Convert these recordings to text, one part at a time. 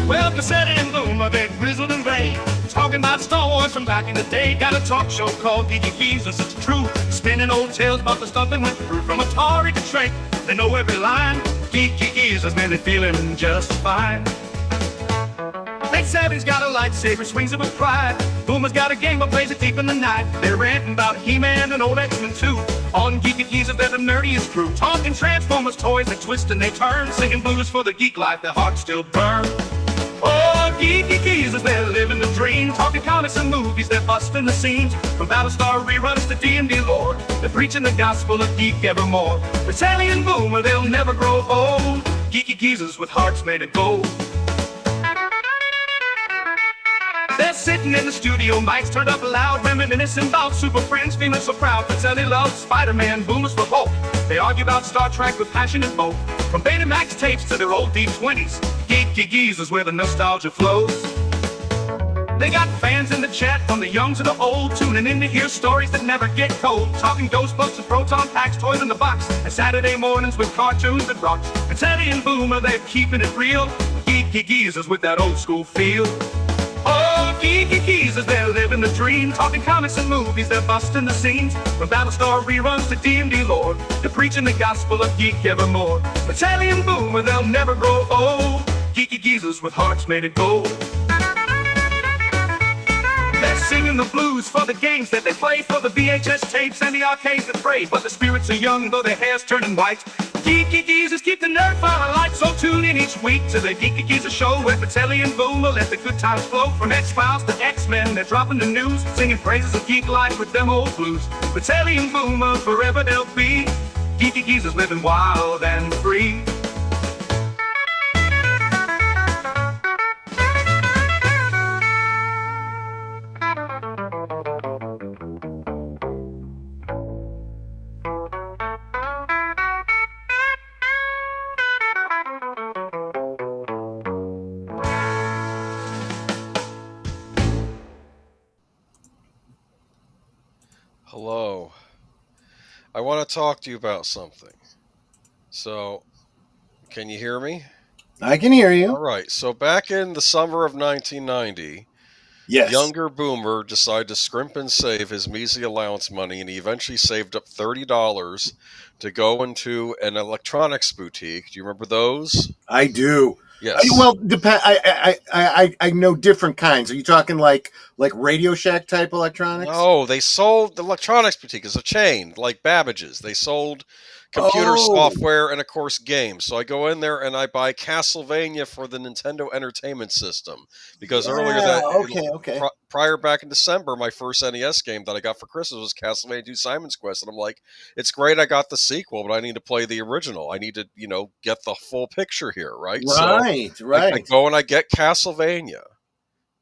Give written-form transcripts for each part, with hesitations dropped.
Well, Pacelli and Boomer, they're grizzled and gray, talking about Star Wars from back in the day. Got a talk show called Geeky Geezers, it's true, spinning old tales about the stuff they went through. From Atari to Shrek, they know every line. Geeky Geezers, man, they're feeling just fine. Late Savvy's got a lightsaber, swings it with pride. Boomer's got a game but plays it deep in the night. They're ranting about He-Man and old X-Men too. On Geeky Geezers, they're the nerdiest crew, talking Transformers toys, they twist and they turn, singing blues for the geek life, their hearts still burn. Oh, Geeky Geezers, they're living the dream, talking comics and movies, they're busting the scenes. From Battlestar reruns to D&D lore, they're preaching the gospel of geek evermore. Pacelli and Boomer, they'll never grow old. Geeky Geezers with hearts made of gold. They're sitting in the studio, mics turned up loud, reminiscing about Super Friends, feeling so proud. Pacelli loves Spider-Man, Boomer's for Hulk. They argue about Star Trek with passion and both. From Betamax tapes to their old D20s, Geeky Geezers where the nostalgia flows. They got fans in the chat, from the young to the old, tuning in to hear stories that never get cold. Talking Ghostbusters, Proton Packs, Toys in the Box, and Saturday mornings with cartoons that rock. Pacelli and Boomer, they're keeping it real. Geeky Geezers with that old school feel. Oh, Geeky Geezers, they're living the dream, talking comics and movies, they're busting the scenes. From Battlestar reruns to D&D lore, they're preaching the gospel of geek evermore. Pacelli and Boomer, they'll never grow old. Geeky Geezers with hearts made of gold. They're singing the blues for the games that they play, for the VHS tapes and the arcades that pray. But the spirits are young, though their hair's turning white. Geeky Geezers keep the nerd fire alight, so tune in each week to the Geeky Geezers show, where Pacelli and Boomer let the good times flow. From X-Files to X-Men, they're dropping the news, singing praises of geek life with them old blues. Pacelli and Boomer, forever they'll be Geeky Geezers living wild and free. Hello. I want to talk to you about something. So, can you hear me? I can hear you. All right. So, back in the summer of 1990, Yes. younger Boomer decided to scrimp and save his measly allowance money, and he eventually saved up $30 to go into an electronics boutique. Do you remember those? I do. Yes. Well, I know different kinds. Are you talking like Radio Shack type electronics? No, they sold the electronics boutique as a chain, like Babbage's. They sold computer software and, of course, games. So I go in there and I buy Castlevania for the Nintendo Entertainment System, because earlier that prior back in December, my first NES game that I got for Christmas was Castlevania 2 Simon's Quest, and I'm like, it's great I got the sequel, but I need to play the original. I need to, get the full picture here, right? Right. I go and I get Castlevania,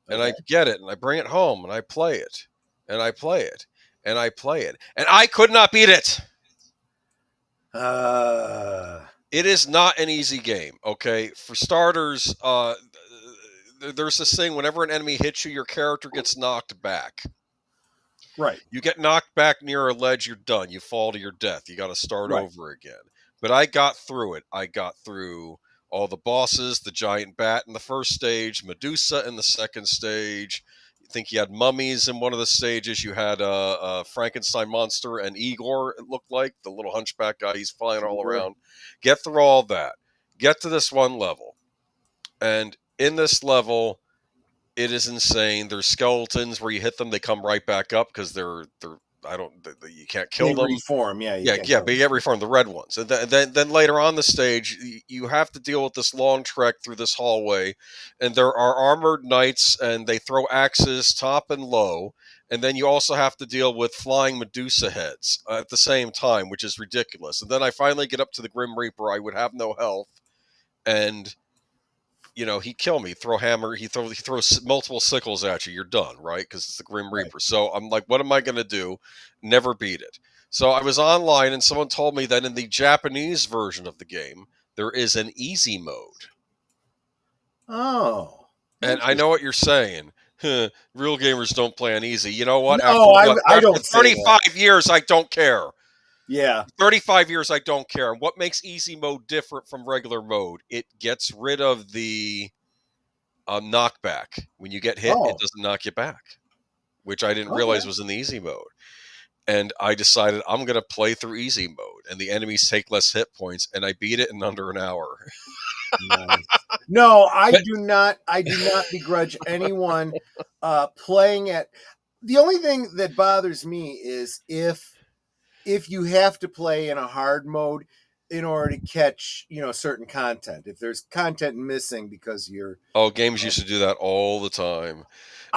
and I get it, and I bring it home, and I play it, and I play it, and I play it, and I could not beat it. It is not an easy game, okay? For starters, there's this thing, whenever an enemy hits you, your character gets knocked back. Right. You get knocked back near a ledge, you're done. You fall to your death. You got to start over again. But I got through it. I got through all the bosses, the giant bat in the first stage, Medusa in the second stage. I think you had mummies in one of the stages. You had a Frankenstein monster and Igor, it looked like, the little hunchback guy. He's flying all around. Get through all that. Get to this one level. And in this level, it is insane. There's skeletons where you hit them, they come right back up because you can't kill them. Reform, but you get reformed, the red ones. And then later on the stage, you have to deal with this long trek through this hallway, and there are armored knights, and they throw axes top and low. And then you also have to deal with flying Medusa heads at the same time, which is ridiculous. And then I finally get up to the Grim Reaper. I would have no health, and he'd kill me. He throws multiple sickles at you. You're done, right? Because it's the Grim Reaper. So I'm like, what am I going to do? Never beat it. So I was online, and someone told me that in the Japanese version of the game, there is an easy mode. Oh. And I know what you're saying. Real gamers don't play on easy. You know what? No, I don't. After 35 years, I don't care. Yeah. 35 years, I don't care. And what makes easy mode different from regular mode? It gets rid of the knockback. When you get hit, it doesn't knock you back, which I didn't realize was in the easy mode. And I decided I'm going to play through easy mode, and the enemies take less hit points, and I beat it in under an hour. Nice. No, I do not begrudge anyone playing it. The only thing that bothers me is if you have to play in a hard mode in order to catch, certain content. If there's content missing because you're games used to do that all the time.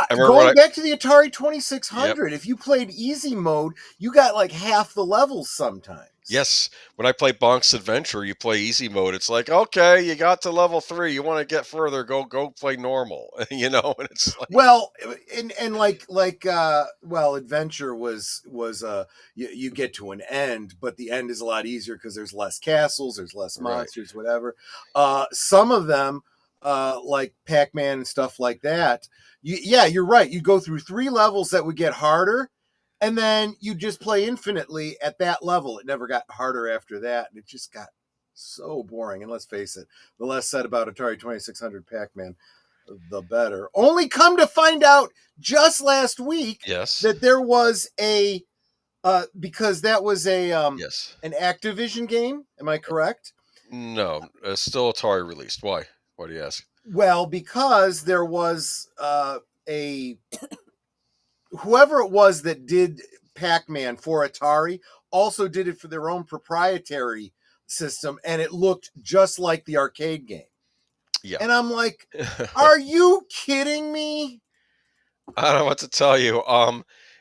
Going back to the Atari 2600, if you played easy mode, you got like half the levels sometimes. Yes. When I play Bonk's Adventure, you play easy mode. It's like, okay, you got to level 3. You want to get further, go play normal. And it's like... Well, and Adventure was you get to an end, but the end is a lot easier because there's less castles, there's less monsters, whatever. Some of them, like Pac-Man and stuff like that, you're right. You go through 3 levels that would get harder, and then you just play infinitely at that level. It never got harder after that, and it just got so boring. And let's face it, the less said about Atari 2600 Pac-Man, the better. Only come to find out just last week that there was a because that was a an Activision game. Am I correct? No, still Atari released. Why? Why do you ask? Well, because there was whoever it was that did Pac-Man for Atari also did it for their own proprietary system, and it looked just like the arcade game. Yeah. And I'm like, are you kidding me? I don't know what to tell you.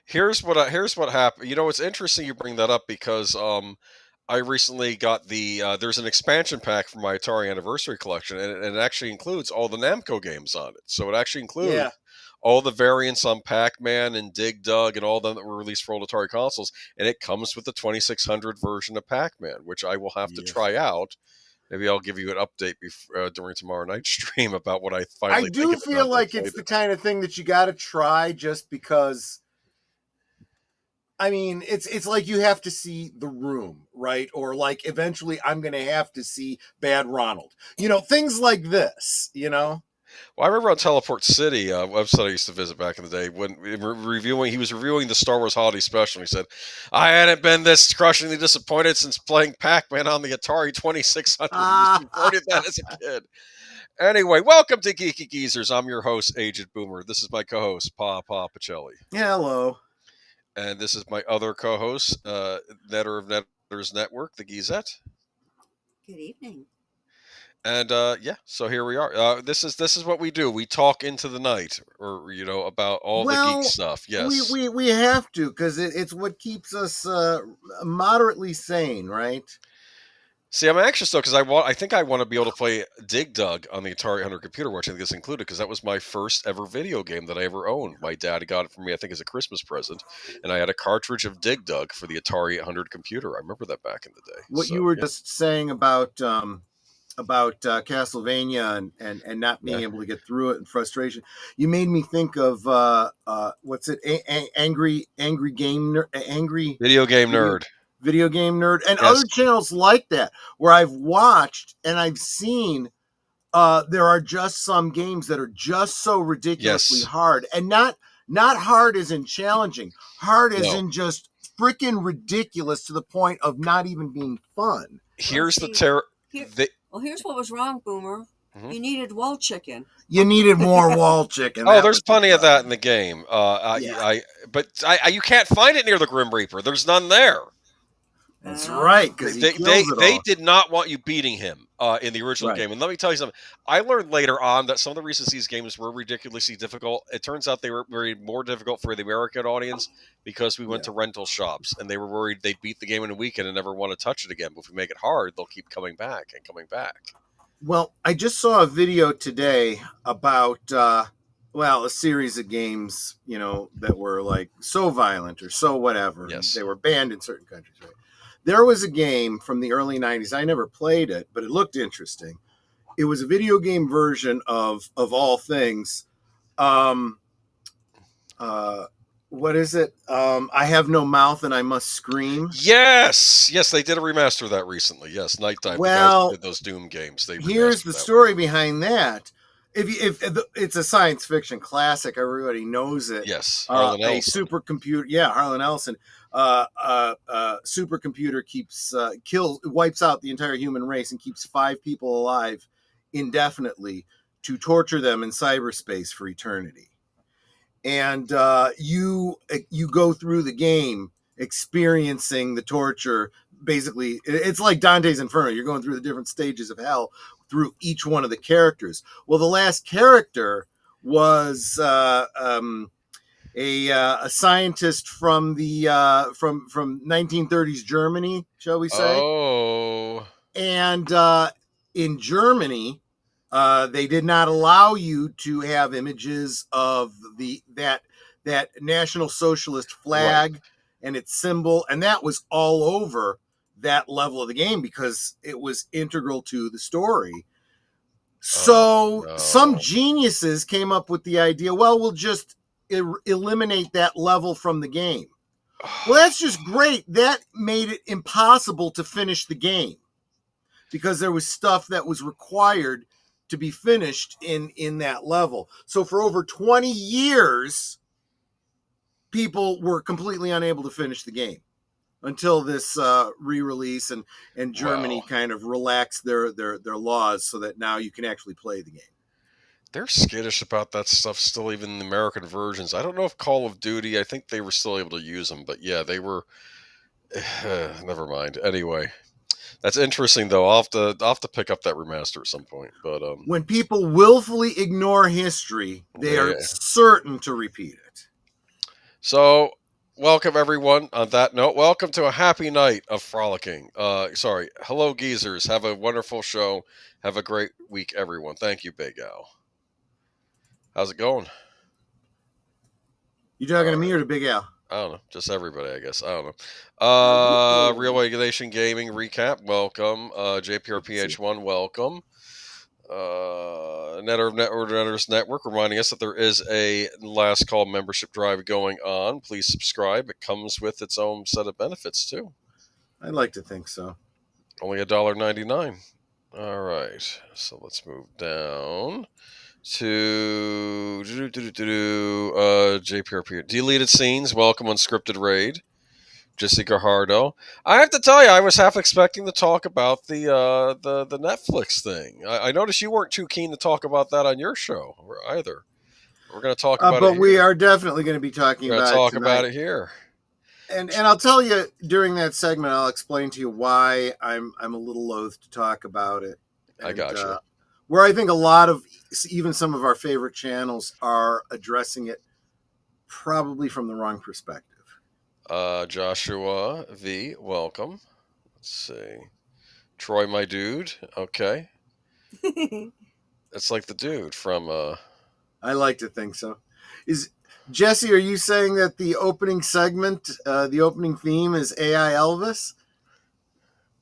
Here's what happened. It's interesting you bring that up because I recently got there's an expansion pack for my Atari Anniversary Collection, and it actually includes all the Namco games on it. So it actually includes all the variants on Pac-Man and Dig Dug and all of them that were released for old Atari consoles, and it comes with the 2600 version of Pac-Man, which I will have to try out. Maybe I'll give you an update during tomorrow night's stream about what I finally think. I do feel like it's the kind of thing that you got to try just because. I mean, it's like you have to see The Room, right? Or like eventually I'm going to have to see Bad Ronald. Things like this, Well, I remember on Teleport City, a website I used to visit back in the day, when he was reviewing the Star Wars Holiday Special, and he said, I hadn't been this crushingly disappointed since playing Pac-Man on the Atari 2600. He recorded that as a kid. Anyway, welcome to Geeky Geezers. I'm your host, Aged Boomer. This is my co-host, Pacelli. Yeah, hello. And this is my other co-host, Netter of Netters Network, the Geezette. Good evening. And so here we are. This is what we do. We talk into the night, or about all the geek stuff. Yes, we have to, because it's what keeps us moderately sane, right? See, I'm anxious though, because I think I want to be able to play Dig Dug on the Atari 100 computer, which I think is included, because that was my first ever video game that I ever owned. My dad got it for me, I think, as a Christmas present, and I had a cartridge of Dig Dug for the Atari 100 computer. I remember that back in the day. What you were just saying about Castlevania and not being able to get through it and frustration, you made me think of what's it? Angry Video Game Nerd. Video Game Nerd, and other channels like that, where I've watched and I've seen there are just some games that are just so ridiculously hard, and not hard as in challenging, hard as in just freaking ridiculous to the point of not even being fun. Here's here's what was wrong, Boomer. Mm-hmm. You needed wall chicken. You needed more wall chicken. There's plenty of that in the game. But you can't find it near the Grim Reaper. There's none there. That's right, because they did not want you beating him in the original game. And let me tell you something. I learned later on that some of the reasons these games were ridiculously difficult, it turns out they were very more difficult for the American audience because we went to rental shops, and they were worried they'd beat the game in a weekend and never want to touch it again. But if we make it hard, they'll keep coming back and coming back. Well, I just saw a video today about a series of games, that were like so violent or so whatever. Yes. They were banned in certain countries, right? There was a game from the early 90s. I never played it, but it looked interesting. It was a video game version of all things. What is it? I Have No Mouth and I Must Scream. Yes, they did a remaster of that recently. Yes, Nighttime. Well, did those Doom games. Here's the story behind that. if it's a science fiction classic, everybody knows it. Yes, Harlan a Ellison. supercomputer. Yeah, Harlan Ellison. Supercomputer wipes out the entire human race and keeps 5 people alive indefinitely to torture them in cyberspace for eternity. And you go through the game experiencing the torture. Basically, it's like Dante's Inferno. You're going through the different stages of hell through each one of the characters. Well, the last character was a scientist from the from 1930s Germany, shall we say? Oh, and in Germany, they did not allow you to have images of that National Socialist flag and its symbol, and that was all over that level of the game because it was integral to the story. So some geniuses came up with the idea, well, we'll just eliminate that level from the game. Well, that's just great. That made it impossible to finish the game because there was stuff that was required to be finished in that level. So for over 20 years, people were completely unable to finish the game until this re-release and Germany kind of relaxed their laws so that now you can actually play the game. They're skittish about that stuff still, even in the American versions. I don't know if Call of Duty, I think they were still able to use them, but yeah, they were. Never mind. Anyway, that's interesting though. I'll have to pick up that remaster at some point. But when people willfully ignore history, they are certain to repeat it. So, welcome everyone. On that note, welcome to a happy night of frolicking. Hello geezers. Have a wonderful show. Have a great week, everyone. Thank you, Big Al. How's it going? You talking to me or to Big Al? I don't know. Just everybody, I guess. I don't know. Real Regulation Gaming Recap, welcome. JPRPH1, welcome. Netters Network reminding us that there is a last call membership drive going on. Please subscribe. It comes with its own set of benefits, too. I'd like to think so. Only $1.99. All right. So let's move down to JPRP. Deleted Scenes, welcome Unscripted Raid. Jesse Gajardo. I have to tell you, I was half expecting to talk about the Netflix thing. I noticed you weren't too keen to talk about that on your show either. We're going to talk about it but here. We are definitely going to be talking about it here. And I'll tell you during that segment, I'll explain to you why I'm a little loath to talk about it. And, I got you. Where I think a lot of even some of our favorite channels are addressing it probably from the wrong perspective. Joshua V, welcome. Let's see. Troy, my dude. Okay. It's like the dude from I like to think so. Is Jesse, are you saying that the opening segment, the opening theme is AI Elvis?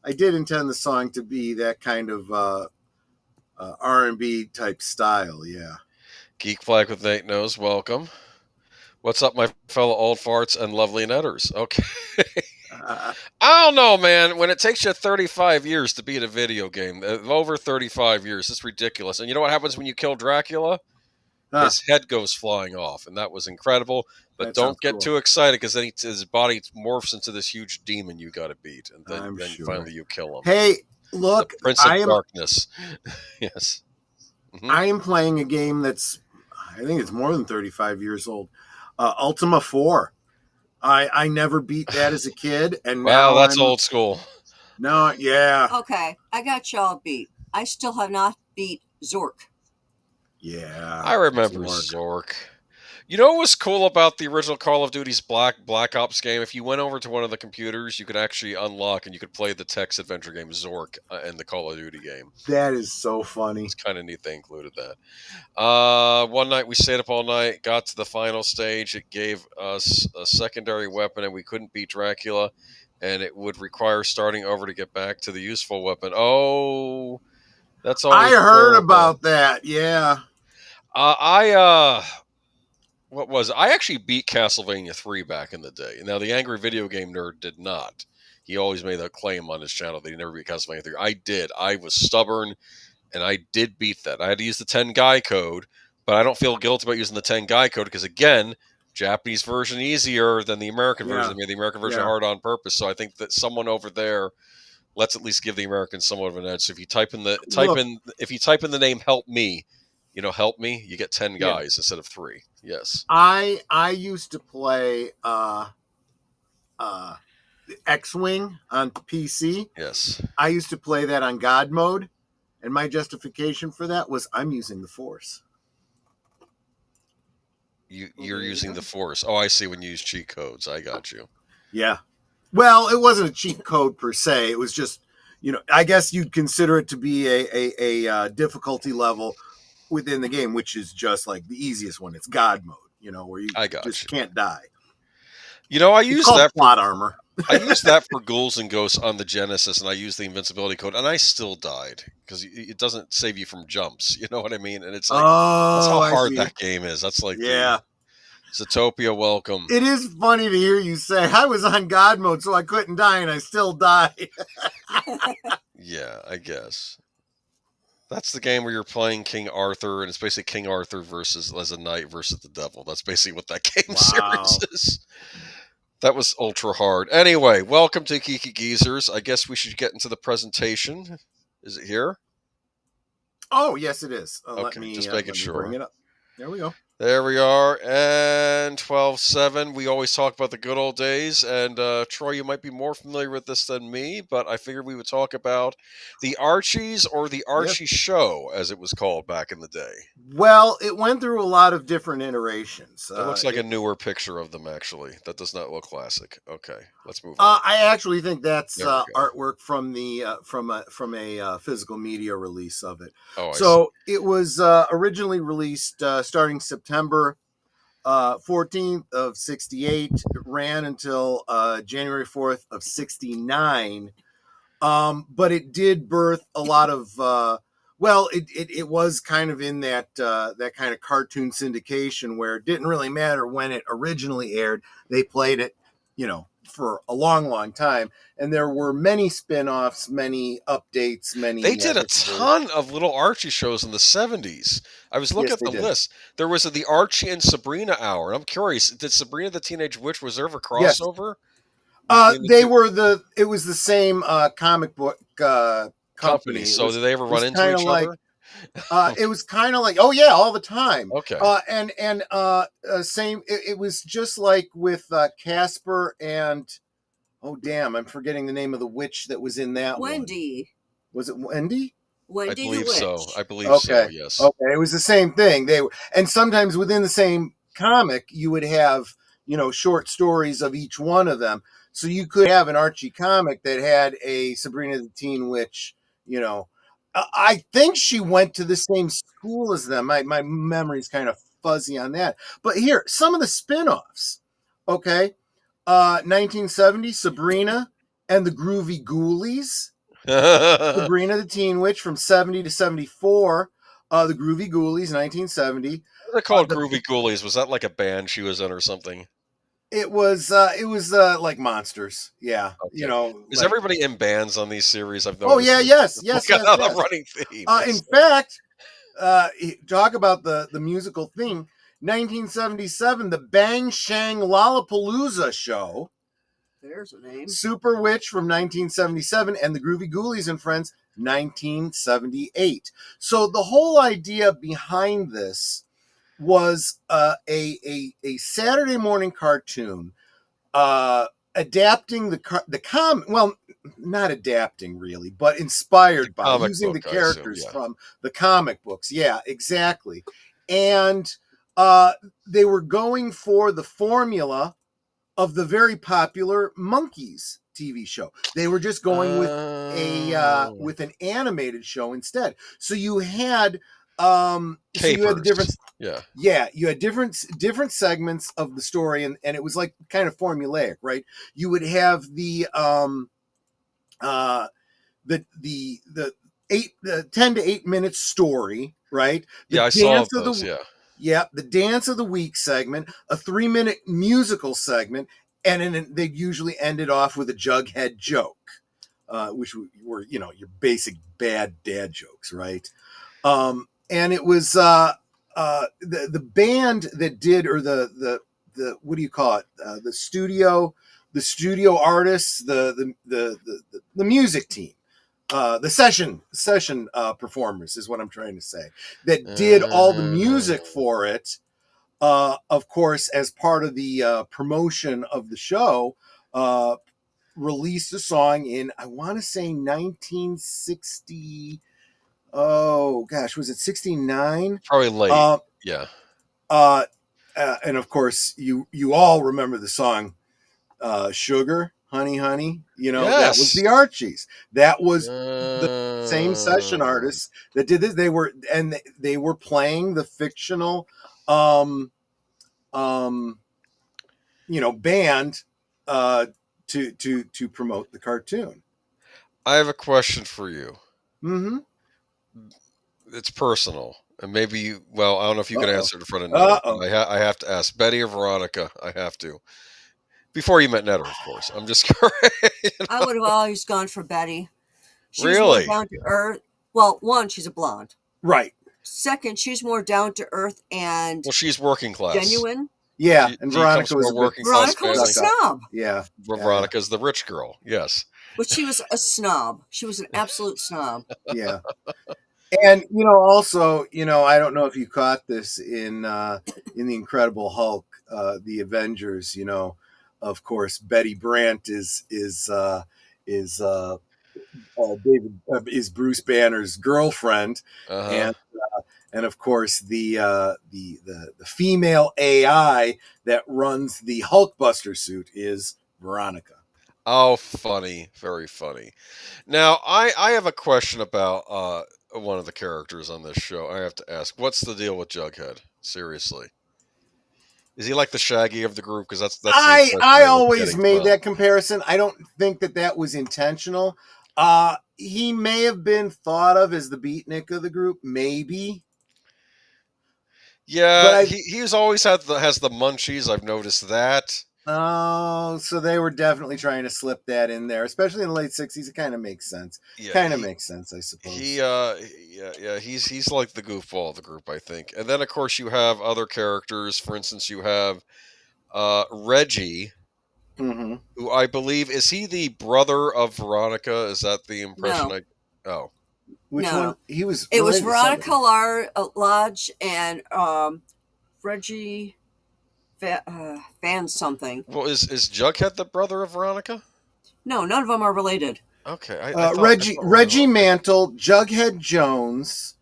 I did intend the song to be that kind of R&B type style, yeah. Geek Flag with Nate knows, welcome. What's up, my fellow old farts and lovely netters? Okay. I don't know, man. When it takes you 35 years to beat a video game, over 35 years, it's ridiculous. And you know what happens when you kill Dracula? His head goes flying off, and that was incredible. But don't get too excited, because then his body morphs into this huge demon you got to beat, and then finally you kill him. Hey, look, the Prince of Darkness. Yes. Mm-hmm. I am playing a game that's, I think it's more than 35 years old. Ultima 4. I never beat that as a kid, and wow, that's old school. No, yeah. Okay, I got y'all beat. I still have not beat Zork. Yeah, I remember Zork. You know what was cool about the original Call of Duty's Black Ops game? If you went over to one of the computers, you could actually unlock and you could play the text adventure game Zork in the Call of Duty game. That is so funny. It's kind of neat they included that. One night we stayed up all night, got to the final stage. It gave us a secondary weapon, and we couldn't beat Dracula, and it would require starting over to get back to the useful weapon. Oh, that's all. I heard about that. Yeah. What was it? I actually beat Castlevania 3 back in the day. Now, the Angry Video Game Nerd did not. He always made that claim on his channel that he never beat Castlevania 3. I did. I was stubborn, and I did beat that. I had to use the 10 guy code, but I don't feel guilty about using the 10 guy code because, again, Japanese version easier than the American version. They made the American version hard on purpose. So I think that someone over there, let's at least give the Americans somewhat of an edge. So if you type in the name "help me," help me, you get 10 guys instead of 3. Yes. I used to play X-Wing on PC. Yes. I used to play that on God mode, and my justification for that was I'm using the Force. You're using the Force. Oh, I see. When you use cheat codes, I got you. Yeah. Well, it wasn't a cheat code per se. It was just, I guess you'd consider it to be a difficulty level within the game, which is just like the easiest one. It's God mode, where you can't die. I use that plot armor. I used that for Ghouls and Ghosts on the Genesis, and I used the invincibility code, and I still died because it doesn't save you from jumps. You know what I mean? And it's like that's how hard that game is. That's like Zootopia, welcome. It is funny to hear you say I was on God mode, so I couldn't die, and I still died. Yeah, I guess. That's the game where you're playing King Arthur, and it's basically King Arthur as a knight versus the devil. That's basically what that game series is. That was ultra hard. Anyway, welcome to Geeky Geezers. I guess we should get into the presentation. Is it here? Oh, yes, it is. Okay, let me sure. Bring it up. There we go. There we are, and 12-7. We always talk about the good old days, and Troy, you might be more familiar with this than me, but I figured we would talk about the Archies, or the Archie Show, as it was called back in the day. Well, it went through a lot of different iterations. It looks like a newer picture of them, actually. That does not look classic. Okay, let's move on. I actually think that's artwork from the from a physical media release of it. Oh, it was originally released starting September 14th of 68. It ran until January 4th of 69. But it did birth a lot of it was kind of in that kind of cartoon syndication where it didn't really matter when it originally aired. They played it, for a long, long time. And there were many spin-offs, many updates, They did a ton of little Archie shows in the 70s. I was looking at the list. There was the Archie and Sabrina hour. I'm curious, did Sabrina the Teenage Witch, was there ever a crossover? It was the same comic book company. So did they ever run into each other? It was kind of like, all the time. Okay. Same. It was just like with Casper and I'm forgetting the name of the witch that was in that Wendy. one. Was it Wendy? Wendy I believe the so. Witch. I believe so. Yes. Okay. It was the same thing. And sometimes within the same comic, you would have short stories of each one of them. So you could have an Archie comic that had a Sabrina the Teen Witch. I think she went to the same school as them. My memory's kind of fuzzy on that. But here, some of the spin-offs. Okay. 1970, Sabrina and the Groovy Ghoulies. Sabrina the Teen Witch from 70 to 74. The Groovy Ghoulies, 1970. What are they called, Groovy Ghoulies? Was that like a band she was in or something? It was like Monsters. Yeah. Okay. Is everybody in bands on these series? I've noticed. Oh yeah, yes. The running theme. In fact, talk about the musical thing. 1977, the Bang Shang Lollapalooza show. There's a name. Super Witch from 1977, and the Groovy Ghoulies and Friends, 1978. So the whole idea behind this was a Saturday morning cartoon adapting not adapting really, but inspired by using the characters from the comic books. Yeah, exactly. And they were going for the formula of the very popular Monkeys TV show. They were just going with an animated show instead. So you had you had the different you had different segments of the story, and it was like kind of formulaic, right? You would have the 10 to 8 minute story, right? I saw those. The Dance of the Week segment, a 3-minute musical segment, and then they usually ended off with a Jughead joke. which were your basic bad dad jokes, right? And it was the band that did, or the what do you call it? The studio artists, the music team, the session performers is what I'm trying to say, that did all the music for it. Of course, as part of the promotion of the show, released a song in, I want to say 1960. Oh gosh, was it 69? Probably late. Yeah. And of course, you all remember the song "Sugar, Honey, Honey." That was the Archies. That was the same session artists that did this. They were playing the fictional, band to promote the cartoon. I have a question for you. Mm-hmm. It's personal, and maybe I don't know if you can answer it in front of Netter. I have to ask, Betty or Veronica? I have to. Before you met Netter, of course. I'm just correct. I would have always gone for Betty. She's really? more down to earth. Well, one, she's a blonde. Right. Second, she's more down to earth and she's working class. Genuine. Yeah, and Veronica was a snob. Yeah. Veronica's the rich girl. Yes. But she was a snob. She was an absolute snob. Yeah. And also, I don't know if you caught this in the Incredible Hulk, the Avengers. Of course, Betty Brant is Bruce Banner's girlfriend, and of course the female AI that runs the Hulkbuster suit is Veronica. Oh, funny, very funny. Now, I have a question about one of the characters on this show. I have to ask, what's the deal with Jughead? Seriously, is he like the Shaggy of the group? Because that's I always made that comparison. I don't think that was intentional. He may have been thought of as the beatnik of the group, maybe. Yeah, he's always has the munchies. I've noticed that. Oh, so they were definitely trying to slip that in there, especially in the late 60s. It kind of makes sense. Yeah, makes sense, I suppose. He's like the goofball of the group, I think. And then, of course, you have other characters. For instance, you have Reggie, mm-hmm. who I believe, is he the brother of Veronica? Is that the impression? No. Which one? It was Veronica Lodge and Reggie Van something. Well, is Jughead the brother of Veronica? No, none of them are related. Okay. Reggie Mantle, Jughead Jones,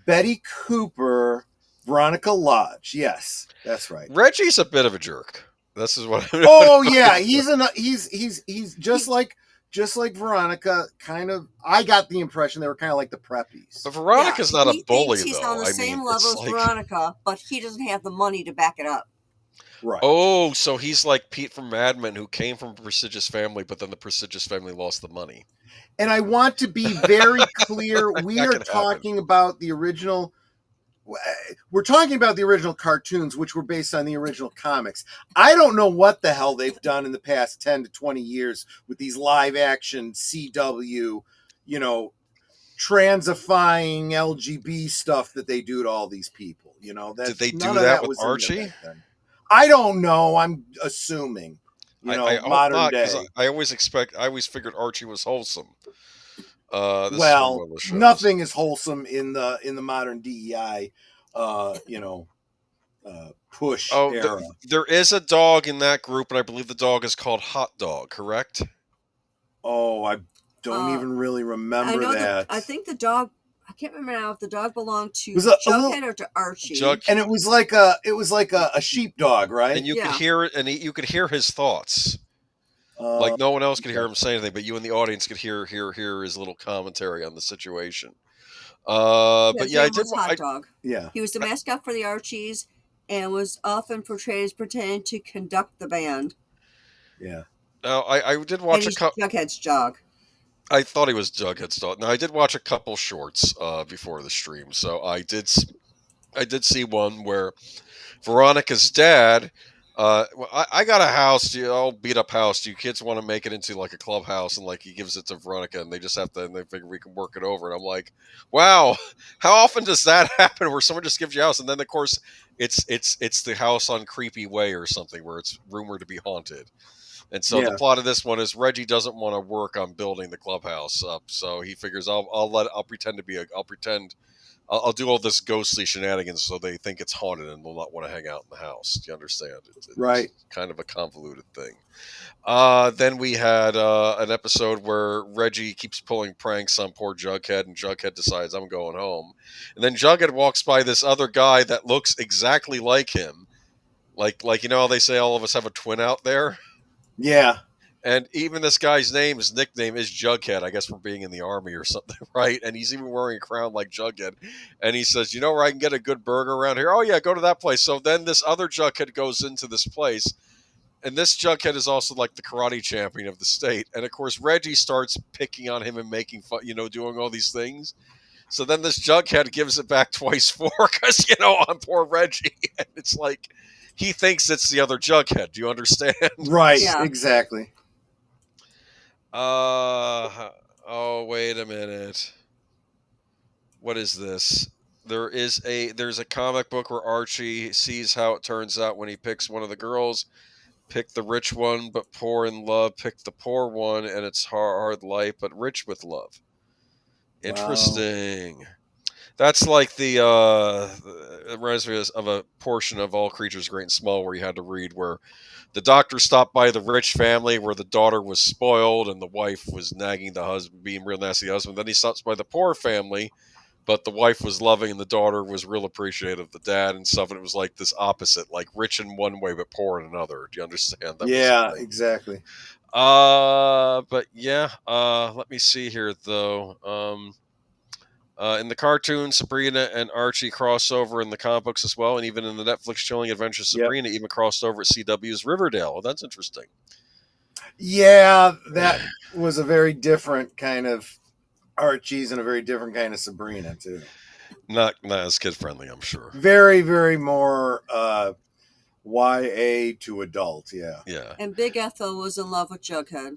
Betty Cooper, Veronica Lodge. Yes, that's right. Reggie's a bit of a jerk. This is what I'm Oh yeah, he's just like Veronica, kind of. I got the impression they were kind of like the preppies. But Veronica's not a bully, though. He's on the same level as Veronica, but he doesn't have the money to back it up. Right. Oh, so he's like Pete from Mad Men, who came from a prestigious family, but then the prestigious family lost the money. And I want to be very clear. We are talking about the original. We're talking about the original cartoons, which were based on the original comics. I don't know what the hell they've done in the past 10 to 20 years with these live action CW, transifying LGB stuff that they do to all these people. Did they do that with Archie? I don't know. I'm assuming. Modern day. I always figured Archie was wholesome. Nothing is wholesome in the modern DEI, push era. There is a dog in that group, and I believe the dog is called Hot Dog. Correct? Oh, I don't even really remember that. I think the dog. I can't remember now if the dog belonged to Jughead or to Archie. And it was like a sheepdog, right? And you could hear it, and you could hear his thoughts. Like no one else could hear him say anything, but you in the audience could hear his little commentary on the situation. I did. Hot Dog. Yeah, he was the mascot for the Archies, and was often portrayed as pretending to conduct the band. Yeah. Now I did watch Jughead's dog. I thought he was Jughead's dog. Now I did watch a couple shorts before the stream, so I did see one where Veronica's dad Well, I got a house, beat up house. Do you kids want to make it into like a clubhouse? And like he gives it to Veronica, and they just have to, and they figure we can work it over. And I'm like, wow, how often does that happen where someone just gives you a house, and then of course it's the house on Creepy Way or something where it's rumored to be haunted. And so the plot of this one is Reggie doesn't want to work on building the clubhouse up, so he figures I'll pretend I'll do all this ghostly shenanigans so they think it's haunted and they'll not want to hang out in the house. Do you understand? It's Right. kind of a convoluted thing. Then we had an episode where Reggie keeps pulling pranks on poor Jughead, and Jughead decides I'm going home. And then Jughead walks by this other guy that looks exactly like him. Like how they say all of us have a twin out there? Yeah. And even this guy's his nickname is Jughead, I guess for being in the army or something, right? And he's even wearing a crown like Jughead. And he says, you know where I can get a good burger around here? Oh, yeah, go to that place. So then this other Jughead goes into this place. And this Jughead is also like the karate champion of the state. And, of course, Reggie starts picking on him and making fun, doing all these things. So then this Jughead gives it back twice for because, on poor Reggie. And it's like he thinks it's the other Jughead. Do you understand? Right, Yeah. exactly. Oh, wait a minute. What is this? There's a comic book where Archie sees how it turns out when he picks one of the girls. Pick the rich one, but poor in love. Pick the poor one, and it's hard life, but rich with love. Interesting. Wow. That's like it reminds me of a portion of All Creatures Great and Small where you had to read where the doctor stopped by the rich family where the daughter was spoiled and the wife was nagging the husband, being real nasty to the husband. Then he stops by the poor family, but the wife was loving and the daughter was real appreciative of the dad and stuff. And it was like this opposite, like rich in one way, but poor in another. Do you understand? Yeah, exactly. But yeah, let me see here though. In the cartoon, Sabrina and Archie crossover in the comic books as well, and even in the Netflix Chilling Adventures, Sabrina even crossed over at CW's Riverdale. Oh, that's interesting. Yeah, that was a very different kind of Archie's and a very different kind of Sabrina too. Not as kid friendly, I'm sure. Very, very more YA to adult. Yeah. Yeah. And Big Ethel was in love with Jughead.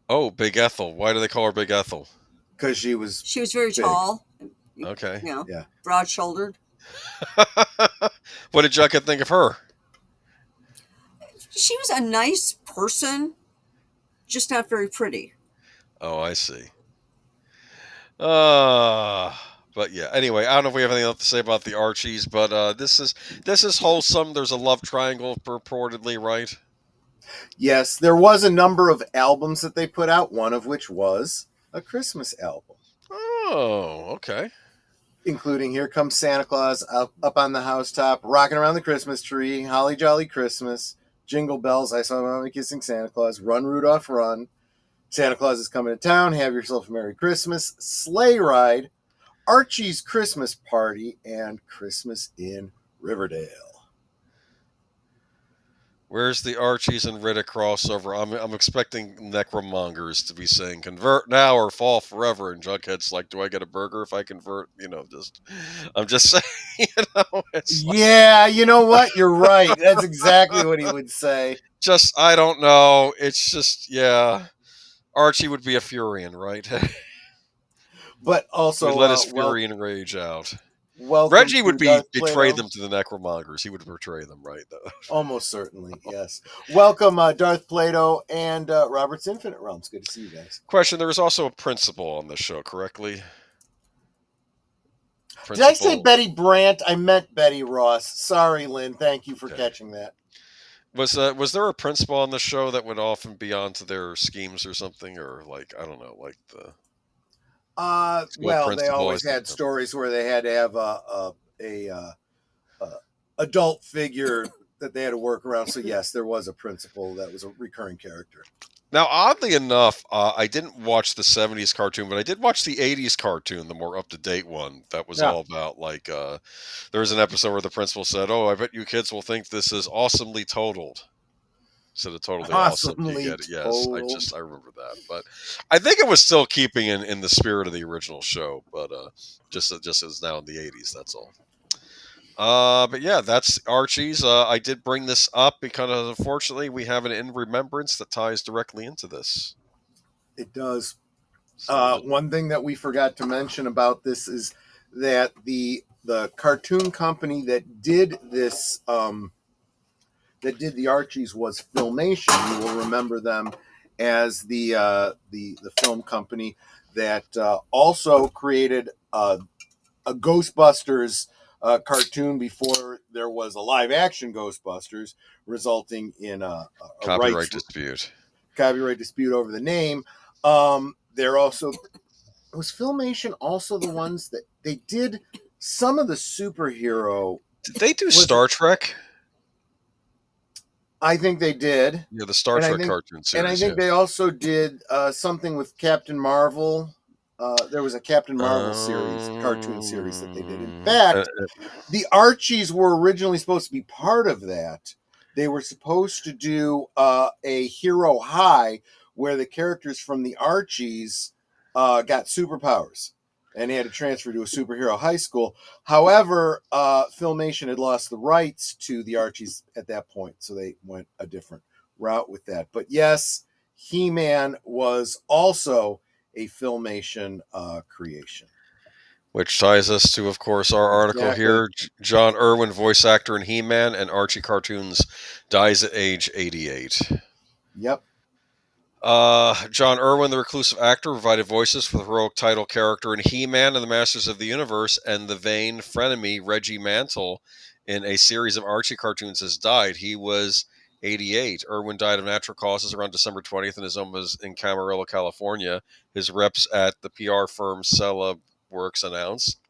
Oh, Big Ethel. Why do they call her Big Ethel? Because she was very big. Tall. Okay. Yeah. Broad-shouldered. What did Jughead think of her? She was a nice person, just not very pretty. Oh, I see. But yeah. Anyway, I don't know if we have anything else to say about the Archies, but this is wholesome. There's a love triangle purportedly, right? Yes, there was a number of albums that they put out. One of which was a Christmas album. Oh, okay. Including Here Comes Santa Claus, Up on the Housetop, Rocking Around the Christmas Tree, Holly Jolly Christmas, Jingle Bells, I Saw Mommy Kissing Santa Claus, Run Rudolph Run, Santa Claus is Coming to Town, Have Yourself a Merry Christmas, Sleigh Ride, Archie's Christmas Party, and Christmas in Riverdale. Where's the Archies and Riddick crossover? I'm expecting necromongers to be saying convert now or fall forever, and Jughead's like, do I get a burger if I convert? I'm just saying, yeah, you know what? You're right. That's exactly what he would say. I don't know. It's just, yeah. Archie would be a Furian, right? But also let his fury and rage out. Welcome Reggie would betray Plato. them to the necromongers. He would betray them, right? Almost certainly, yes. Welcome, Darth Plato and Robert's Infinite Realms. Good to see you guys. Question: there was also a principal on the show, correctly? Did I say Betty Brant? I meant Betty Ross. Sorry, Lynn. Thank you for catching that. Was there a principal on the show that would often be onto their schemes or something, or like I don't know, like the. Well, they always had stories where they had to have a adult figure that they had to work around. So yes, there was a principal that was a recurring character. Now, oddly enough, I didn't watch the 70s cartoon, but I did watch the 80s cartoon, the more up-to-date one. That was all about, like, there was an episode where the principal said, oh, I bet you kids will think this is awesomely totaled. Instead of totally awesome. You get it. Yes, I remember that. But I think it was still keeping in the spirit of the original show, but just as now in the 80s, that's all. But yeah, that's Archies. I did bring this up because unfortunately we have an in Remembrance that ties directly into this. It does. So One thing that we forgot to mention about this is that the cartoon company that did this, that did the Archies, was Filmation. You will remember them as the film company that also created a Ghostbusters cartoon before there was a live action Ghostbusters, resulting in a copyright dispute. Copyright dispute over the name. They're also, was Filmation also the ones that they did some of the superhero? Did they do Star Trek? I think they did. Yeah, the Star Trek cartoon series. And I think they also did something with Captain Marvel. There was a Captain Marvel cartoon series that they did. In fact, the Archies were originally supposed to be part of that. They were supposed to do a Hero High where the characters from the Archies got superpowers and they had to transfer to a superhero high school. However, Filmation had lost the rights to the Archies at that point, so they went a different route with that. But yes, He-Man was also a Filmation creation. Which ties us to, of course, our article here. John Irwin, voice actor in He-Man and Archie cartoons, dies at age 88. Yep. John Irwin, the reclusive actor, provided voices for the heroic title character in He-Man and the Masters of the Universe, and the vain frenemy Reggie Mantle in a series of Archie cartoons has died. He was 88. Irwin died of natural causes around December 20th, and his home was in Camarillo, California. His reps at the PR firm Cella Works announced.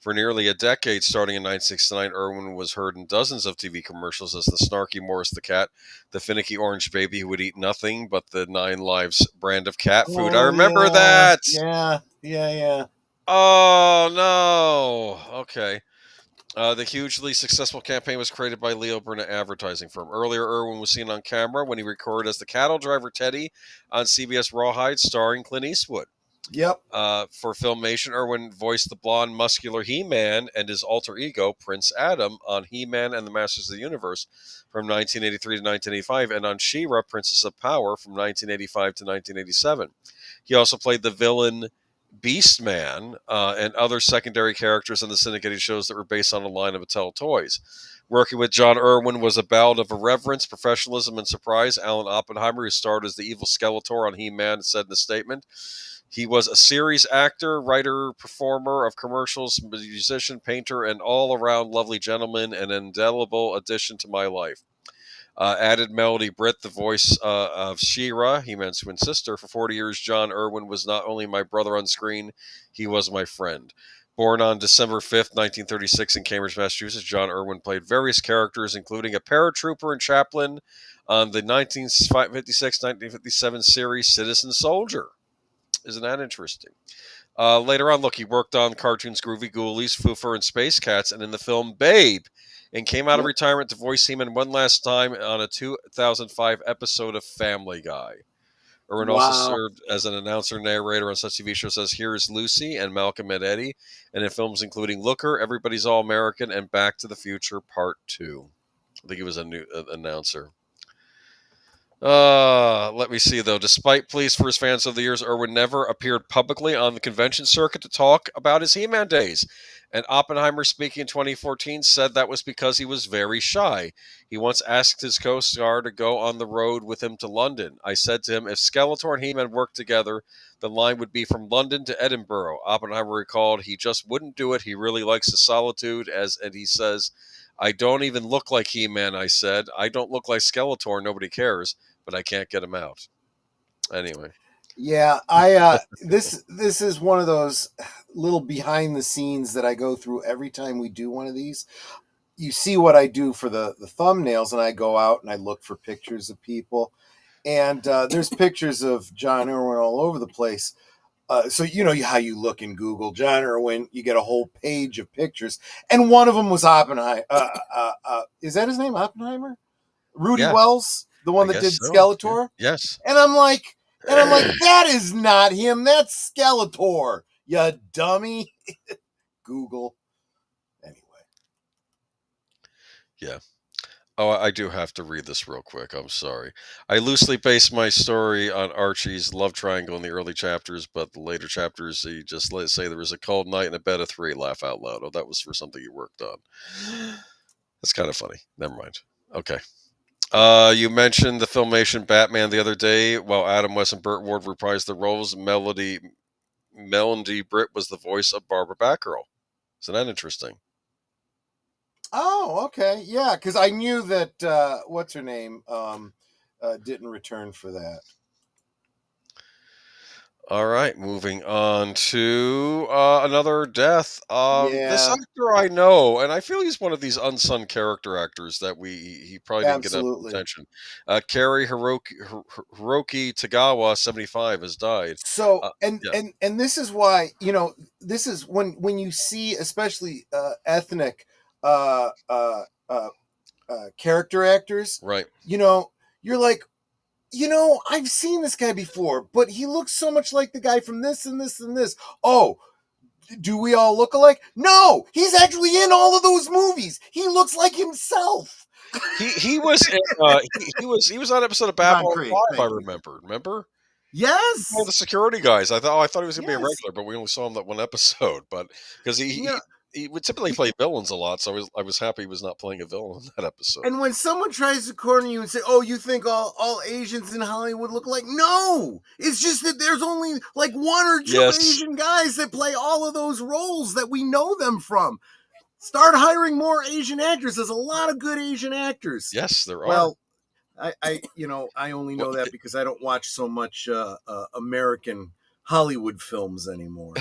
For nearly a decade, starting in 1969, Irwin was heard in dozens of TV commercials as the snarky Morris the cat, the finicky orange baby who would eat nothing but the 9 Lives brand of cat food. I remember that! Yeah. Oh, no! Okay. The hugely successful campaign was created by Leo Burnett advertising firm. Earlier, Irwin was seen on camera when he recorded as the cattle driver Teddy on CBS Rawhide, starring Clint Eastwood. Yep. For Filmation, Irwin voiced the blonde, muscular He-Man and his alter ego, Prince Adam, on He-Man and the Masters of the Universe from 1983 to 1985, and on She-Ra, Princess of Power from 1985 to 1987. He also played the villain Beastman and other secondary characters in the syndicated shows that were based on a line of Mattel toys. Working with John Irwin was a ballad of irreverence, professionalism, and surprise. Alan Oppenheimer, who starred as the evil Skeletor on He-Man, said in a statement, "He was a series actor, writer, performer of commercials, musician, painter, and all-around lovely gentleman, an indelible addition to my life." Added Melody Britt, the voice of She-Ra, He-Man's twin sister. For 40 years, John Irwin was not only my brother on screen, he was my friend. Born on December 5th, 1936 in Cambridge, Massachusetts, John Irwin played various characters, including a paratrooper and chaplain on the 1956-1957 series Citizen Soldier. Isn't that interesting? Later on, he worked on cartoons Groovy Ghoulies, Foofer, and Space Cats, and in the film Babe, and came out of retirement to voice He-Man one last time on a 2005 episode of Family Guy. Irwin also served as an announcer narrator on such TV shows as Here's Lucy and Malcolm and Eddie, and in films including Looker, Everybody's All American, and Back to the Future Part 2. I think he was a new announcer. Let me see, though. Despite pleas for his fans over the years, Irwin never appeared publicly on the convention circuit to talk about his He-Man days. And Oppenheimer, speaking in 2014, said that was because he was very shy. He once asked his co-star to go on the road with him to London. I said to him, if Skeletor and He-Man worked together, the line would be from London to Edinburgh. Oppenheimer recalled, he just wouldn't do it. He really likes the solitude, and he says, I don't even look like He-Man, I said. I don't look like Skeletor, nobody cares. But I can't get him out. Anyway. Yeah, this is one of those little behind the scenes that I go through every time we do one of these. You see what I do for the thumbnails, and I go out and I look for pictures of people. And there's pictures of John Irwin all over the place. So you know how you look in Google, John Irwin, you get a whole page of pictures. And one of them was Oppenheimer. Is that his name, Oppenheimer? Rudy Wells? The one that did Skeletor? Yeah. Yes. And I'm like, that is not him. That's Skeletor, you dummy. Google. Anyway. Yeah. Oh, I do have to read this real quick. I'm sorry. I loosely based my story on Archie's love triangle in the early chapters, but the later chapters, he just let say there was a cold night and a bed of three. Laugh out loud. Oh, that was for something you worked on. That's kind of funny. Never mind. Okay. You mentioned the filmation Batman the other day. While Adam West and Burt Ward reprised the roles, Melody Britt was the voice of Barbara Batgirl. Isn't that interesting? Oh, okay. Yeah, because I knew that what's her name didn't return for that. All right, moving on to another death. This Yeah. actor I know, and I feel he's one of these unsung character actors that he probably didn't get enough Absolutely. attention. Cary Hiroki Tagawa, 75, has died. So Yeah. and this is why, this is when you see especially ethnic character actors, Right. you're like, I've seen this guy before, but he looks so much like the guy from this and this and this. Oh, do we all look alike? No, he's actually in all of those movies. He looks like himself. He was in, he was on an episode of Babylon 5. I remember. Yes, One of the security guys. I thought he was gonna be a Yes. regular, but we only saw him that one episode. But because he would typically play villains a lot, so I was happy he was not playing a villain in that episode. And when someone tries to corner you and say, "Oh, you think all Asians in Hollywood look like?" No, it's just that there's only like one or two Asian guys that play all of those roles that we know them from. Start hiring more Asian actors. There's a lot of good Asian actors. Yes, there are. Well, I only know that because I don't watch so much American Hollywood films anymore.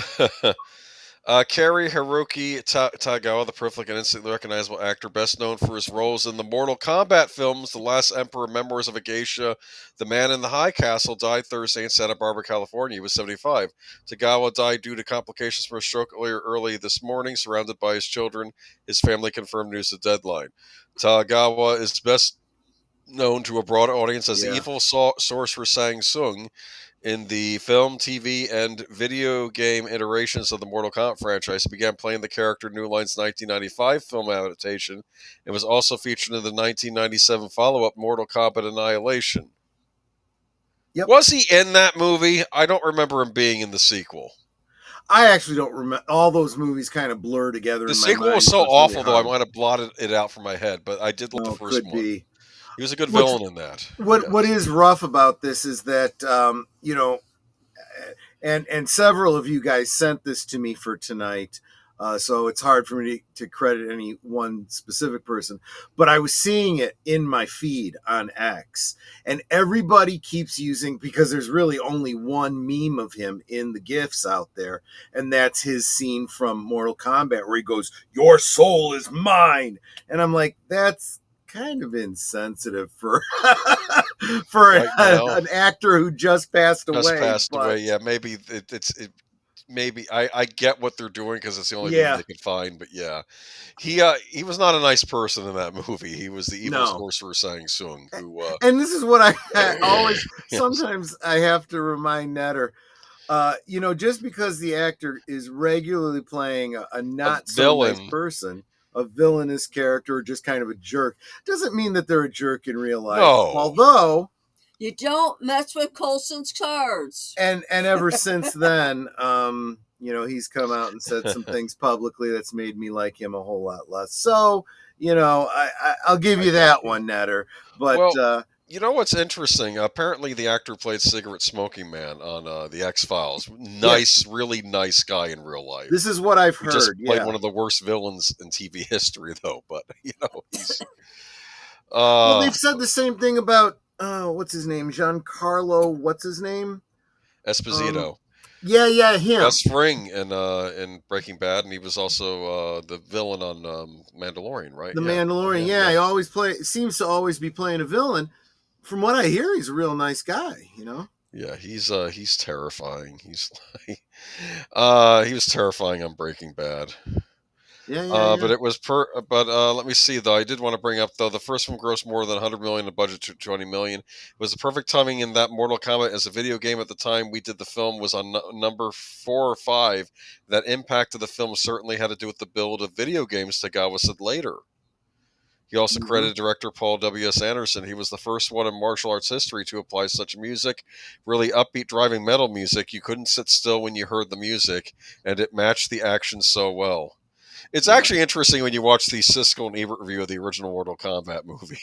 Cary Hiroki Tagawa, the prolific and instantly recognizable actor, best known for his roles in the Mortal Kombat films, The Last Emperor, Memoirs of a Geisha, The Man in the High Castle, died Thursday in Santa Barbara, California. He was 75. Tagawa died due to complications from a stroke early this morning, surrounded by his children. His family confirmed news of deadline. Tagawa is best known to a broad audience as the evil sorcerer Sang Sung in the film, TV, and video game iterations of the Mortal Kombat franchise. He began playing the character in New Line's 1995 film adaptation and was also featured in the 1997 follow-up Mortal Kombat Annihilation. Yep. Was he in that movie? I don't remember him being in the sequel. I actually don't remember. All those movies kind of blur together. The sequel was so awful, though, I might have blotted it out from my head, but I did love the first one. Be. He was a good villain in that. What is rough about this is that and several of you guys sent this to me for tonight, so it's hard for me to credit any one specific person. But I was seeing it in my feed on X, and everybody keeps using, because there's really only one meme of him in the GIFs out there, and that's his scene from Mortal Kombat where he goes, "Your soul is mine," and I'm like, that's kind of insensitive for an actor who just passed away. Yeah, maybe maybe I get what they're doing because it's the only movie they could find. But yeah, he was not a nice person in that movie. He was the evil sorcerer Sang Sung. Who and this is what I always sometimes I have to remind Netter. Just because the actor is regularly playing a not so nice person, a villainous character, or just kind of a jerk, doesn't mean that they're a jerk in real life. No. Although you don't mess with Coulson's cards. And ever since then, he's come out and said some things publicly that's made me like him a whole lot less. So, I'll give you that one, Netter. But you know what's interesting? Apparently, the actor played Cigarette Smoking Man on the X-Files. Nice, really nice guy in real life. This is what I've heard. Just played one of the worst villains in TV history, though. But he's. Well, they've said the same thing about what's his name, Giancarlo. What's his name? Esposito. Yeah, him. Gus Fring in Breaking Bad, and he was also the villain on Mandalorian, right? The Mandalorian. Yeah, he always seems to always be playing a villain. From what I hear, he's a real nice guy, Yeah, he's terrifying. He's like, he was terrifying on Breaking Bad. Yeah. But it was let me see though. I did want to bring up though the first one grossed more than 100 million, a budget to 20 million. It was the perfect timing in that Mortal Kombat as a video game at the time we did the film was on number 4 or 5. That impact of the film certainly had to do with the build of video games, Tagawa said later. He also credited director Paul W.S. Anderson. He was the first one in martial arts history to apply such music, really upbeat driving metal music. You couldn't sit still when you heard the music, and it matched the action so well. It's actually interesting when you watch the Siskel and Ebert review of the original Mortal Kombat movie.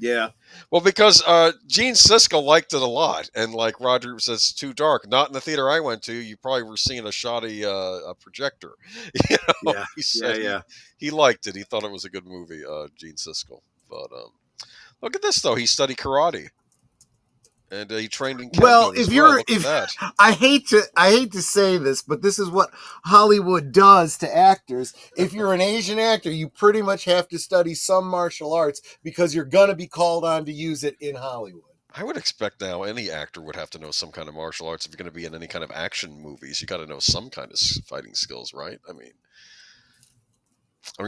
Yeah. Well, because Gene Siskel liked it a lot, and like Roger says, it's too dark. Not in the theater I went to. You probably were seeing a shoddy a projector. Yeah. He said Yeah. he liked it. He thought it was a good movie, Gene Siskel. But look at this though. He studied karate, and he trained in kendo. Well, as if well. you're, Look at that. I hate to say this, but this is what Hollywood does to actors. If you're an Asian actor, you pretty much have to study some martial arts because you're gonna be called on to use it in Hollywood. I would expect now any actor would have to know some kind of martial arts if you're going to be in any kind of action movies. You got to know some kind of fighting skills, right? I mean,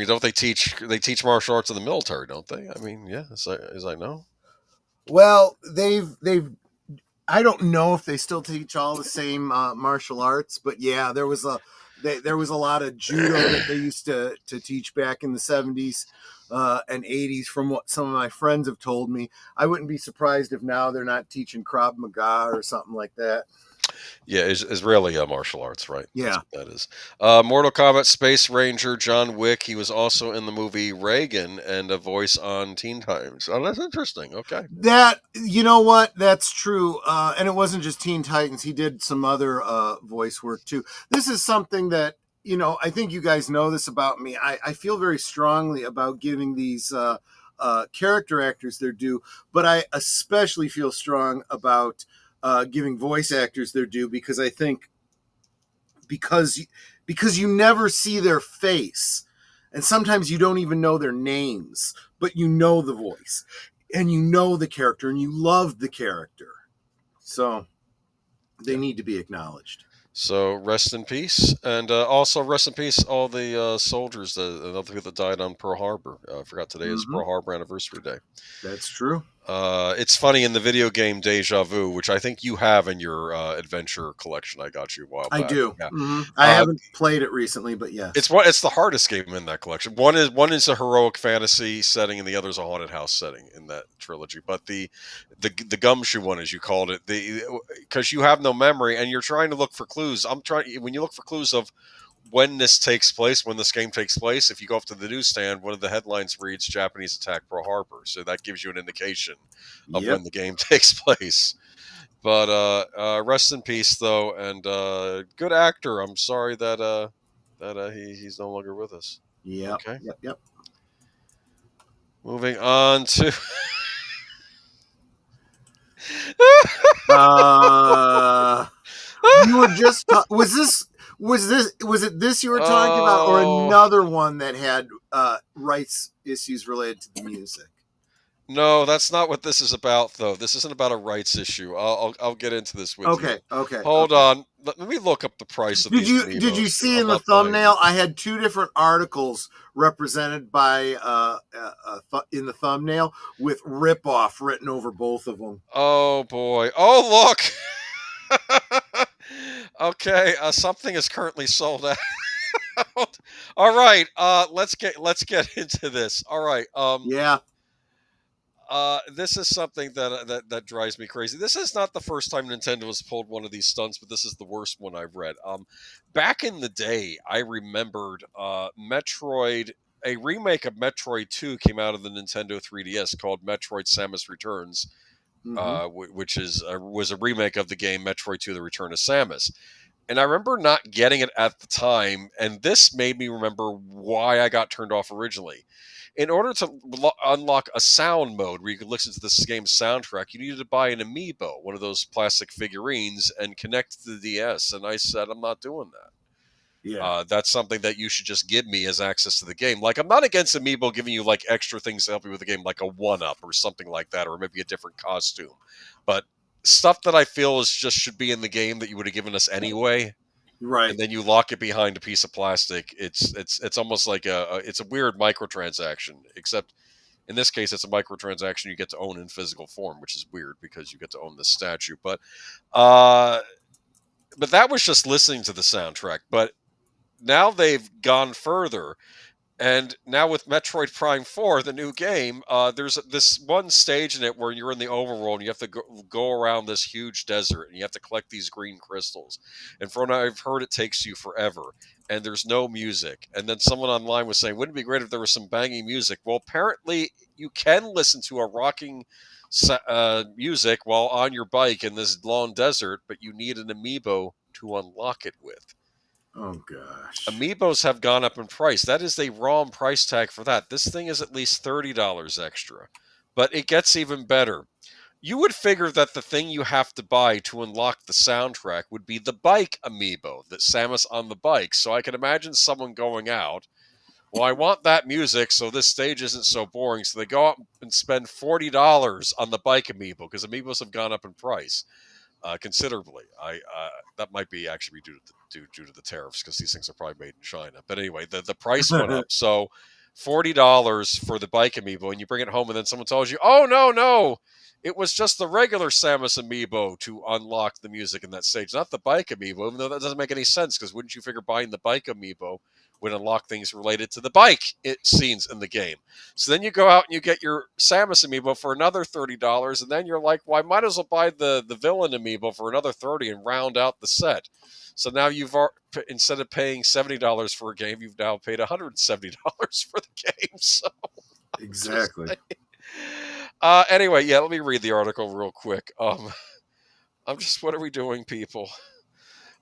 don't they teach martial arts in the military? Don't they? I mean, yeah, as I know. Well, they've I don't know if they still teach all the same martial arts, but yeah, there was a lot of judo that they used to teach back in the 70s and 80s from what some of my friends have told me. I wouldn't be surprised if now they're not teaching Krav Maga or something like that. Yeah, Israeli martial arts, right? Yeah. That's what that is. Mortal Kombat Space Ranger John Wick. He was also in the movie Reagan and a voice on Teen Titans. Oh, that's interesting. Okay. That, you know what? That's true. And it wasn't just Teen Titans. He did some other voice work too. This is something that, you know, I think you guys know this about me. I feel very strongly about giving these character actors their due, but I especially feel strong about giving voice actors their due because I think because you never see their face and sometimes you don't even know their names, but you know the voice and you know the character and you love the character. So they need to be acknowledged. So rest in peace, and also rest in peace all the soldiers, the other people that died on Pearl Harbor. I forgot today is Pearl Harbor Anniversary Day. That's true. It's funny in the video game Deja Vu, which I think you have in your adventure collection. I got you a while back. I do. Yeah. I haven't played it recently, but yes. It's the hardest game in that collection. One is a heroic fantasy setting, and the other is a haunted house setting in that trilogy. But the gumshoe one, as you called it, because you have no memory and you're trying to look for clues. When you look for clues of when this takes place, when this game takes place, if you go up to the newsstand, one of the headlines reads Japanese attack Pearl Harbor. So that gives you an indication of when the game takes place. But rest in peace, though, and good actor. I'm sorry that he's no longer with us. Yeah. Okay. Yep. Moving on to you were just was it this you were talking about or another one that had rights issues related to the music? No, that's not what this is about, though. This isn't about a rights issue. I'll get into this with you. Okay. Hold on. Let me look up the price of Did these you Amiibos. see in the thumbnail? I had two different articles represented by in the thumbnail with rip-off written over both of them. Oh boy! Oh look! Okay, something is currently sold out. All right, let's get into this. All right. Yeah. This is something that drives me crazy. This is not the first time Nintendo has pulled one of these stunts, but this is the worst one I've read. Back in the day, I remembered Metroid. A remake of Metroid 2 came out of the Nintendo 3DS called Metroid: Samus Returns, which was a remake of the game Metroid 2: The Return of Samus. And I remember not getting it at the time, and this made me remember why I got turned off originally. In order to unlock a sound mode where you could listen to this game's soundtrack, you needed to buy an amiibo, one of those plastic figurines, and connect to the DS. And I said, I'm not doing that. Yeah. That's something that you should just give me as access to the game. Like, I'm not against amiibo giving you like extra things to help you with the game, like a 1-up or something like that, or maybe a different costume. But stuff that I feel should be in the game that you would have given us anyway. Right. And then you lock it behind a piece of plastic. It's almost like it's a weird microtransaction, except in this case it's a microtransaction you get to own in physical form, which is weird because you get to own this statue. But that was just listening to the soundtrack. But now they've gone further, And now with Metroid Prime 4, the new game, there's this one stage in it where you're in the overworld and you have to go around this huge desert and you have to collect these green crystals. And from what I've heard, it takes you forever. And there's no music. And then someone online was saying, wouldn't it be great if there was some banging music? Well, apparently you can listen to a rocking music while on your bike in this long desert, but you need an amiibo to unlock it with. Oh, gosh. Amiibos have gone up in price. That is the ROM price tag for that. This thing is at least $30 extra. But it gets even better. You would figure that the thing you have to buy to unlock the soundtrack would be the bike amiibo, that Samus on the bike. So I can imagine someone going out, well, I want that music so this stage isn't so boring. So they go out and spend $40 on the bike amiibo because amiibos have gone up in price. Considerably. That might be actually due to the tariffs because these things are probably made in China. But anyway, the price went up. So $40 for the bike amiibo, and you bring it home, and then someone tells you, "Oh no, it was just the regular Samus amiibo to unlock the music in that stage, not the bike amiibo." Even though that doesn't make any sense, because wouldn't you figure buying the bike amiibo would unlock things related to the bike scenes in the game? So then you go out and you get your Samus amiibo for another $30, and then you're like, well, I might as well buy the villain amiibo for another $30 and round out the set. So now you've, instead of paying $70 for a game, you've now paid $170 for the game. So exactly. Anyway, yeah, let me read the article real quick. What are we doing, people?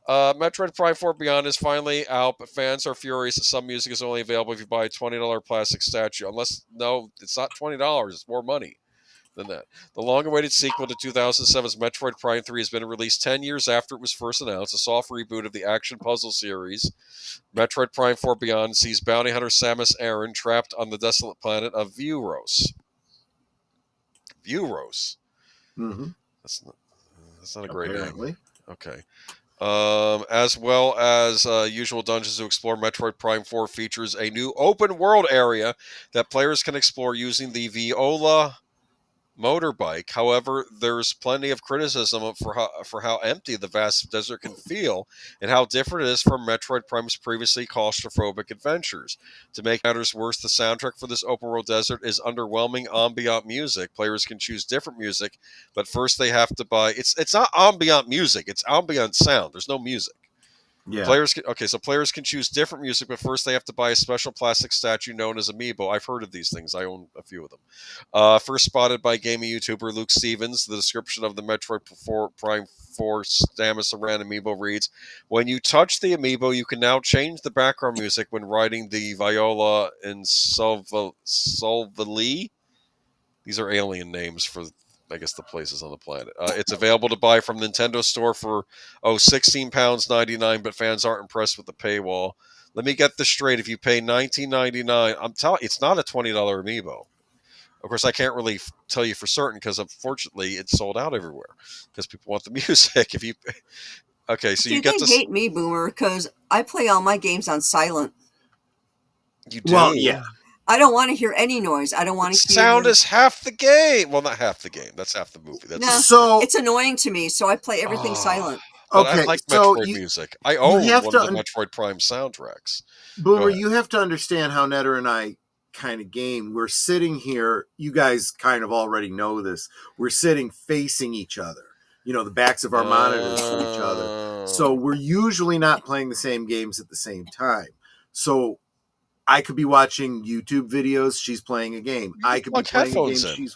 Metroid Prime 4 Beyond is finally out, but fans are furious that some music is only available if you buy a $20 plastic statue. No, it's not $20. It's more money than that. The long-awaited sequel to 2007's Metroid Prime 3 has been released 10 years after it was first announced, a soft reboot of the action puzzle series. Metroid Prime 4 Beyond sees bounty hunter Samus Aran trapped on the desolate planet of Vuros. Mm-hmm. That's not a great name. Okay. As well as usual dungeons to explore, Metroid Prime 4 features a new open world area that players can explore using the Viola motorbike. However, there's plenty of criticism for how empty the vast desert can feel and how different it is from Metroid Prime's previously claustrophobic adventures. To make matters worse, the soundtrack for this open world desert is underwhelming ambient music. Players can choose different music, but first they have to buy... It's not ambient music, it's ambient sound. There's no music. Yeah. Players can choose different music, but first they have to buy a special plastic statue known as Amiibo. I've heard of these things. I own a few of them. First spotted by gaming YouTuber Luke Stevens, the description of the Metroid Prime 4 Samus Aran Amiibo reads, "When you touch the Amiibo, you can now change the background music when riding the Viola in Solvali." These are alien names for, I guess, the places on the planet. It's available to buy from Nintendo Store for £16.99, but fans aren't impressed with the paywall. Let me get this straight: if you pay $19.99, I'm telling you, it's not a $20 Amiibo. Of course, I can't really tell you for certain because unfortunately it's sold out everywhere because people want the music. If you so you get to hate me, Boomer, because I play all my games on silent. You do? Well, yeah. I don't want to hear any noise. I don't want to hear... Sound is half the game. Well, not half the game. That's half the movie. It's annoying to me, so I play everything silent. But I like Metroid music. I own one of the Metroid Prime soundtracks. Boomer, you have to understand how Netter and I kind of game. We're sitting here. You guys kind of already know this. We're sitting facing each other. You know, the backs of our monitors to each other. So we're usually not playing the same games at the same time. So I could be watching YouTube videos. She's playing a game. I could be playing a game.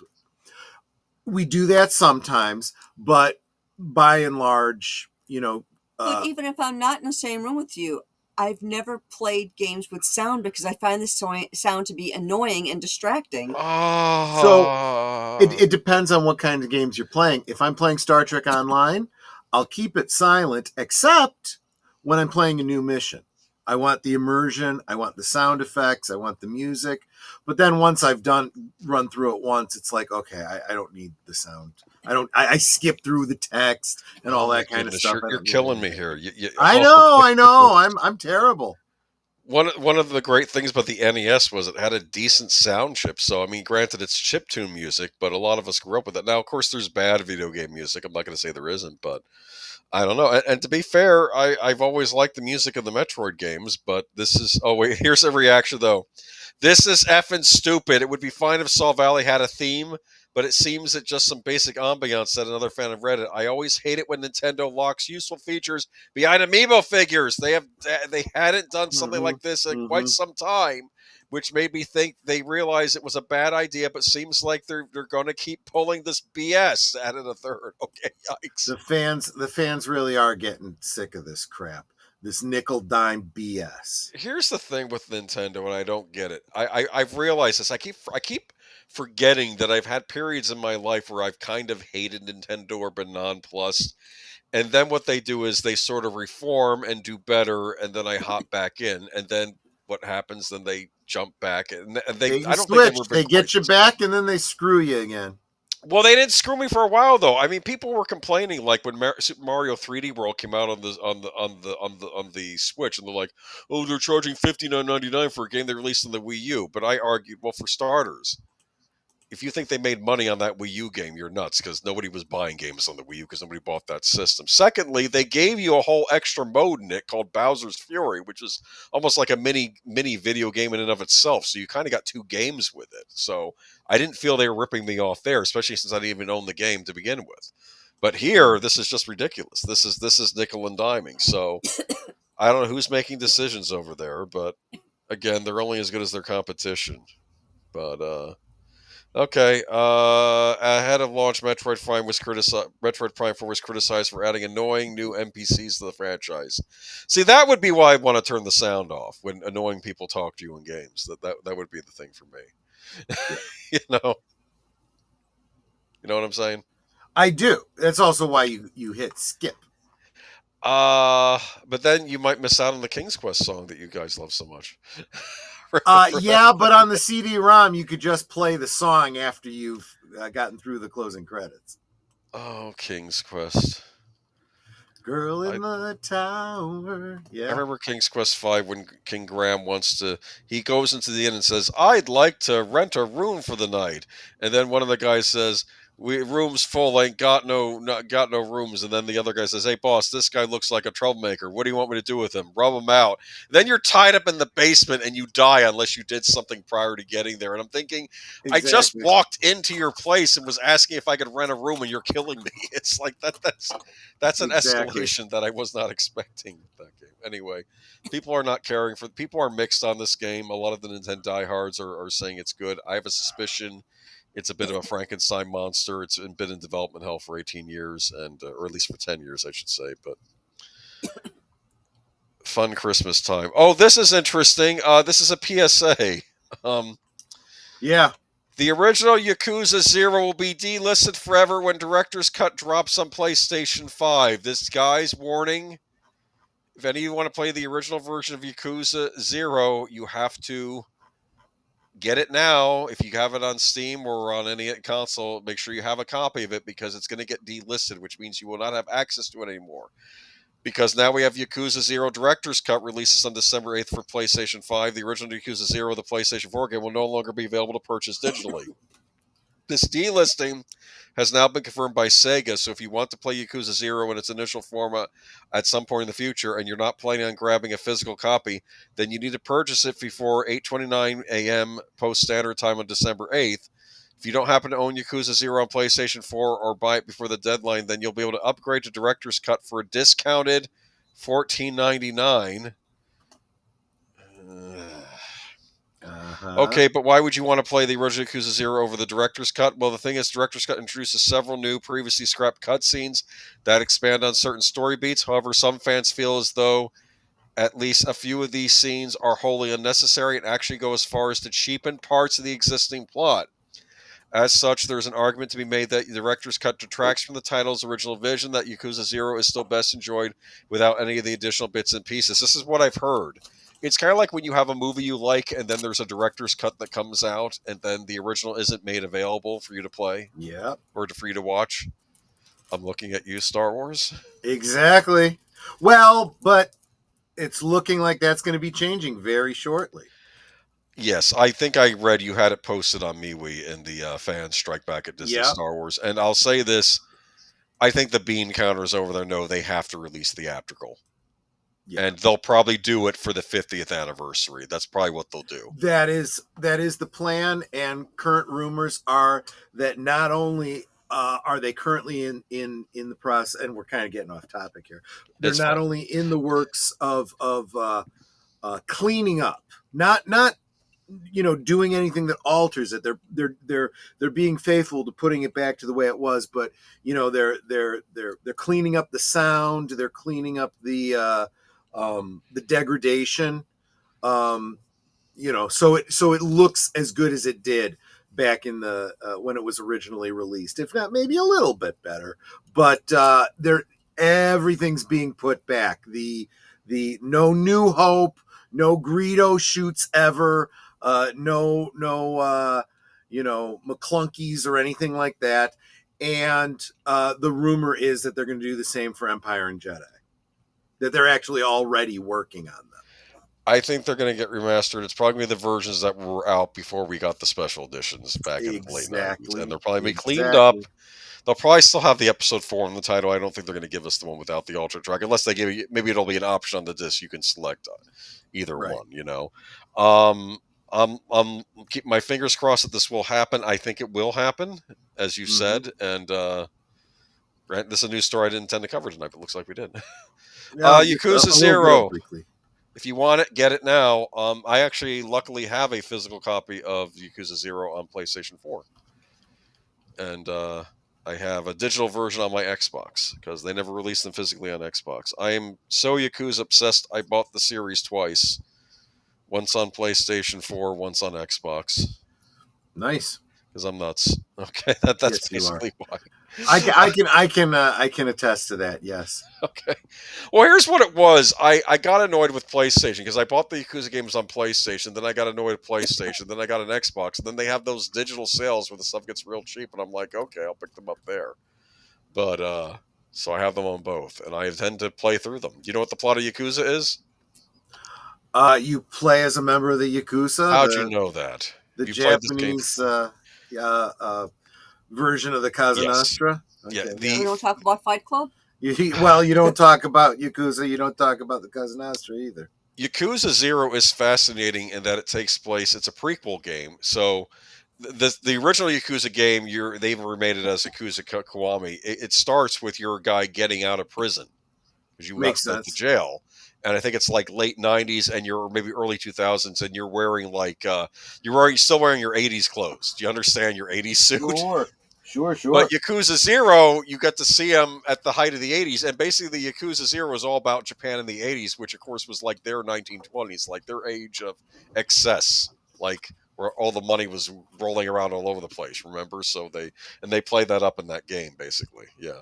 We do that sometimes, but by and large, But even if I'm not in the same room with you, I've never played games with sound because I find the sound to be annoying and distracting. So it depends on what kind of games you're playing. If I'm playing Star Trek Online, I'll keep it silent, except when I'm playing a new mission. I want the immersion. I want the sound effects. I want the music. But then once I've run through it once, it's like, okay, I don't need the sound. I skip through the text and all that kind of stuff. You're killing me here. I know. I'm terrible. One of the great things about the NES was it had a decent sound chip. So, I mean, granted, it's chiptune music, but a lot of us grew up with it. Now, of course, there's bad video game music. I'm not going to say there isn't, but I don't know. And to be fair, I've always liked the music of the Metroid games, but this is. Oh wait, here's a reaction though. This is effing stupid. It would be fine if Saw Valley had a theme, but it seems that just some basic ambiance, said another fan of Reddit. I always hate it when Nintendo locks useful features behind amiibo figures. They hadn't done something like this in quite some time, which made me think they realized it was a bad idea, but seems like they're going to keep pulling this BS. Added a third. Okay, yikes. The fans really are getting sick of this crap. This nickel dime BS. Here's the thing with Nintendo, and I don't get it. I've realized this. I keep forgetting that I've had periods in my life where I've kind of hated Nintendo or been nonplussed, and then what they do is they sort of reform and do better, and then I hop back in, and then what happens? Then they jump back, and they I don't switch. think they get you back, and then they screw you again. Well, they didn't screw me for a while though. I mean, people were complaining like when Super Mario 3D World came out on the Switch, and they're like, "Oh, they're charging $59.99 for a game they released on the Wii U." But I argued, well, for starters, if you think they made money on that Wii U game, you're nuts, because nobody was buying games on the Wii U because nobody bought that system. Secondly, they gave you a whole extra mode in it called Bowser's Fury, which is almost like a mini video game in and of itself. So you kind of got two games with it. So I didn't feel they were ripping me off there, especially since I didn't even own the game to begin with. But here, this is just ridiculous. This is nickel and diming. So I don't know who's making decisions over there, but again, they're only as good as their competition. But okay. Ahead of launch, Metroid Prime 4 was criticized for adding annoying new NPCs to the franchise. See, that would be why I want to turn the sound off when annoying people talk to you in games. That would be the thing for me. You know what I'm saying? I do. That's also why you hit skip. But then you might miss out on the King's Quest song that you guys love so much. Yeah, but on the CD-ROM, you could just play the song after you've gotten through the closing credits. Oh, King's Quest. Girl in the tower. Yeah. I remember King's Quest V when King Graham he goes into the inn and says, "I'd like to rent a room for the night." And then one of the guys says, "Room's full, ain't got no rooms." And then the other guy says, "Hey boss, this guy looks like a troublemaker. What do you want me to do with him? Rub him out." Then you're tied up in the basement and you die unless you did something prior to getting there. And I'm thinking, exactly. I just walked into your place and was asking if I could rent a room, and you're killing me. It's like that's an escalation that I was not expecting with that game. Anyway, people are mixed on this game. A lot of the Nintendo diehards are saying it's good. I have a suspicion it's a bit of a Frankenstein monster. It's been in development hell for 18 years, or at least for 10 years, I should say. But fun Christmas time. Oh, this is interesting. This is a PSA. Yeah. The original Yakuza 0 will be delisted forever when Director's Cut drops on PlayStation 5. This guy's warning. If any of you want to play the original version of Yakuza 0, you have to get it now. If you have it on Steam or on any console, make sure you have a copy of it, because it's going to get delisted, which means you will not have access to it anymore. Because now we have Yakuza 0 Director's Cut releases on December 8th for PlayStation 5. The original Yakuza 0, the PlayStation 4 game, will no longer be available to purchase digitally. This delisting has now been confirmed by Sega, so if you want to play Yakuza 0 in its initial format at some point in the future, and you're not planning on grabbing a physical copy, then you need to purchase it before 8:29 a.m. post-standard time on December 8th. If you don't happen to own Yakuza 0 on PlayStation 4 or buy it before the deadline, then you'll be able to upgrade to Director's Cut for a discounted $14.99. Okay, but why would you want to play the original Yakuza 0 over the Director's Cut? Well, the thing is, Director's Cut introduces several new, previously scrapped cutscenes that expand on certain story beats. However, some fans feel as though at least a few of these scenes are wholly unnecessary and actually go as far as to cheapen parts of the existing plot. As such, there's an argument to be made that the Director's Cut detracts from the title's original vision, that Yakuza 0 is still best enjoyed without any of the additional bits and pieces. This is what I've heard. It's kind of like when you have a movie you like, and then there's a Director's Cut that comes out, and then the original isn't made available for you to play. Yeah. Or for you to watch. I'm looking at you, Star Wars. Exactly. Well, but it's looking like that's going to be changing very shortly. Yes, I think I read you had it posted on MeWe in the fans strike back at Disney Star Wars. And I'll say this, I think the bean counters over there know they have to release theatrical. Yeah. And they'll probably do it for the 50th anniversary. That's probably what they'll do. That is the plan, and current rumors are that not only are they currently in the process, and we're kind of getting off topic here. They're It's not fine. only in the works of cleaning up, not doing anything that alters it. They're being faithful to putting it back to the way it was, but they're cleaning up the sound. They're cleaning up the degradation. So it looks as good as it did back in the when it was originally released, if not maybe a little bit better. But everything's being put back. The no New Hope, no Greedo shoots ever, no McClunkies or anything like that. And the rumor is that they're going to do the same for Empire and Jedi. That they're actually already working on them. I think they're going to get remastered. It's probably going to be the versions that were out before we got the special editions back in the late 90s. And they'll probably be cleaned up. They'll probably still have the episode 4 in the title. I don't think they're going to give us the one without the ultra track, unless they give you, maybe it'll be an option on the disc. You can select either one, I'm keeping my fingers crossed that this will happen. I think it will happen, as you said. And this is a news story I didn't intend to cover tonight, but it looks like we did. Yakuza 0. If you want it, get it now. I actually luckily have a physical copy of Yakuza 0 on PlayStation 4. And I have a digital version on my Xbox, because they never released them physically on Xbox. I am so Yakuza obsessed, I bought the series twice. Once on PlayStation 4, once on Xbox. Nice. Because I'm nuts. Okay, that's basically why. I can attest to that. Yes. Okay. Well, here's what it was. I got annoyed with PlayStation because I bought the Yakuza games on PlayStation. Then I got annoyed with PlayStation. Then I got an Xbox. And then they have those digital sales where the stuff gets real cheap. And I'm like, okay, I'll pick them up there. But so I have them on both, and I intend to play through them. Do you know what the plot of Yakuza is? You play as a member of the Yakuza. How'd you know that? The Japanese version of the Casa Nostra. Okay. Yeah, we don't talk about Fight Club? You don't talk about Yakuza. You don't talk about the Casa Nostra either. Yakuza 0 is fascinating in that it takes place. It's a prequel game. So the original Yakuza game, they even remade it as Yakuza Kiwami. It starts with your guy getting out of prison because you got sent to jail. And I think it's like late 90s and you're maybe early 2000s, and you're wearing still wearing your 80s clothes. Do you understand your 80s suit? Sure. But Yakuza 0, you get to see him at the height of the 80s. And basically the Yakuza 0 is all about Japan in the 80s, which of course was like their 1920s, like their age of excess, like where all the money was rolling around all over the place, remember? So they played that up in that game, basically. Yeah.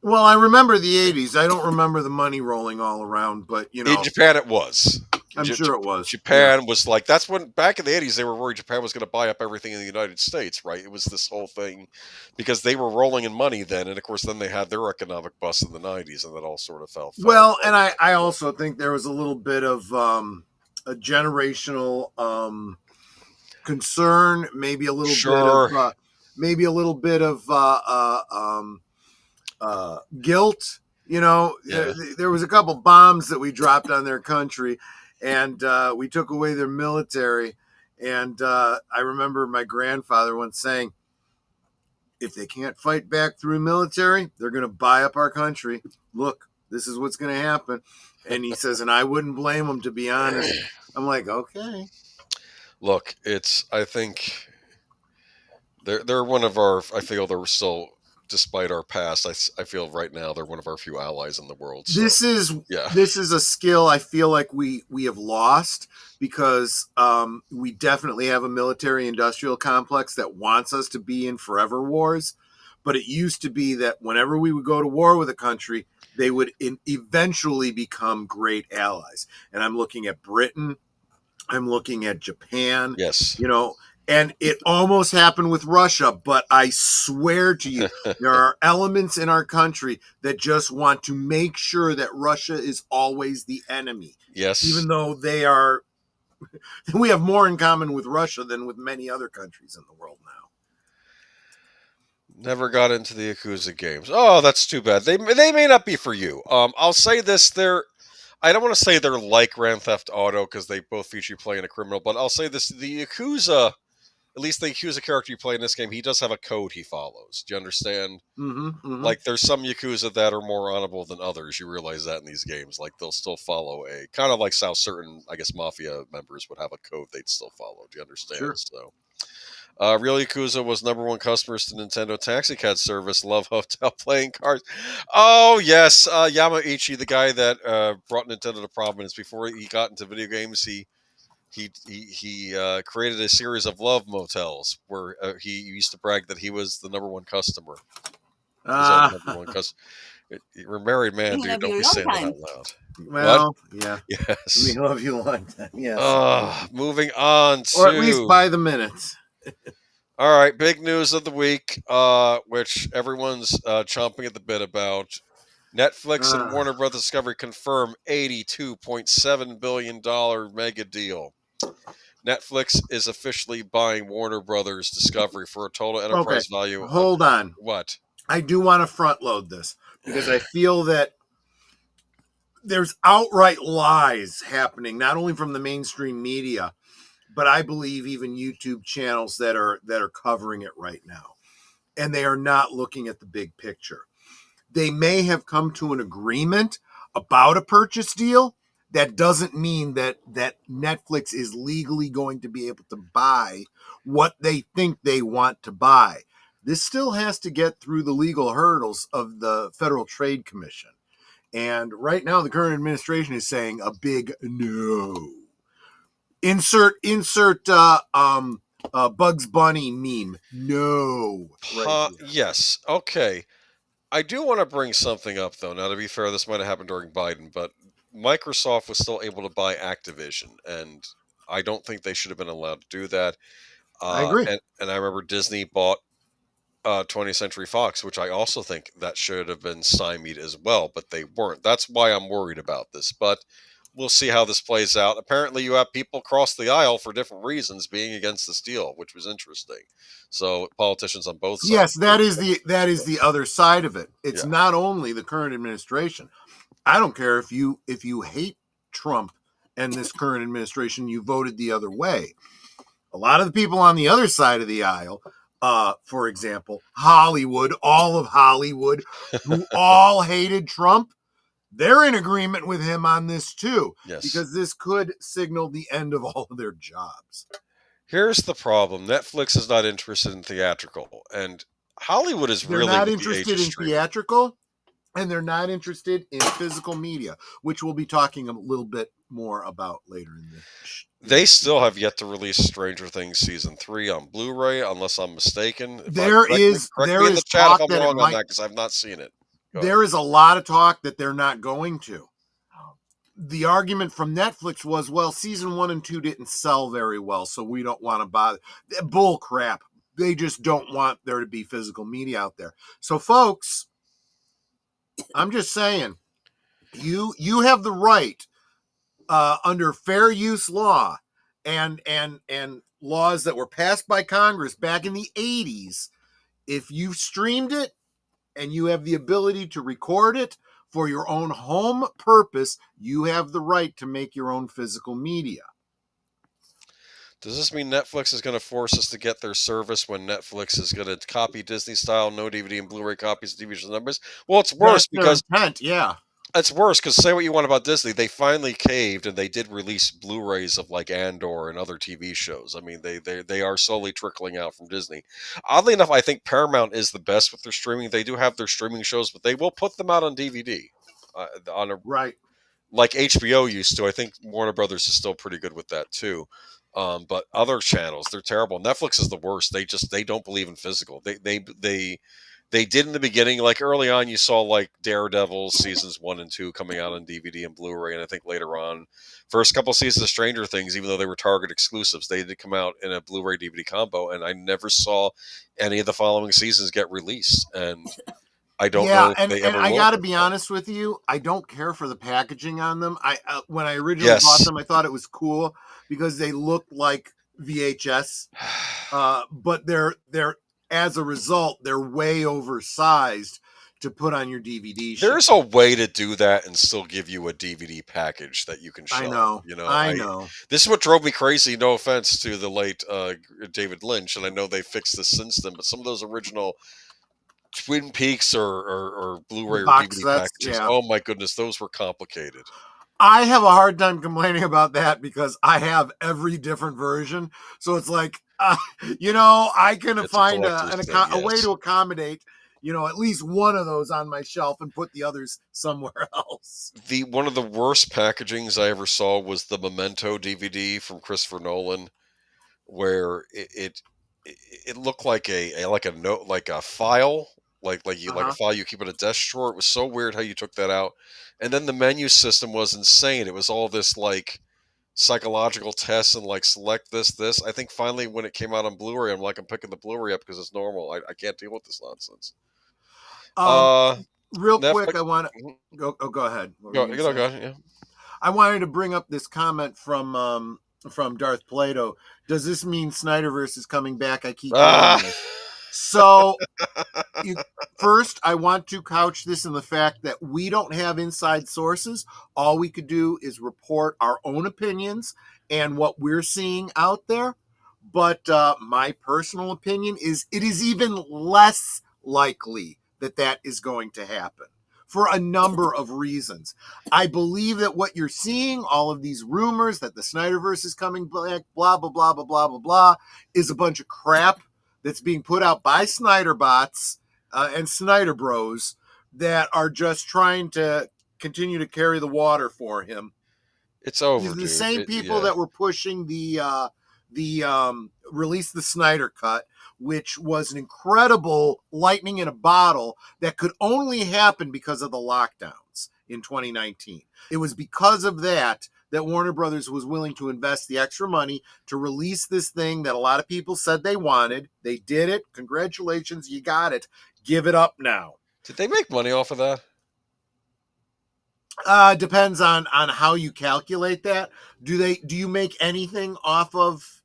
Well, I remember the 80s. I don't remember the money rolling all around, but in Japan it was. I'm sure it was. Japan was like, that's when, back in the 80s, they were worried Japan was going to buy up everything in the United States, right? It was this whole thing because they were rolling in money then. And of course, then they had their economic bust in the 90s, and that all sort of fell. Well, and I also think there was a little bit of a generational concern, maybe a little bit of guilt. There was a couple bombs that we dropped on their country, and we took away their military. And I remember my grandfather once saying, if they can't fight back through military, they're going to buy up our country. Look, this is what's going to happen. And he says, and I wouldn't blame them, to be honest. I'm like, okay. Look, I think they're one of our, I feel they're still, despite our past, I feel right now they're one of our few allies in the world. So, this is a skill I feel like we have lost, because we definitely have a military industrial complex that wants us to be in forever wars. But it used to be that whenever we would go to war with a country, they would eventually become great allies. And I'm looking at Britain. I'm looking at Japan. Yes. And it almost happened with Russia, but I swear to you, there are elements in our country that just want to make sure that Russia is always the enemy. Yes. Even though we have more in common with Russia than with many other countries in the world now. Never got into the Yakuza games. Oh, that's too bad. They may not be for you. I'll say this: I don't want to say they're like Grand Theft Auto because they both feature you playing a criminal, but I'll say this: the Yakuza, at least the Yakuza character you play in this game, he does have a code he follows. Do you understand? Like, there's some Yakuza that are more honorable than others. You realize that in these games. Like, they'll still follow a kind of like how certain, I guess, mafia members would have a code they'd still follow. Do you understand? Sure. So, Real Yakuza was #1 customers to Nintendo Taxi Cab service. Love hotel playing cards. Oh yes, Yamaichi, the guy that brought Nintendo to prominence before he got into video games. He created a series of love motels where he used to brag that he was the #1 customer. #1 customer. You're a married man, dude. Don't be saying that out loud. Well, yeah. Yes. We love you a long time. Yes. Moving on to, or at least by the minutes. All right, big news of the week, which everyone's chomping at the bit about. Netflix and Warner Brothers Discovery confirm $82.7 billion mega deal. Netflix is officially buying Warner Brothers Discovery for a total enterprise value. Hold on. What? I do want to front load this because I feel that there's outright lies happening, not only from the mainstream media, but I believe even YouTube channels that are covering it right now. And they are not looking at the big picture. They may have come to an agreement about a purchase deal. That doesn't mean that Netflix is legally going to be able to buy what they think they want to buy. This still has to get through the legal hurdles of the Federal Trade Commission. And right now, the current administration is saying a big no. Insert Bugs Bunny meme. No. Yes. Okay. I do want to bring something up, though. Now, to be fair, this might have happened during Biden, but Microsoft was still able to buy Activision, and I don't think they should have been allowed to do that. I agree. And I remember Disney bought 20th Century Fox, which I also think that should have been stymied as well, but they weren't. That's why I'm worried about this, but we'll see how this plays out. Apparently, you have people across the aisle for different reasons being against this deal, which was interesting. So politicians on both sides. Yes, that is the other side of it. It's not only the current administration. I don't care if you hate Trump and this current administration, you voted the other way. A lot of the people on the other side of the aisle, for example, Hollywood, all of Hollywood, who all hated Trump, they're in agreement with him on this too. Yes. Because this could signal the end of all of their jobs. Here's the problem. Netflix is not interested in theatrical, and Hollywood is They're really not with the interested age in of streaming. theatrical, and they're not interested in physical media, which we'll be talking a little bit more about later in the They still have yet to release Stranger Things season 3 on Blu-ray, unless I'm mistaken. Correct me in the chat if I'm wrong on that, because I've not seen it. There is a lot of talk that they're not going to. The argument from Netflix was, well, season 1 and 2 didn't sell very well, so we don't want to bother. Bull crap. They just don't want there to be physical media out there. So, folks, I'm just saying, you have the right under fair use law and laws that were passed by Congress back in the 80s. If you've streamed it and you have the ability to record it for your own home purpose, you have the right to make your own physical media. Does this mean Netflix is going to force us to get their service when Netflix is going to copy Disney style, no DVD and Blu-ray copies of TV shows and numbers? Well, it's worse because it's worse because say what you want about Disney, they finally caved and they did release Blu-rays of like Andor and other TV shows. I mean, they are slowly trickling out from Disney. Oddly enough, I think Paramount is the best with their streaming. They do have their streaming shows, but they will put them out on DVD, like HBO used to. I think Warner Brothers is still pretty good with that too. But other channels, they're terrible. Netflix is the worst. They don't believe in physical. They did in the beginning, like early on, you saw like Daredevil seasons 1 and 2 coming out on DVD and Blu-ray, and I think later on, first couple seasons of Stranger Things, even though they were Target exclusives, they did come out in a Blu-ray DVD combo, and I never saw any of the following seasons get released, and I don't know if they ever will. I got to be honest with you, I don't care for the packaging on them. When I originally bought them, I thought it was cool because they looked like VHS, but they're as a result, they're way oversized to put on your DVD shelf. There's a way to do that and still give you a DVD package that you can show. I know. You know, I know. This is what drove me crazy. No offense to the late David Lynch, and I know they fixed this since then, but some of those original Twin Peaks or Blu-ray or Box DVD sets, packages, yeah. oh my goodness, those were complicated. I have a hard time complaining about that because I have every different version. So it's like, you know, I can It's a find collector's thing, a way yes. to accommodate, you know, at least one of those on my shelf and put the others somewhere else. One of the worst packagings I ever saw was the Memento DVD from Christopher Nolan, where it looked like a note, like a file, like a file you keep in a desk drawer. It was so weird how you took that out, and then the menu system was insane. It was all this like psychological tests and like select this. I think finally when it came out on Blu-ray, I'm picking the Blu-ray up because it's normal. I can't deal with this nonsense. Real Netflix- quick, I want Mhm. to go ahead. What were Go, you you gonna know, say? go, yeah. I wanted to bring up this comment from Darth Plato. Does this mean Snyderverse is coming back? I keep hearing this. So, first, I want to couch this in the fact that we don't have inside sources. All we could do is report our own opinions and what we're seeing out there. But my personal opinion is it is even less likely that is going to happen for a number of reasons. I believe that what you're seeing, all of these rumors that the Snyderverse is coming back, blah, blah, blah, blah, blah, blah, blah, is a bunch of crap that's being put out by Snyder bots and Snyder bros that are just trying to continue to carry the water for him. It's over, The dude. same people that were pushing the release the Snyder cut, which was an incredible lightning in a bottle that could only happen because of the lockdowns in 2019. It was because of that Warner Brothers was willing to invest the extra money to release this thing that a lot of people said they wanted. They did it. Congratulations, you got it. Give it up now. Did they make money off of that? Depends on how you calculate that. Do you make anything off of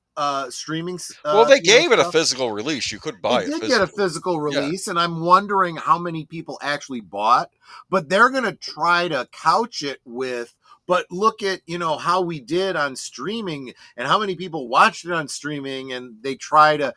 streaming? Well, they gave it a stuff? physical release. You could buy They it. did get a physical release, and I'm wondering how many people actually bought. But they're going to try to couch it with, but look at, how we did on streaming and how many people watched it on streaming, and they try to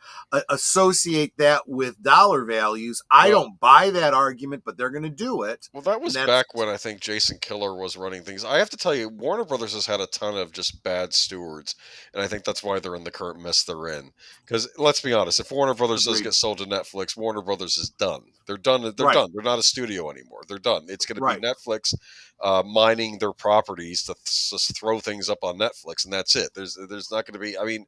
associate that with dollar values. I don't buy that argument, but they're going to do it. Well, that was back when I think Jason Killer was running things. I have to tell you, Warner Brothers has had a ton of just bad stewards, and I think that's why they're in the current mess they're in. Because let's be honest, if Warner Brothers does get sold to Netflix, Warner Brothers is done. They're done. They're done. They're not a studio anymore. They're done. It's going to be Netflix mining their properties to just throw things up on Netflix, and that's it. There's not going to be. I mean,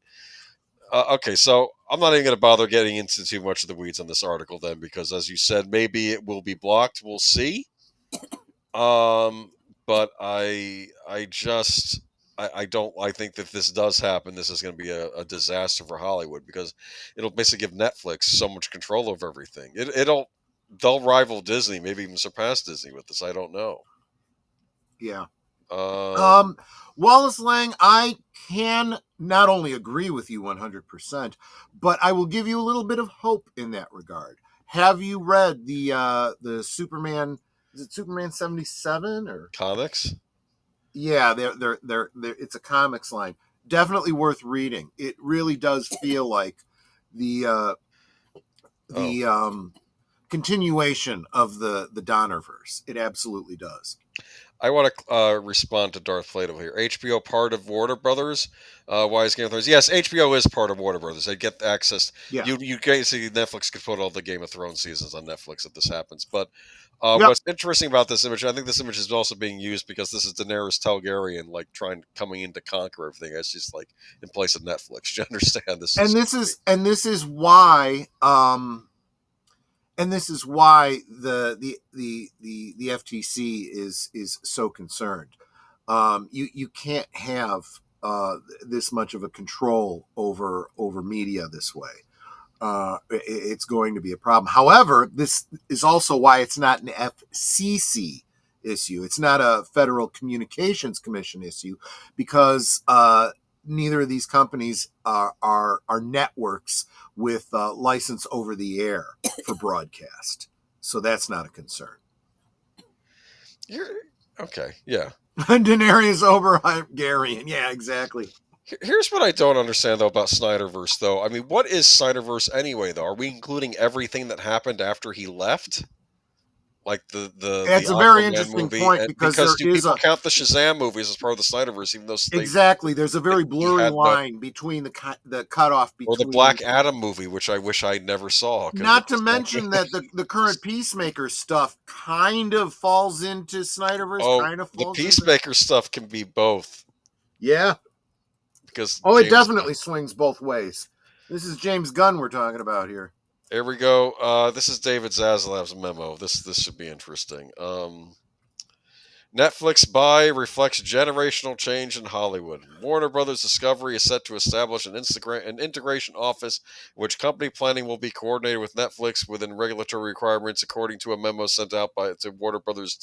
okay, so I'm not even going to bother getting into too much of the weeds on this article then, because as you said, maybe it will be blocked. We'll see. But I don't. I think that if this does happen, this is going to be a disaster for Hollywood, because it'll basically give Netflix so much control over everything. They'll rival Disney, maybe even surpass Disney with this. I don't know. Yeah. Wallace Lang, I can not only agree with you 100%, but I will give you a little bit of hope in that regard. Have you read the Superman? Is it Superman 77 or comics? Yeah, they're it's a comics line. Definitely worth reading. It really does feel like the continuation of the Donnerverse. It absolutely does. I want to respond to Darth Plato here. HBO part of Warner Brothers? Why is Game of Thrones? Yes, HBO is part of Warner Brothers. They get access. Yeah. You basically, Netflix could put all the Game of Thrones seasons on Netflix if this happens. But what's interesting about this image, I think this image is also being used because this is Daenerys Targaryen, like coming in to conquer everything. It's just like in place of Netflix. Do you understand this? This is why. And this is why the FTC is so concerned. You can't have this much of a control over media this way. It's going to be a problem. However, this is also why it's not an FCC issue. It's not a Federal Communications Commission issue, because neither of these companies are networks with license over the air for broadcast, so that's not a concern. Okay, yeah. Daenerys Oberheim-Garian, yeah, exactly. Here's what I don't understand though about Snyderverse though. I mean, what is Snyderverse anyway though? Are we including everything that happened after he left? Like That's the a very Aquaman interesting movie, point, because there do is people count the Shazam movies as part of the Snyderverse, even though exactly there's a very blurry had line between the cutoff or the between Black Adam movie, which I wish I never saw. Not to mention that the current Peacemaker stuff kind of falls into Snyderverse, kind of the falls Peacemaker stuff can be both. Yeah. Because it definitely swings both ways. This is James Gunn we're talking about here. Here we go. This is David Zaslav's memo. This should be interesting. Netflix buy reflects generational change in Hollywood. Warner Brothers Discovery is set to establish an integration office in which company planning will be coordinated with Netflix within regulatory requirements, according to a memo sent out to Warner Brothers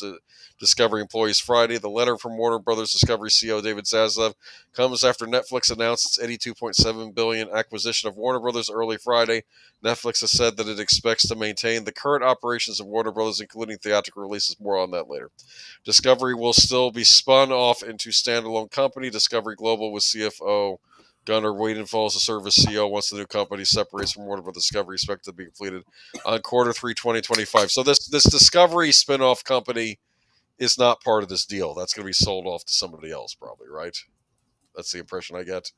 Discovery employees Friday. The letter from Warner Brothers Discovery CEO David Zaslav comes after Netflix announced its $82.7 billion acquisition of Warner Brothers early Friday. Netflix has said that it expects to maintain the current operations of Warner Brothers, including theatrical releases. More on that later. Discovery will still be spun off into standalone company, Discovery Global, with CFO Gunnar Wiedenfall as the service CEO once the new company separates from Warner Brothers Discovery, expected to be completed on Q3 2025. So this Discovery spin-off company is not part of this deal. That's going to be sold off to somebody else, probably, right? That's the impression I get.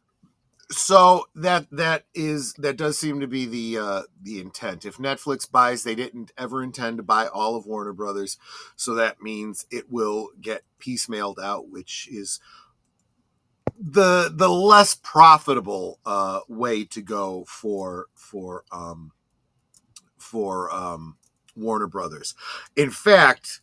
So that does seem to be the intent. If Netflix buys, they didn't ever intend to buy all of Warner Brothers, so that means it will get piecemealed out, which is the less profitable way to go for Warner Brothers. In fact,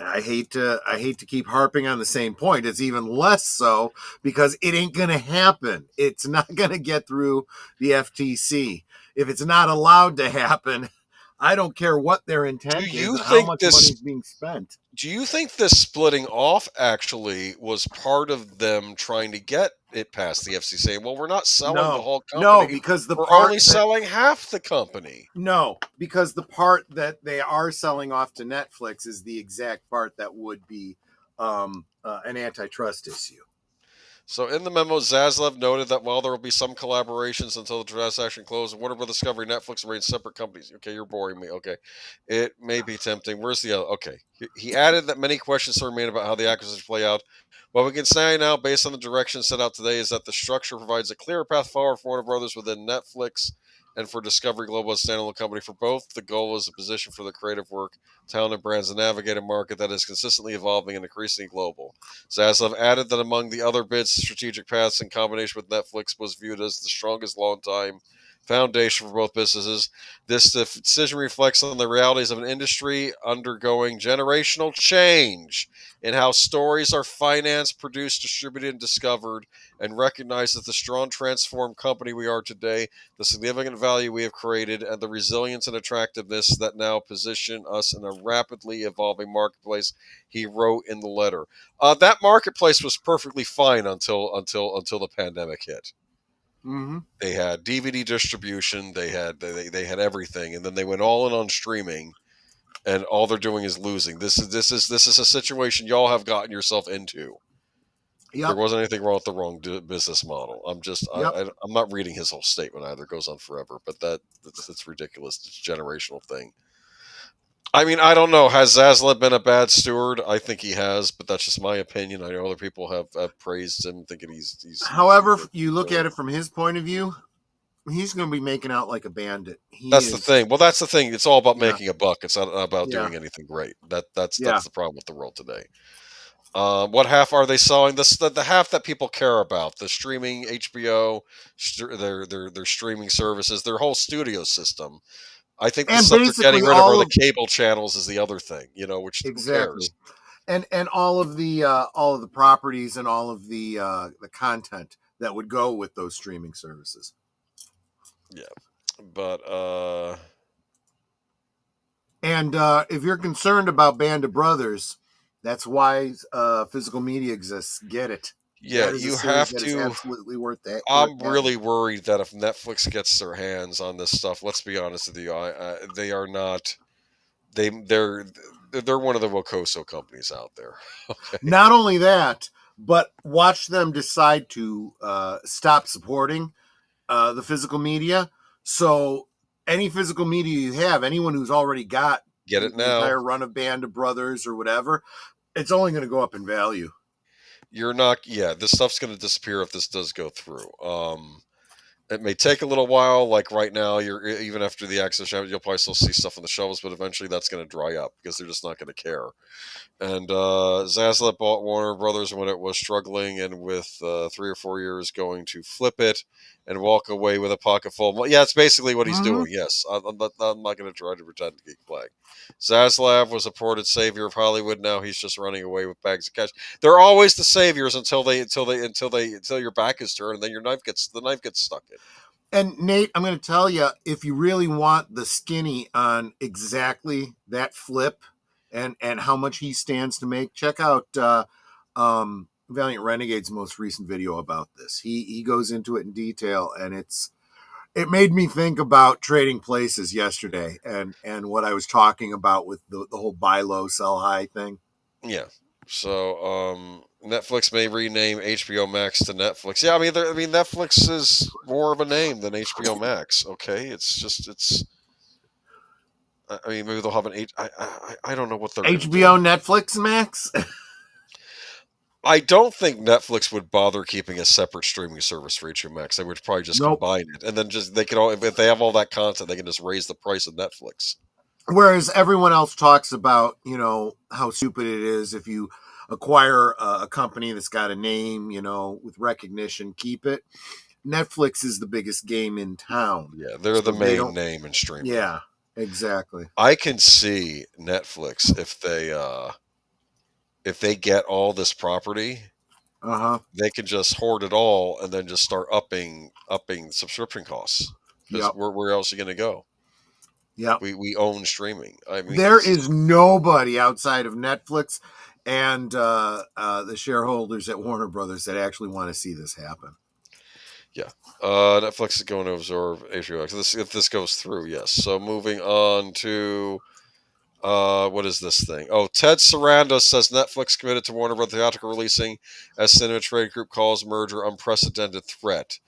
I hate to keep harping on the same point. It's even less so because it ain't going to happen. It's not going to get through the FTC. If it's not allowed to happen, I don't care what their intent is and how much money is being spent. Do you think this splitting off actually was part of them trying to get it past the FCC saying, well, we're not selling the whole company. No, because we're only selling half the company. No, because the part that they are selling off to Netflix is the exact part that would be an antitrust issue. So in the memo, Zaslav noted that while there will be some collaborations until the transaction closes, Warner Bros. Discovery and Netflix remain separate companies. Okay, you're boring me. Okay. It may be tempting. Where's the other? Okay. He added that many questions remain about how the acquisition play out. What we can say now, based on the direction set out today, is that the structure provides a clearer path forward for Warner Brothers within Netflix and for Discovery Global as a standalone company. For both, the goal is a position for the creative work, talent, and brands to navigate a market that is consistently evolving and increasingly global. Zaslav added that among the other bids, strategic paths in combination with Netflix was viewed as the strongest long-time foundation for both businesses. This decision reflects on the realities of an industry undergoing generational change in how stories are financed, produced, distributed, and discovered, and recognizes the strong, transformed company we are today, the significant value we have created, and the resilience and attractiveness that now position us in a rapidly evolving marketplace, he wrote in the letter. That marketplace was perfectly fine until the pandemic hit. Mm-hmm. They had DVD distribution, they had everything, and then they went all in on streaming, and all they're doing is losing. This is a situation y'all have gotten yourself into. Yep. There wasn't anything wrong with the wrong business model. I'm not reading his whole statement either. It goes on forever, but that's ridiculous. It's a generational thing. I mean, I don't know. Has Zaslav been a bad steward? I think he has, but that's just my opinion. I know other people have praised him, thinking he's. However, you look at it from his point of view, he's going to be making out like a bandit. That's the thing. Well, that's the thing. It's all about making a buck. It's not about doing anything great. That's the problem with the world today. What half are they selling? The half that people care about, the streaming, HBO, their streaming services, their whole studio system. I think the stuff they're getting rid of are the cable channels is the other thing, which exactly. And all of the properties and all of the content that would go with those streaming services. Yeah, but and if you're concerned about Band of Brothers, that's why physical media exists. Get it. Yeah, That is a you series have that is to. absolutely worth that. I'm really worried that if Netflix gets their hands on this stuff, let's be honest with you, they are not. They're one of the Wokoso companies out there. Okay. Not only that, but watch them decide to stop supporting the physical media. So any physical media you have, anyone who's already got Get it the now. entire run of Band of Brothers or whatever, it's only going to go up in value. You're not. Yeah, this stuff's going to disappear if this does go through. It may take a little while. Like right now, you're even after the Access, you'll probably still see stuff on the shelves, but eventually that's going to dry up because they're just not going to care. And Zaslav bought Warner Brothers when it was struggling, and with 3 or 4 years going to flip it and walk away with a pocket full. Yeah, it's basically what he's doing. Yes, I'm not going to try to pretend to geek flag. Zaslav was a purported savior of Hollywood. Now he's just running away with bags of cash. They're always the saviors until your back is turned, and then the knife gets stuck in. And Nate, I'm going to tell you, if you really want the skinny on exactly that flip and how much he stands to make, check out Valiant Renegade's most recent video about this. He goes into it in detail, and it made me think about Trading Places yesterday and what I was talking about with the whole buy low, sell high thing. Yeah. So Netflix may rename HBO Max to Netflix. Yeah, I mean Netflix is more of a name than HBO Max. Okay, I mean, maybe they'll have an I don't know what they're HBO Netflix Max. I don't think Netflix would bother keeping a separate streaming service for HBO Max. They would probably just combine it, and then they could all, if they have all that content, they can just raise the price of Netflix. Whereas everyone else talks about, how stupid it is if you acquire a company that's got a name, with recognition, keep it. Netflix is the biggest game in town. Yeah, they're the main name in streaming. Yeah, exactly. I can see Netflix if they get all this property, they can just hoard it all and then just start upping subscription costs. Because where else are you going to go? Yeah, we own streaming. I mean, there is nobody outside of Netflix and the shareholders at Warner Brothers that actually want to see this happen. Yeah, Netflix is going to absorb HBO Max if this goes through. Yes. So moving on to what is this thing? Oh, Ted Sarandos says Netflix committed to Warner Brothers theatrical releasing as Cinema Trade Group calls merger unprecedented threat.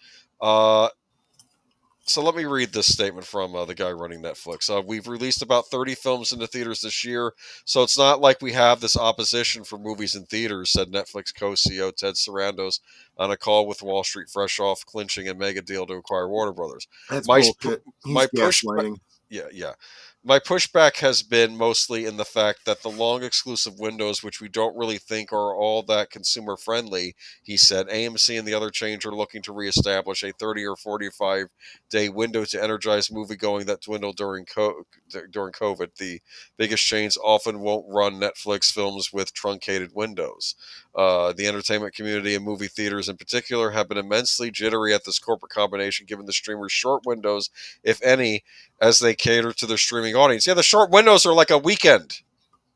So let me read this statement from the guy running Netflix. We've released about 30 films into theaters this year, so it's not like we have this opposition for movies in theaters, said Netflix co-CEO Ted Sarandos on a call with Wall Street fresh off clinching a mega deal to acquire Warner Brothers. That's bullshit. He's gaslighting. Yeah. My pushback has been mostly in the fact that the long exclusive windows, which we don't really think are all that consumer friendly, he said. AMC and the other chains are looking to reestablish a 30 or 45-day window to energize moviegoing that dwindled during COVID. The biggest chains often won't run Netflix films with truncated windows. The entertainment community and movie theaters in particular have been immensely jittery at this corporate combination, given the streamers' short windows, if any, as they cater to their streaming audience. Yeah, the short windows are like a weekend.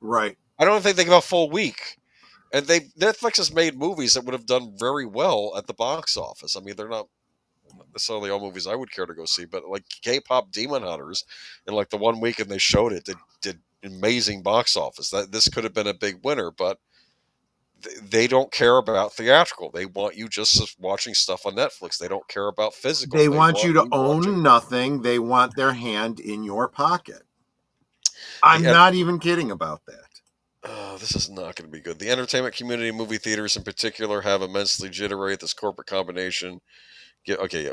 Right. I don't think they give a full week. And Netflix has made movies that would have done very well at the box office. I mean, they're not necessarily all movies I would care to go see, but like K-pop Demon Hunters, in like the 1 weekend they showed it, did amazing box office. This could have been a big winner, but they don't care about theatrical. They want you just watching stuff on Netflix. They don't care about physical. They want you to own nothing. They want their hand in your pocket. I'm not even kidding about that. This is not going to be good. The entertainment community, movie theaters in particular, have immensely jittery at this corporate combination. Okay.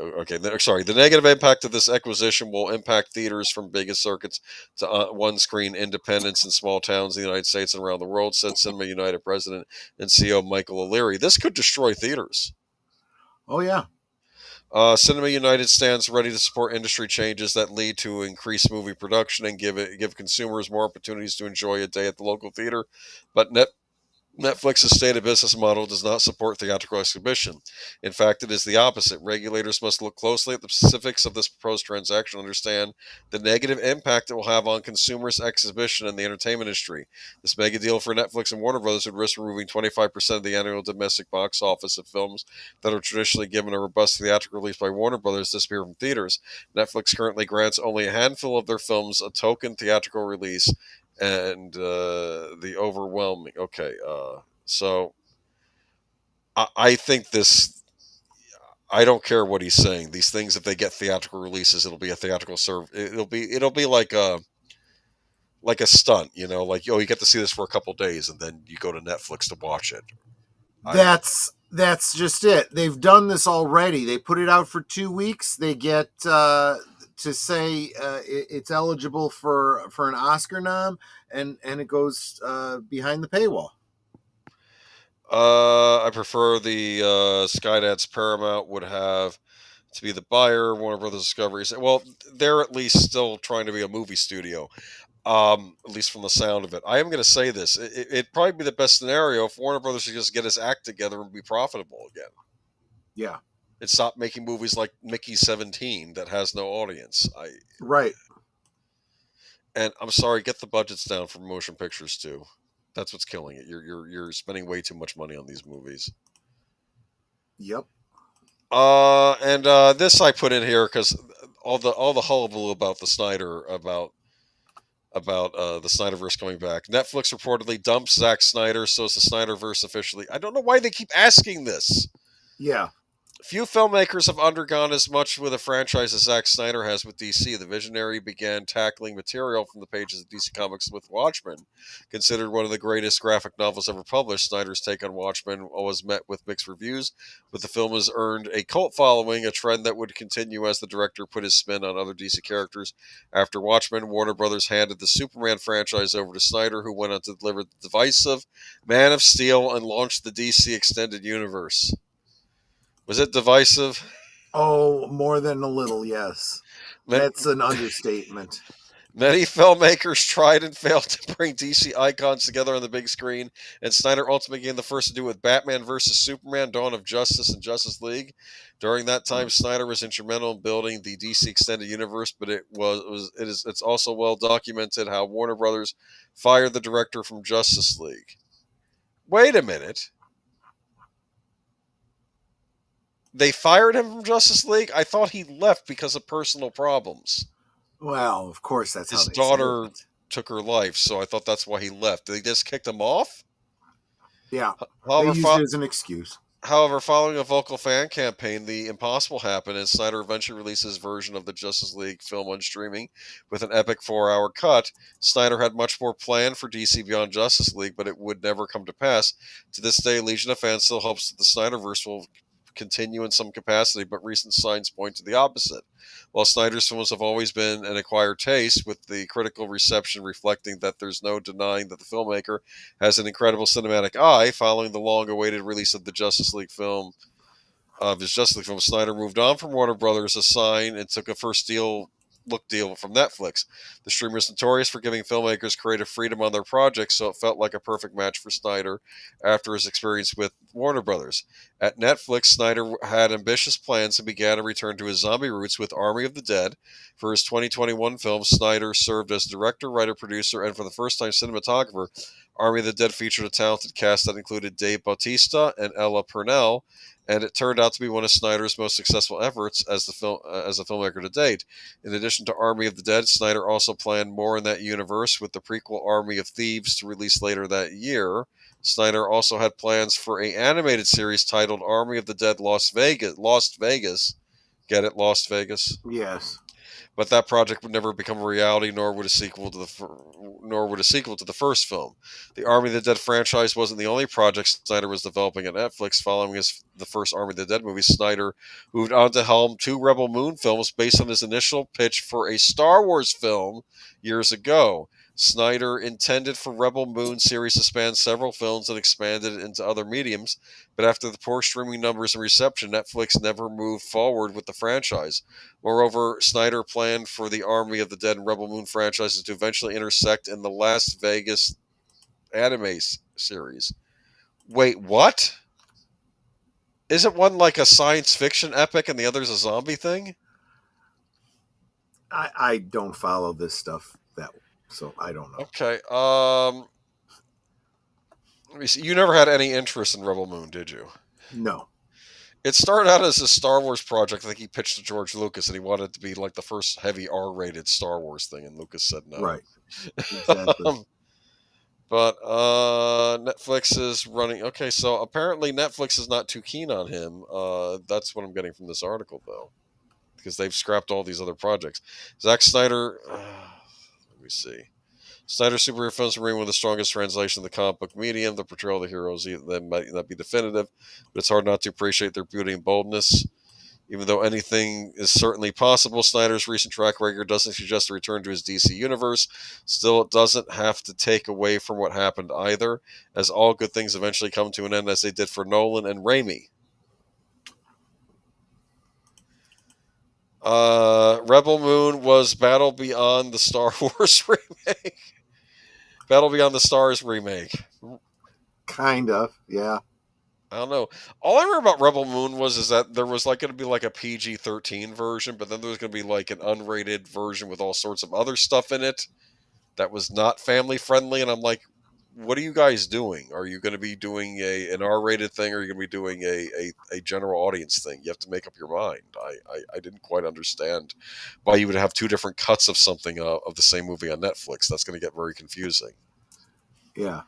Sorry. The negative impact of this acquisition will impact theaters from biggest circuits to one-screen independents in small towns in the United States and around the world, said Cinema United president and CEO Michael O'Leary. This could destroy theaters. Oh, yeah. Cinema United stands ready to support industry changes that lead to increased movie production and give consumers more opportunities to enjoy a day at the local theater. But Netflix's stated business model does not support theatrical exhibition. In fact, it is the opposite. Regulators must look closely at the specifics of this proposed transaction and understand the negative impact it will have on consumers' exhibition and the entertainment industry. This mega deal for Netflix and Warner Brothers would risk removing 25% of the annual domestic box office of films that are traditionally given a robust theatrical release by Warner Brothers disappear from theaters. Netflix currently grants only a handful of their films a token theatrical release, and the overwhelming. Okay, so I think this. I don't care what he's saying. These things, if they get theatrical releases, it'll be a theatrical serve. It'll be like a stunt, like, oh, you get to see this for a couple days, and then you go to Netflix to watch it. That's just it. They've done this already. They put it out for 2 weeks. They get to say it's eligible for an Oscar nom, and it goes behind the paywall. I prefer the Skydance Paramount would have to be the buyer. Warner Brothers Discovery. Well, they're at least still trying to be a movie studio, at least from the sound of it. I am going to say this: it'd probably be the best scenario if Warner Brothers should just get his act together and be profitable again. Yeah, And stop making movies like Mickey 17 that has no audience. Right. And I'm sorry, get the budgets down for motion pictures too. That's what's killing it. You're spending way too much money on these movies. Yep. And this I put in here because all the hullabaloo about the Snyder about the Snyderverse coming back. Netflix reportedly dumps Zack Snyder, so is the Snyderverse officially. I don't know why they keep asking this. Yeah. Few filmmakers have undergone as much with a franchise as Zack Snyder has with DC. The visionary began tackling material from the pages of DC Comics with Watchmen. Considered one of the greatest graphic novels ever published, Snyder's take on Watchmen was met with mixed reviews, but the film has earned a cult following, a trend that would continue as the director put his spin on other DC characters. After Watchmen, Warner Brothers handed the Superman franchise over to Snyder, who went on to deliver the divisive Man of Steel and launched the DC Extended Universe. Was it divisive? Oh, more than a little, yes. That's an understatement. Many filmmakers tried and failed to bring DC icons together on the big screen, and Snyder ultimately became the first to do it with Batman vs. Superman, Dawn of Justice, and Justice League. During that time, Snyder was instrumental in building the DC Extended Universe, but it's also well documented how Warner Brothers fired the director from Justice League. Wait a minute. They fired him from Justice League? I thought he left because of personal problems. Well, of course, that's his how daughter took her life, so I thought that's why he left. They just kicked him off? Yeah. However, they used it as an excuse. However, following a vocal fan campaign, the impossible happened, and Snyder eventually released his version of the Justice League film on streaming with an epic 4-hour cut. Snyder had much more planned for DC beyond Justice League, but it would never come to pass. To this day, Legion of Fans still hopes that the Snyderverse will continue in some capacity, but recent signs point to the opposite. While Snyder's films have always been an acquired taste, with the critical reception reflecting that there's no denying that the filmmaker has an incredible cinematic eye, following the long-awaited release of the Justice League film, Snyder moved on from Warner Brothers, a sign, and took a first deal from Netflix. The streamer is notorious for giving filmmakers creative freedom on their projects, so it felt like a perfect match for Snyder after his experience with Warner Brothers. At Netflix, Snyder had ambitious plans and began to return to his zombie roots with Army of the Dead. For his 2021 film, Snyder served as director, writer, producer, and for the first time cinematographer. Army of the Dead featured a talented cast that included Dave Bautista and Ella Purnell, and it turned out to be one of Snyder's most successful efforts as a filmmaker to date. In addition to Army of the Dead, Snyder also planned more in that universe with the prequel Army of Thieves to release later that year. Snyder also had plans for an animated series titled Army of the Dead Lost Vegas. Get it, Lost Vegas? Yes. But that project would never become a reality, nor would a sequel to the first film. The Army of the Dead franchise wasn't the only project Snyder was developing at Netflix. Following the first Army of the Dead movie, Snyder moved on to helm 2 Rebel Moon films based on his initial pitch for a Star Wars film years ago. Snyder intended for Rebel Moon series to span several films and expanded it into other mediums, but after the poor streaming numbers and reception, Netflix never moved forward with the franchise. Moreover, Snyder planned for the Army of the Dead and Rebel Moon franchises to eventually intersect in the Las Vegas anime series. Wait, what? Isn't one like a science fiction epic and the other's a zombie thing? I don't follow this stuff so I don't know. Okay. Let me see. You never had any interest in Rebel Moon, did you? No. It started out as a Star Wars project. I think he pitched to George Lucas, and he wanted it to be like the first heavy R-rated Star Wars thing, and Lucas said no. Right. Exactly. But Netflix is running. Okay, so apparently Netflix is not too keen on him. That's what I'm getting from this article, though, because they've scrapped all these other projects. Zack Snyder. Let me see. Snyder's superhero films remain one of the strongest translations of the comic book medium. The portrayal of the heroes that might not be definitive, but it's hard not to appreciate their beauty and boldness. Even though anything is certainly possible, Snyder's recent track record doesn't suggest a return to his DC universe. Still, it doesn't have to take away from what happened either, as all good things eventually come to an end, as they did for Nolan and Raimi. Rebel Moon was Battle Beyond the Star Wars remake. Battle Beyond the Stars remake. Kind of, yeah. I don't know. All I remember about Rebel Moon is that there was like going to be like a PG-13 version, but then there was going to be like an unrated version with all sorts of other stuff in it that was not family friendly. And I'm like, what are you guys doing? Are you going to be doing an R-rated thing, or are you going to be doing a general audience thing? You have to make up your mind. I didn't quite understand why you would have two different cuts of something of the same movie on Netflix. That's going to get very confusing. Yeah.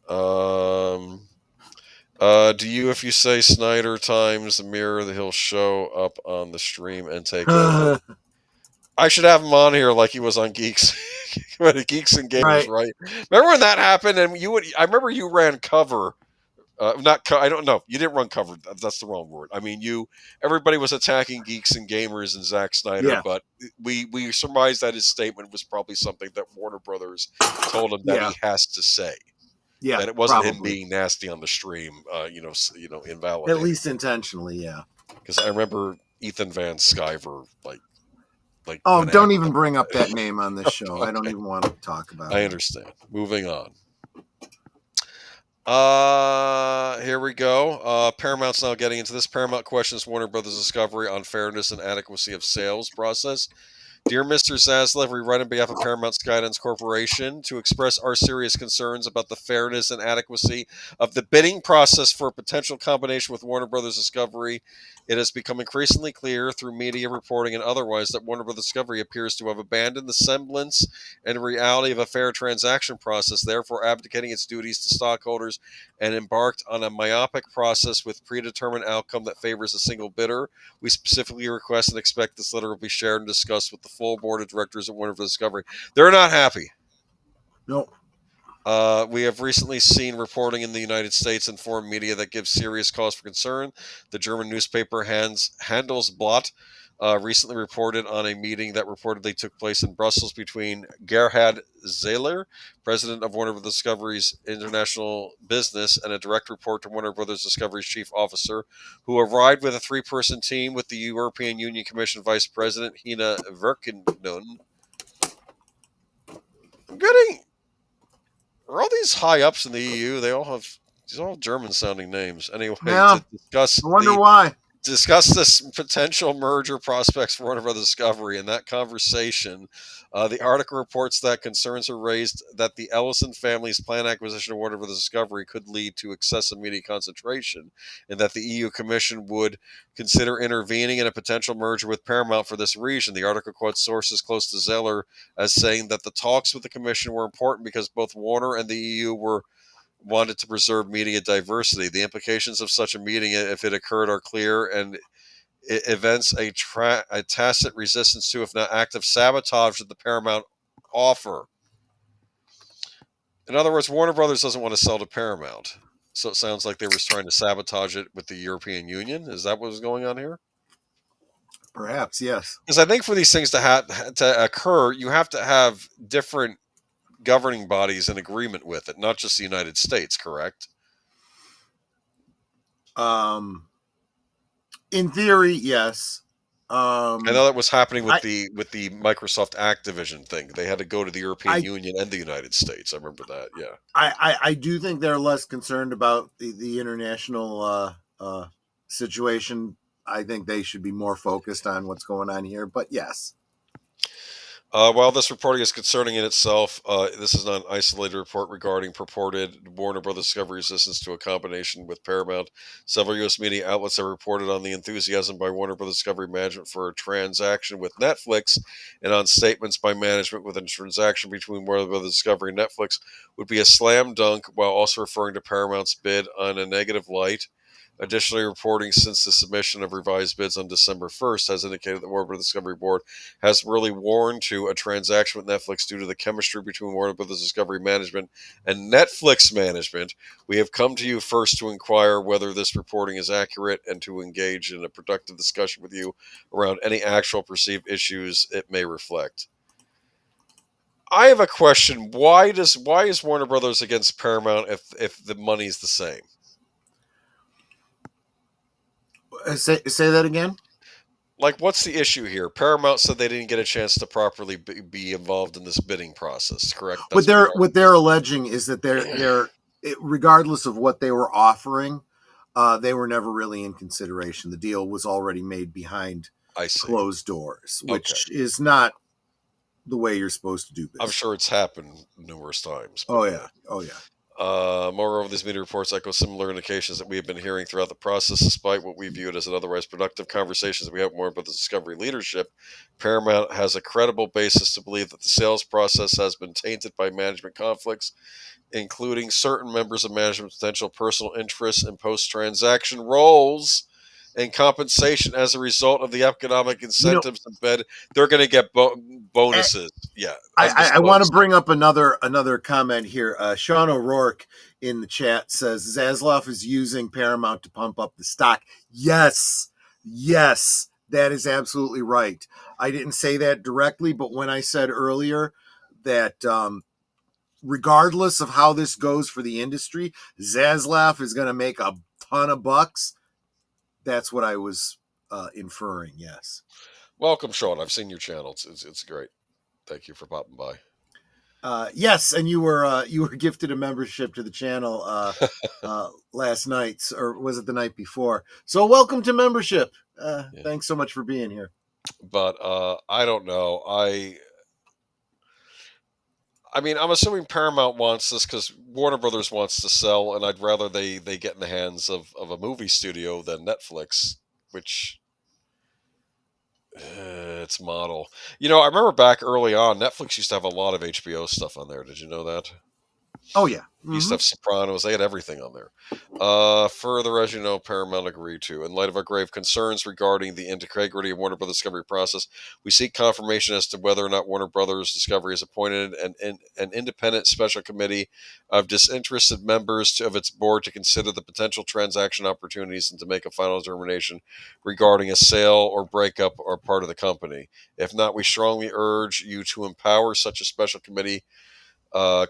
Do you, if you say Snyder times the mirror, that he'll show up on the stream and take over? I should have him on here like he was on Geeks, Geeks and Gamers, right? Remember when that happened? And I remember you ran cover. I don't know. You didn't run cover. That's the wrong word. I mean, everybody was attacking Geeks and Gamers and Zack Snyder, but we surmised that his statement was probably something that Warner Brothers told him that he has to say. Yeah, that it wasn't him being nasty on the stream, invalid. At least intentionally, yeah. Because I remember Ethan Van Sciver, like. Oh, don't even bring up that name on this show. Okay. I don't even want to talk about it. I understand. Moving on. Here we go. Paramount's now getting into this. Paramount questions Warner Brothers Discovery on fairness and adequacy of sales process. Dear Mr. Zaslav, we write on behalf of Paramount Skydance Corporation to express our serious concerns about the fairness and adequacy of the bidding process for a potential combination with Warner Brothers Discovery. It has become increasingly clear through media reporting and otherwise that Warner Brothers Discovery appears to have abandoned the semblance and reality of a fair transaction process, therefore abdicating its duties to stockholders and embarked on a myopic process with predetermined outcome that favors a single bidder. We specifically request and expect this letter will be shared and discussed with the full board of directors at Warner Bros. Discovery. They're not happy. No. We have recently seen reporting in the United States and foreign media that gives serious cause for concern. The German newspaper Handelsblatt recently reported on a meeting that reportedly took place in Brussels between Gerhard Zehler, president of Warner Bros. Discovery's international business, and a direct report to Warner Bros. Discovery's chief officer, who arrived with a three-person team with the European Union Commission Vice President Hina Verkendun. Are all these high-ups in the EU, these all German-sounding names. Anyway, yeah, to discuss I wonder why. Discuss this potential merger prospects for Warner Bros. Discovery. In that conversation, the article reports that concerns are raised that the Ellison family's planned acquisition of Warner Bros. Discovery could lead to excessive media concentration, and that the EU Commission would consider intervening in a potential merger with Paramount for this reason. The article quotes sources close to Zeller as saying that the talks with the Commission were important because both Warner and the EU wanted to preserve media diversity. The implications of such a meeting, if it occurred, are clear, and it evince a tacit resistance to, if not active sabotage of the Paramount offer. In other words, Warner Brothers doesn't want to sell to Paramount. So it sounds like they were trying to sabotage it with the European Union. Is that what was going on here? Perhaps, yes. Because I think for these things to occur, you have to have different governing bodies in agreement with it, not just the United States, correct? In theory, yes. I know that was happening with the Microsoft Activision thing. They had to go to the European Union and the United States. I remember that. Yeah. I do think they're less concerned about the international situation. I think they should be more focused on what's going on here. But yes. While this reporting is concerning in itself, this is not an isolated report regarding purported Warner Brothers Discovery resistance to a combination with Paramount. Several U.S. media outlets have reported on the enthusiasm by Warner Brothers Discovery management for a transaction with Netflix, and on statements by management with a transaction between Warner Brothers Discovery and Netflix would be a slam dunk, while also referring to Paramount's bid on a negative light. Additionally, reporting since the submission of revised bids on December 1st has indicated that Warner Brothers Discovery Board has really warned to a transaction with Netflix due to the chemistry between Warner Brothers Discovery management and Netflix management. We have come to you first to inquire whether this reporting is accurate and to engage in a productive discussion with you around any actual perceived issues it may reflect. I have a question. Why is Warner Brothers against Paramount if the money's the same? Say that again. Like, what's the issue here? Paramount said they didn't get a chance to properly be involved in this bidding process, correct? What they're alleging is that they're regardless of what they were offering, they were never really in consideration. The deal was already made behind closed doors, which is not the way you're supposed to do business. I'm sure it's happened numerous times. Oh yeah. Moreover, these media reports echo similar indications that we have been hearing throughout the process, despite what we viewed as an otherwise productive conversations that we have more about the Discovery leadership. Paramount has a credible basis to believe that the sales process has been tainted by management conflicts, including certain members of management's potential personal interests in post-transaction roles and compensation as a result of the economic incentives embedded. They're going to get bonuses. Yeah. I want to bring up another comment here. Sean O'Rourke in the chat says Zaslav is using Paramount to pump up the stock. Yes, that is absolutely right. I didn't say that directly, but when I said earlier that regardless of how this goes for the industry, Zaslav is going to make a ton of bucks. That's what I was inferring. Yes. Welcome, Sean. I've seen your channel. It's great. Thank you for popping by. Yes, and you were gifted a membership to the channel last night, or was it the night before? So welcome to membership. Thanks so much for being here. But I don't know. I mean, I'm assuming Paramount wants this because Warner Brothers wants to sell, and I'd rather they get in the hands of a movie studio than Netflix, which its model. You know, I remember back early on, Netflix used to have a lot of HBO stuff on there. Did you know that? Oh, yeah. Mm-hmm. Used to have Sopranos. They had everything on there. Further, as you know, Paramount agreed to. In light of our grave concerns regarding the integrity of Warner Brothers Discovery process, we seek confirmation as to whether or not Warner Brothers Discovery has appointed an independent special committee of disinterested members of its board to consider the potential transaction opportunities and to make a final determination regarding a sale or breakup or part of the company. If not, we strongly urge you to empower such a special committee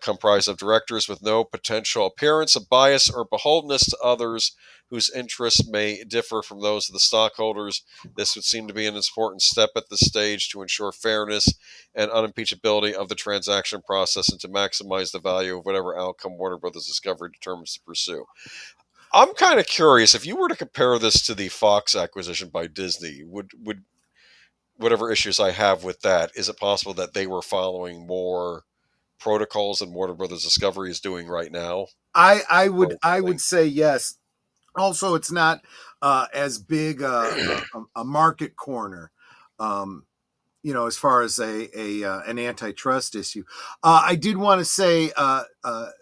comprised of directors with no potential appearance of bias or beholdenness to others whose interests may differ from those of the stockholders. This would seem to be an important step at this stage to ensure fairness and unimpeachability of the transaction process and to maximize the value of whatever outcome Warner Brothers Discovery determines to pursue. I'm kind of curious, if you were to compare this to the Fox acquisition by Disney, would whatever issues I have with that, is it possible that they were following more protocols than Warner Brothers Discovery is doing right now? I would say yes. Also, it's not as big a market corner, as far as an antitrust issue. I did want to say,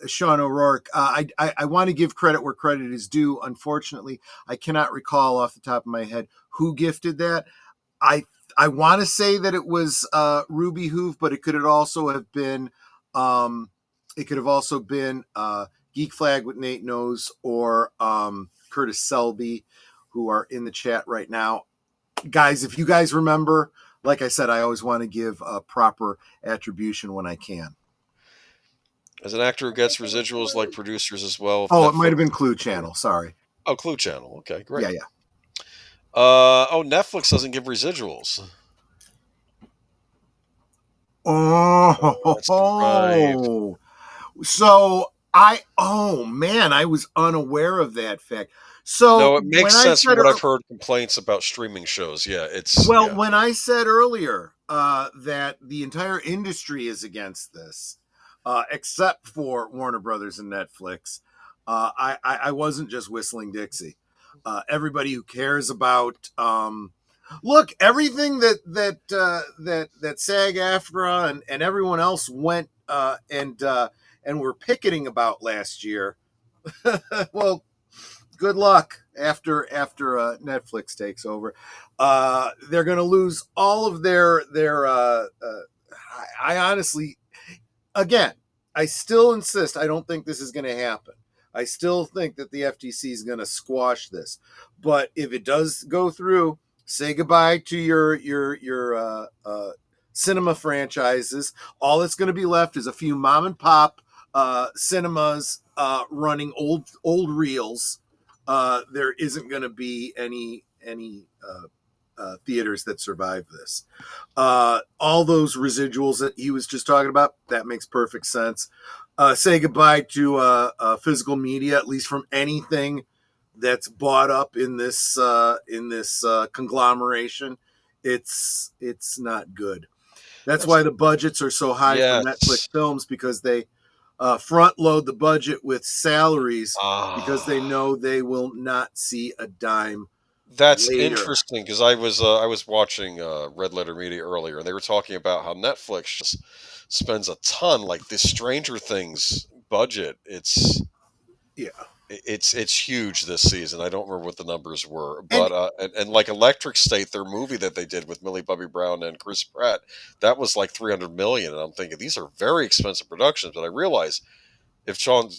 Sean O'Rourke, I want to give credit where credit is due. Unfortunately, I cannot recall off the top of my head who gifted that. I want to say that it was Ruby Hoof, but it could have also have been Geek Flag with Nate Knows or Curtis Selby, who are in the chat right now. Guys, if you guys remember, like I said, I always want to give a proper attribution when I can. As an actor who gets residuals like producers as well. Oh, it might have been Clue Channel. Sorry. Oh, Clue Channel. Okay, great. Yeah. Netflix doesn't give residuals. That's right. Oh, man, I was unaware of that fact. So No, it makes when I sense from said, what I've heard complaints about streaming shows. Yeah, when I said earlier that the entire industry is against this, except for Warner Brothers and Netflix, I wasn't just whistling Dixie. Everybody who cares about look, everything that SAG-AFTRA and everyone else went and were picketing about last year. Well, good luck after Netflix takes over. They're going to lose all of their. I honestly, again, I still insist. I don't think this is going to happen. I still think that the FTC is going to squash this. But if it does go through, say goodbye to your cinema franchises. All that's going to be left is a few mom and pop cinemas running old reels. There isn't going to be any theaters that survive this. All those residuals that he was just talking about, that makes perfect sense. Say goodbye to physical media, at least from anything that's bought up in this conglomeration. It's not good. That's why the budgets are so high for Netflix films, because they front load the budget with salaries because they know they will not see a dime. That's later. Interesting, because I was watching Red Letter Media earlier, and they were talking about how Netflix just spends a ton, like this Stranger Things budget. It's huge this season. I don't remember what the numbers were, but and like Electric State, their movie that they did with Millie Bobby Brown and Chris Pratt, that was like $300 million. And I'm thinking these are very expensive productions. But I realize what Sean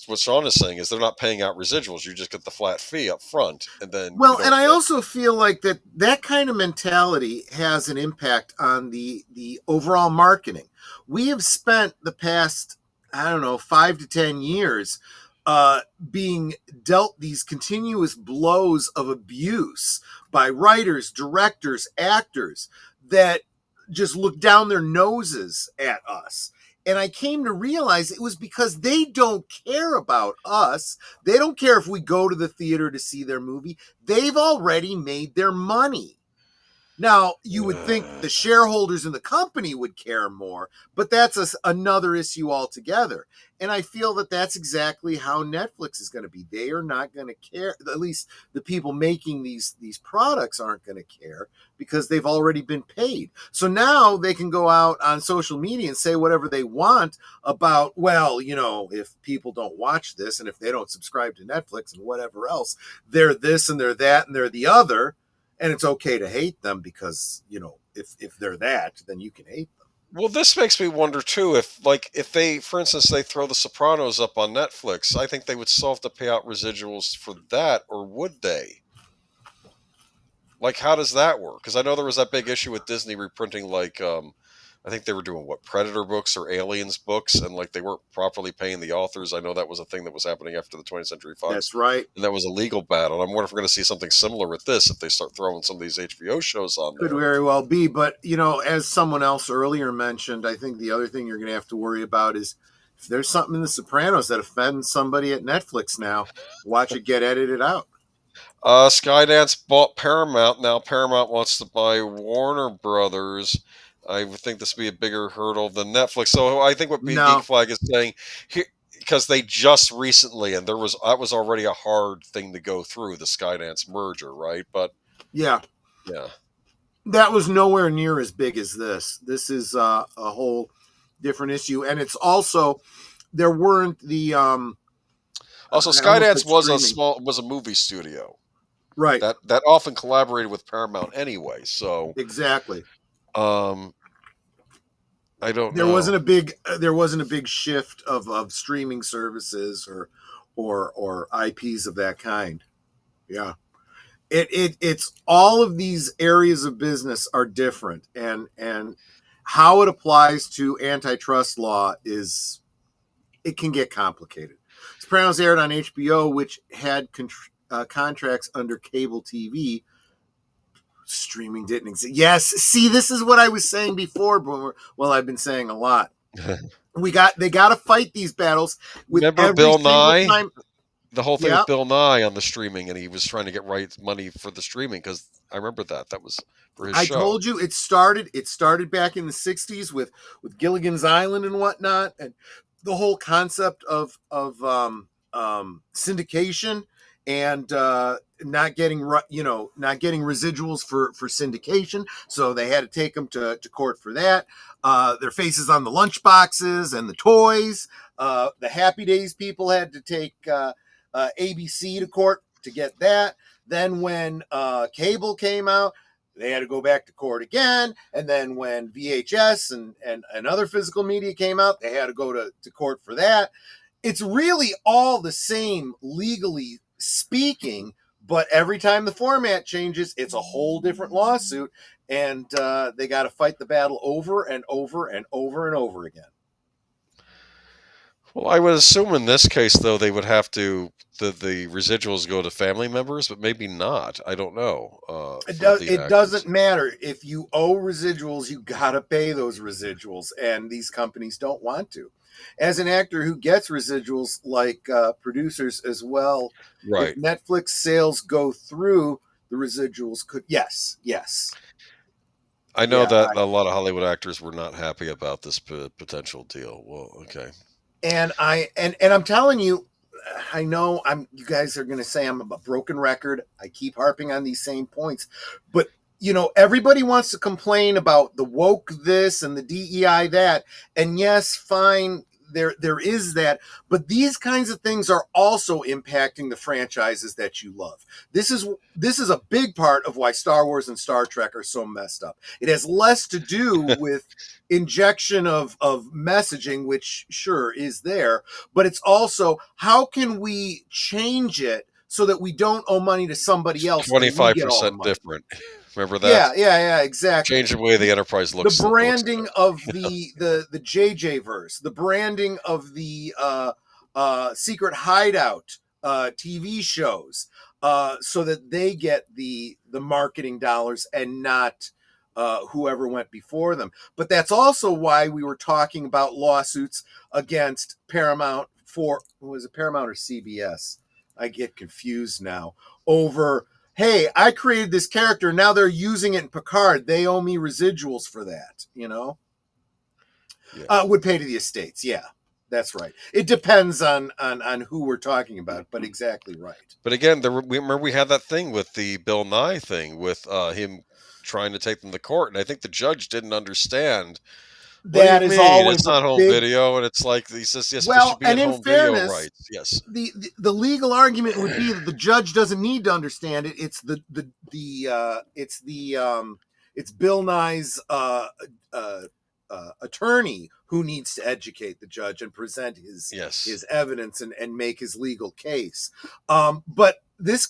is saying is they're not paying out residuals. You just get the flat fee up front, and then and I also feel like that kind of mentality has an impact on the overall marketing. We have spent the past, I don't know, 5 to 10 years being dealt these continuous blows of abuse by writers, directors, actors that just look down their noses at us. And I came to realize it was because they don't care about us. They don't care if we go to the theater to see their movie. They've already made their money. Now, you would think the shareholders in the company would care more, but that's another issue altogether. And I feel that that's exactly how Netflix is going to be. They are not going to care. At least the people making these products aren't going to care, because they've already been paid. So now they can go out on social media and say whatever they want about, well, if people don't watch this and if they don't subscribe to Netflix and whatever else, they're this and they're that and they're the other. And it's okay to hate them because, if they're that, then you can hate them. Well, this makes me wonder too, if they, for instance, they throw The Sopranos up on Netflix, I think they would still have to pay out residuals for that, or would they? Like, how does that work? Because I know there was that big issue with Disney reprinting, I think they were doing Predator books or Aliens books, and they weren't properly paying the authors. I know that was a thing that was happening after the 20th Century Fox. That's right. And that was a legal battle. And I'm wondering if we're going to see something similar with this if they start throwing some of these HBO shows on there. Could very well be. But, as someone else earlier mentioned, I think the other thing you're going to have to worry about is if there's something in The Sopranos that offends somebody at Netflix now, watch it get edited out. Skydance bought Paramount. Now Paramount wants to buy Warner Brothers. I would think this would be a bigger hurdle than Netflix. So I think what Geek Flag is saying here, because they just recently, and that was already a hard thing to go through, the Skydance merger, right? But yeah, that was nowhere near as big as this. This is a whole different issue, and it's also there weren't the also Skydance was a movie studio, right? That often collaborated with Paramount anyway. So exactly. I don't know. There wasn't a big shift of streaming services or IPs of that kind. Yeah. It's all of these areas of business are different, and how it applies to antitrust law it can get complicated. Sopranos aired on HBO, which had contracts under cable TV. streaming didn't exist. Yes, see, this is what I was saying before, Boomer. Well, I've been saying a lot. They got to fight these battles with Remember every Bill single Nye? time. The whole thing Yep. with Bill Nye on the streaming, and he was trying to get money for the streaming because I remember that was for his show. I told you it started back in the 60s with Gilligan's Island and whatnot, and the whole concept of syndication and not getting residuals for syndication, so they had to take them to court for that. Their faces on the lunch boxes and the toys. The Happy Days people had to take ABC to court to get that. Then when cable came out, they had to go back to court again. And then when VHS and other physical media came out, they had to go to court for that. It's really all the same legally speaking, but every time the format changes, it's a whole different lawsuit. And they got to fight the battle over and over and over and over again. Well, I would assume in this case, though, they would have to the residuals go to family members, but maybe not. I don't know. It doesn't matter. If you owe residuals, you got to pay those residuals, and these companies don't want to. As an actor who gets residuals, like producers as well, right? If Netflix sales go through, the residuals could. Yes. I know that a lot of Hollywood actors were not happy about this potential deal. Well, okay. And I'm telling you, I know you guys are going to say I'm a broken record. I keep harping on these same points, but everybody wants to complain about the woke this and the DEI that. And yes, fine. There is that, but these kinds of things are also impacting the franchises that you love. This is a big part of why Star Wars and Star Trek are so messed up. It has less to do with injection of messaging, which sure is there, but it's also how can we change it so that we don't owe money to somebody else. 25% different. Remember that? Yeah, exactly. Change the way the Enterprise looks. The branding of the JJ verse, the branding of the Secret Hideout TV shows, so that they get the marketing dollars and not whoever went before them. But that's also why we were talking about lawsuits against Paramount for, was it Paramount or CBS? I get confused now over, hey, I created this character. Now they're using it in Picard. They owe me residuals for that, Yeah. Would pay to the estates. Yeah, that's right. It depends on who we're talking about, but exactly right. But again, remember we had that thing with the Bill Nye thing with him trying to take them to court. And I think the judge didn't understand. That is always it's not home video, and it's like he says, yes, well, there should be and in home fairness, video rights. Yes, the legal argument would be that the judge doesn't need to understand it. It's it's Bill Nye's attorney who needs to educate the judge and present his evidence and make his legal case. But this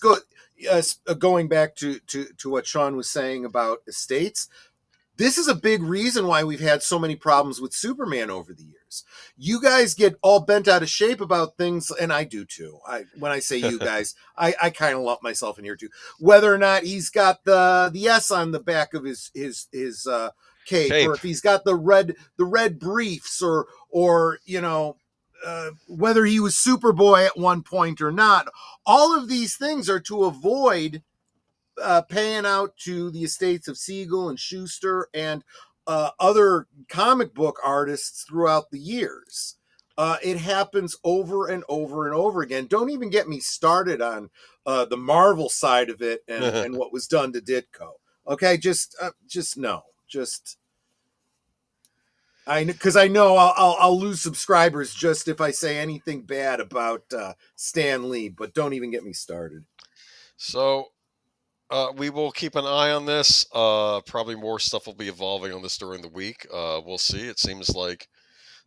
going back to what Sean was saying about estates. This is a big reason why we've had so many problems with Superman over the years. You guys get all bent out of shape about things, and I do too. When I say you guys, I kind of lump myself in here too. Whether or not he's got the S on the back of his cape, or if he's got the red briefs, or whether he was Superboy at one point or not. All of these things are to avoid paying out to the estates of Siegel and Schuster and other comic book artists throughout the years. It happens over and over and over again. Don't even get me started on the Marvel side of it and what was done to Ditko. Okay, because I know I'll lose subscribers just if I say anything bad about Stan Lee, but don't even get me started. So we will keep an eye on this. Probably more stuff will be evolving on this during the week. We'll see. It seems like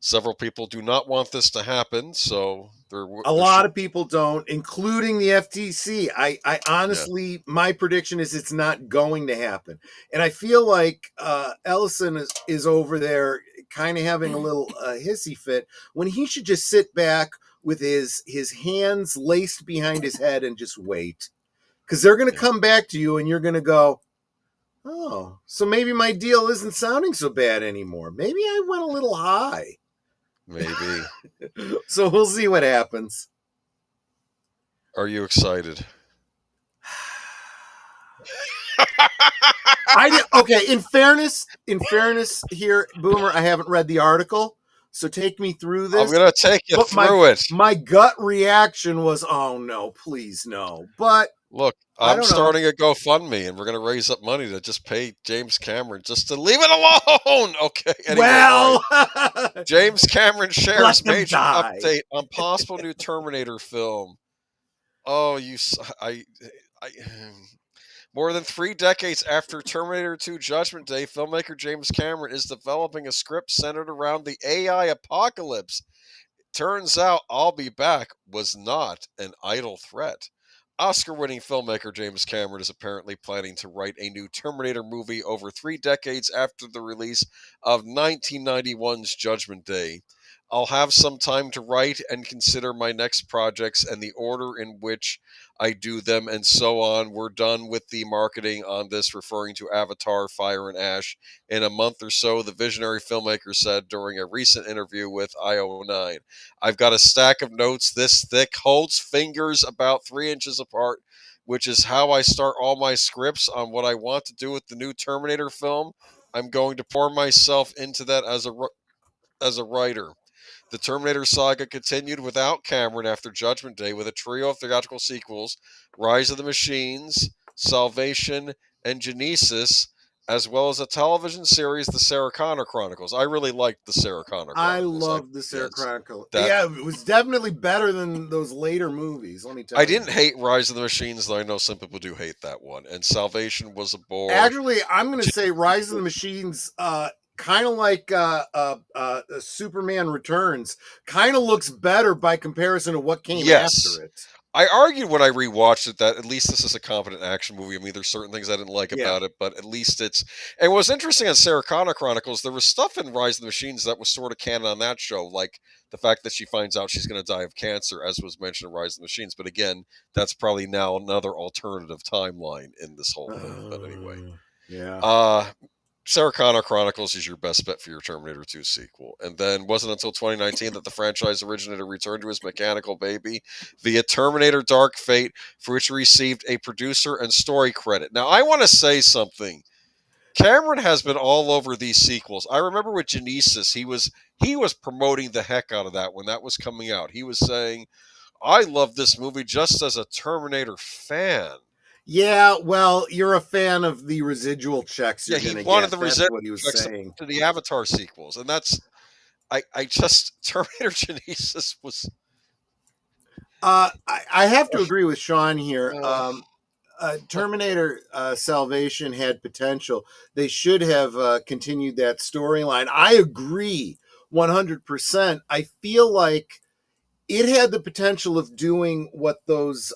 several people do not want this to happen, so a lot of people don't, including the FTC. I honestly, my prediction is it's not going to happen, and I feel like Ellison is over there kind of having a little hissy fit when he should just sit back with his hands laced behind his head and just wait. Because they're going to come back to you and you're going to go, Oh, so maybe my deal isn't sounding so bad anymore. Maybe I went a little high. Maybe. So we'll see what happens. Are you excited? Okay, in fairness here, Boomer, I haven't read the article, so take me through this. I'm gonna take you through it. My gut reaction was, oh no, please no. But look, I'm starting a GoFundMe, and we're gonna raise up money to just pay James Cameron just to leave it alone. Okay. Anyway, well, right. James Cameron shares major die. update on possible new Terminator film. Oh, more than 3 decades after Terminator 2 Judgment Day, filmmaker James Cameron is developing a script centered around the AI apocalypse. Turns out I'll Be Back was not an idle threat. Oscar-winning filmmaker James Cameron is apparently planning to write a new Terminator movie over 3 decades after the release of 1991's Judgment Day. I'll have some time to write and consider my next projects and the order in which I do them and so on. We're done with the marketing on this, referring to Avatar, Fire and Ash. In a month or so, the visionary filmmaker said during a recent interview with IO9. I've got a stack of notes this thick, holds fingers about 3 inches apart, which is how I start all my scripts on what I want to do with the new Terminator film. I'm going to pour myself into that as a writer. The Terminator saga continued without Cameron after Judgment Day with a trio of theatrical sequels, Rise of the Machines, Salvation, and Genesis, as well as a television series, The Sarah Connor Chronicles. I really liked The Sarah Connor Chronicles. I love The Sarah Chronicle. Yeah, it was definitely better than those later movies, let me tell you. I didn't hate Rise of the Machines, though I know some people do hate that one. And Salvation was a bore. Actually, I'm going to say Rise of the Machines, kind of like Superman Returns, kind of looks better by comparison to what came after it. I argued when I rewatched it that at least this is a competent action movie. I mean, there's certain things I didn't like about it, but at least it's... And what's interesting on Sarah Connor Chronicles, there was stuff in Rise of the Machines that was sort of canon on that show, like the fact that she finds out she's going to die of cancer, as was mentioned in Rise of the Machines. But again, that's probably now another alternative timeline in this whole thing. But anyway. Sarah Connor Chronicles is your best bet for your Terminator 2 sequel. And then wasn't until 2019 that the franchise originator returned to his mechanical baby via Terminator Dark Fate, for which he received a producer and story credit. Now, I want to say something. Cameron has been all over these sequels. I remember with Genesis, he was promoting the heck out of that when that was coming out. He was saying, I love this movie just as a Terminator fan. Yeah, well, you're a fan of the residual checks. He wanted the residual checks to the Avatar sequels, and that's I just Terminator Genesis was. I have to agree with Sean here. Terminator Salvation had potential. They should have continued that storyline. I agree 100%. I feel like it had the potential of doing what those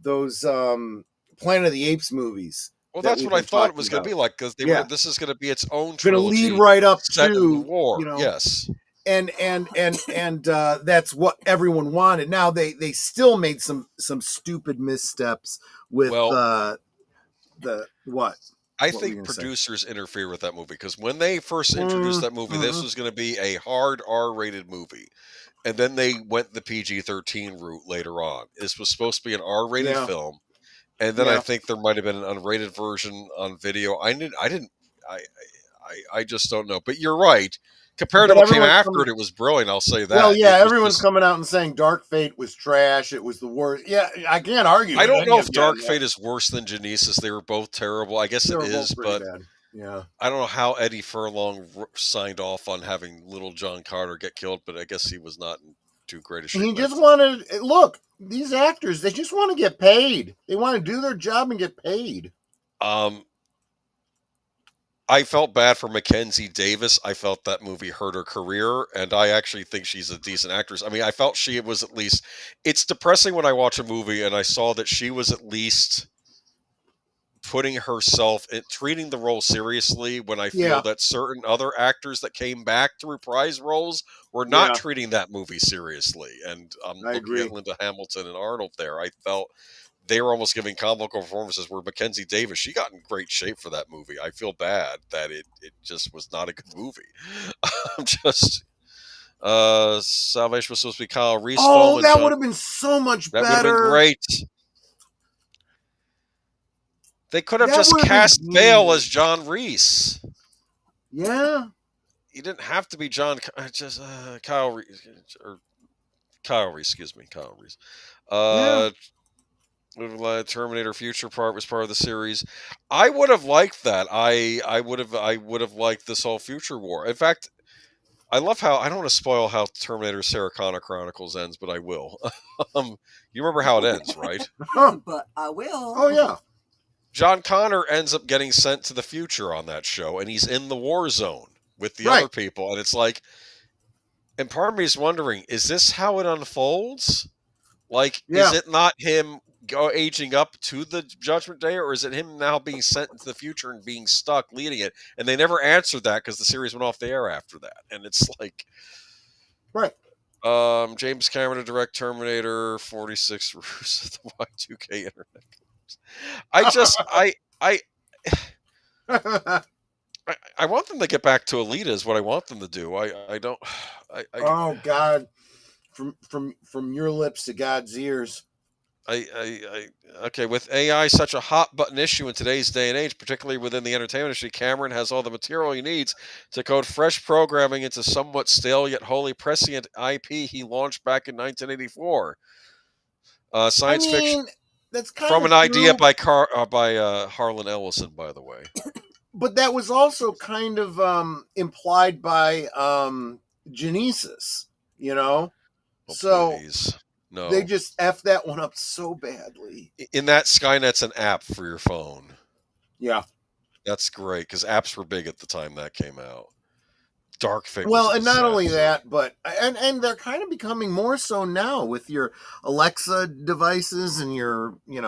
Planet of the Apes movies. Well, that's what I thought it was going to be like, because this is going to be its own trilogy. Going to lead right up to war. Yes. And that's what everyone wanted. Now they still made some stupid missteps with the what. I think producers interfere with that movie, because when they first introduced that movie, this was going to be a hard R-rated movie. And then they went the PG-13 route later on. This was supposed to be an R-rated film, and then I think there might have been an unrated version on video. I just don't know. But you're right. Compared to what came after it was brilliant. I'll say that. Well, yeah, everyone's coming out and saying Dark Fate was trash. It was the worst. Yeah, I can't argue. I don't know if Dark Fate is worse than Genesis. They were both terrible. I guess it is, but bad. Yeah, I don't know how Eddie Furlong signed off on having little John Carter get killed, but I guess he was not in too great a shape. He just wanted, look, these actors, they just want to get paid. They want to do their job and get paid. I felt bad for Mackenzie Davis. I felt that movie hurt her career, and I actually think she's a decent actress. I mean, I felt she was at least... It's depressing when I watch a movie and I saw that she was at least putting herself, treating the role seriously, when I feel that certain other actors that came back to reprise roles were not treating that movie seriously. And I'm looking at Linda Hamilton and Arnold there. I felt they were almost giving comical performances. Where Mackenzie Davis, she got in great shape for that movie. I feel bad that it just was not a good movie. I'm just. Salvation was supposed to be Kyle Reese. Oh, that would have been so much better. That would have been great. They could have just cast Bale as John Reese. Yeah. You didn't have to be John. Just Kyle Reese or Kyle Reese. Excuse me, Kyle Reese. Terminator Future part was part of the series. I would have liked that. I would have liked this whole Future War. In fact, I love how I don't want to spoil how Terminator Sarah Connor Chronicles ends, but I will. You remember how it ends, right? But I will. Oh yeah. John Connor ends up getting sent to the future on that show, and he's in the war zone with the other people, and it's like, and part of me is wondering, is this how it unfolds? Like, is it not him aging up to the Judgment Day, or is it him now being sent into the future and being stuck leading it? And they never answered that because the series went off the air after that. And it's like, James Cameron to direct Terminator 46 Ruse of the Y2K Internet. I want them to get back to Alita is what I want them to do. Oh God, from your lips to God's ears. Okay, with AI such a hot button issue in today's day and age, particularly within the entertainment industry, Cameron has all the material he needs to code fresh programming into somewhat stale yet wholly prescient IP he launched back in 1984. Science fiction. That's kind from of an idea by Harlan Ellison, by the way. But that was also kind of implied by Genesis, you know? Oh, so please. No. They just F that one up so badly. In that, Skynet's an app for your phone. Yeah. That's great, because apps were big at the time that came out. Dark Figures. Well, and not only that, but and they're kind of becoming more so now with your Alexa devices and your, accessing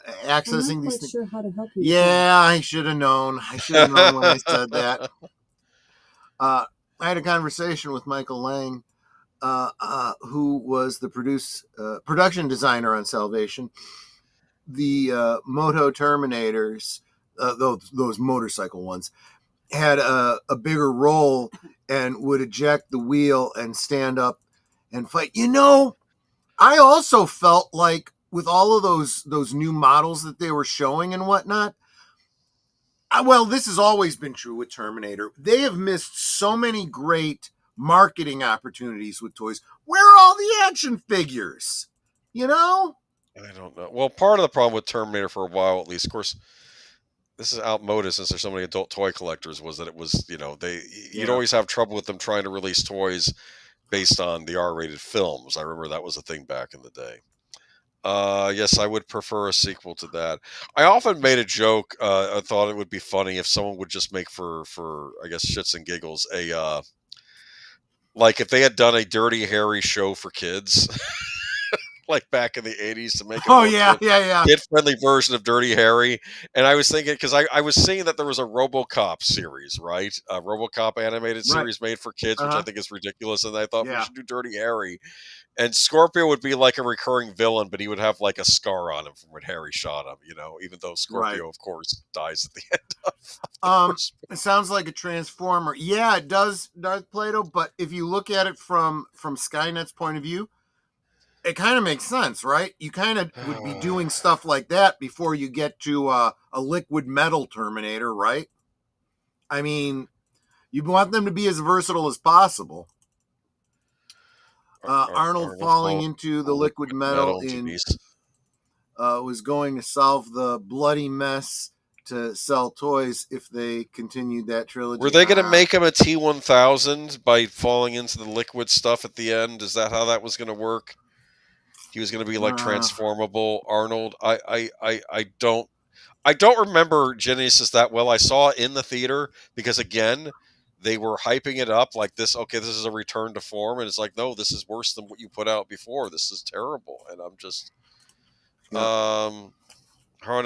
I'm not these quite things. sure how to help you. Yeah, I should have known. I should have known when I said that. I had a conversation with Michael Lang, who was the production designer on Salvation. The Moto Terminators, those motorcycle ones, had a bigger role and would eject the wheel and stand up and fight. I also felt like with all of those new models that they were showing and whatnot, well, this has always been true with Terminator. They have missed so many great marketing opportunities with toys. Where are all the action figures? I don't know. Well, part of the problem with Terminator for a while, at least, of course, this is outmoded since there's so many adult toy collectors, was that it was, you'd always have trouble with them trying to release toys based on the R-rated films. I remember that was a thing back in the day. Yes, I would prefer a sequel to that. I often made a joke. I thought it would be funny if someone would just make for I guess shits and giggles like if they had done a Dirty Harry show for kids. Like back in the 80s to make a kid-friendly version of Dirty Harry. And I was thinking, because I was seeing that there was a RoboCop series, right? A RoboCop animated series made for kids, which I think is ridiculous. And I thought we should do Dirty Harry. And Scorpio would be like a recurring villain, but he would have like a scar on him from when Harry shot him, even though Scorpio, of course, dies at the end of it sounds like a Transformer. Yeah, it does, Darth Plato, but if you look at it from Skynet's point of view, it kind of makes sense, right? You kind of would be doing stuff like that before you get to a liquid metal Terminator, right? I mean, you want them to be as versatile as possible. Arnold falling into the liquid metal was going to solve the bloody mess to sell toys if they continued that trilogy. Were they going to make him a T-1000 by falling into the liquid stuff at the end? Is that how that was going to work? He was going to be like transformable Arnold. I don't remember Genesis that well. I saw it in the theater because again, they were hyping it up like this. Okay, this is a return to form, and it's like, no, this is worse than what you put out before. This is terrible, and I'm just. Harlan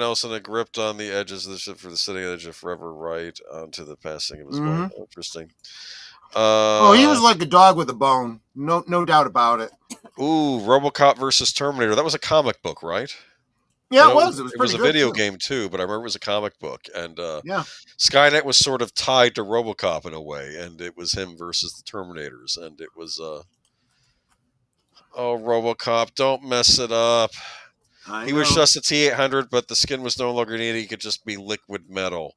Ellison had gripped on the edges of the ship for the sitting edge of forever right onto the passing of his mind. Interesting. He was like a dog with a bone. No doubt about it. Ooh, RoboCop versus Terminator. That was a comic book, right? Yeah, I it know was. It was it was pretty a good video too. game too, but I remember it was a comic book, and Yeah. Skynet was sort of tied to RoboCop in a way, and it was him versus the Terminators, and it was oh, RoboCop, don't mess it up. I He know. was just a T-800, but the skin was no longer needed. He could just be liquid metal.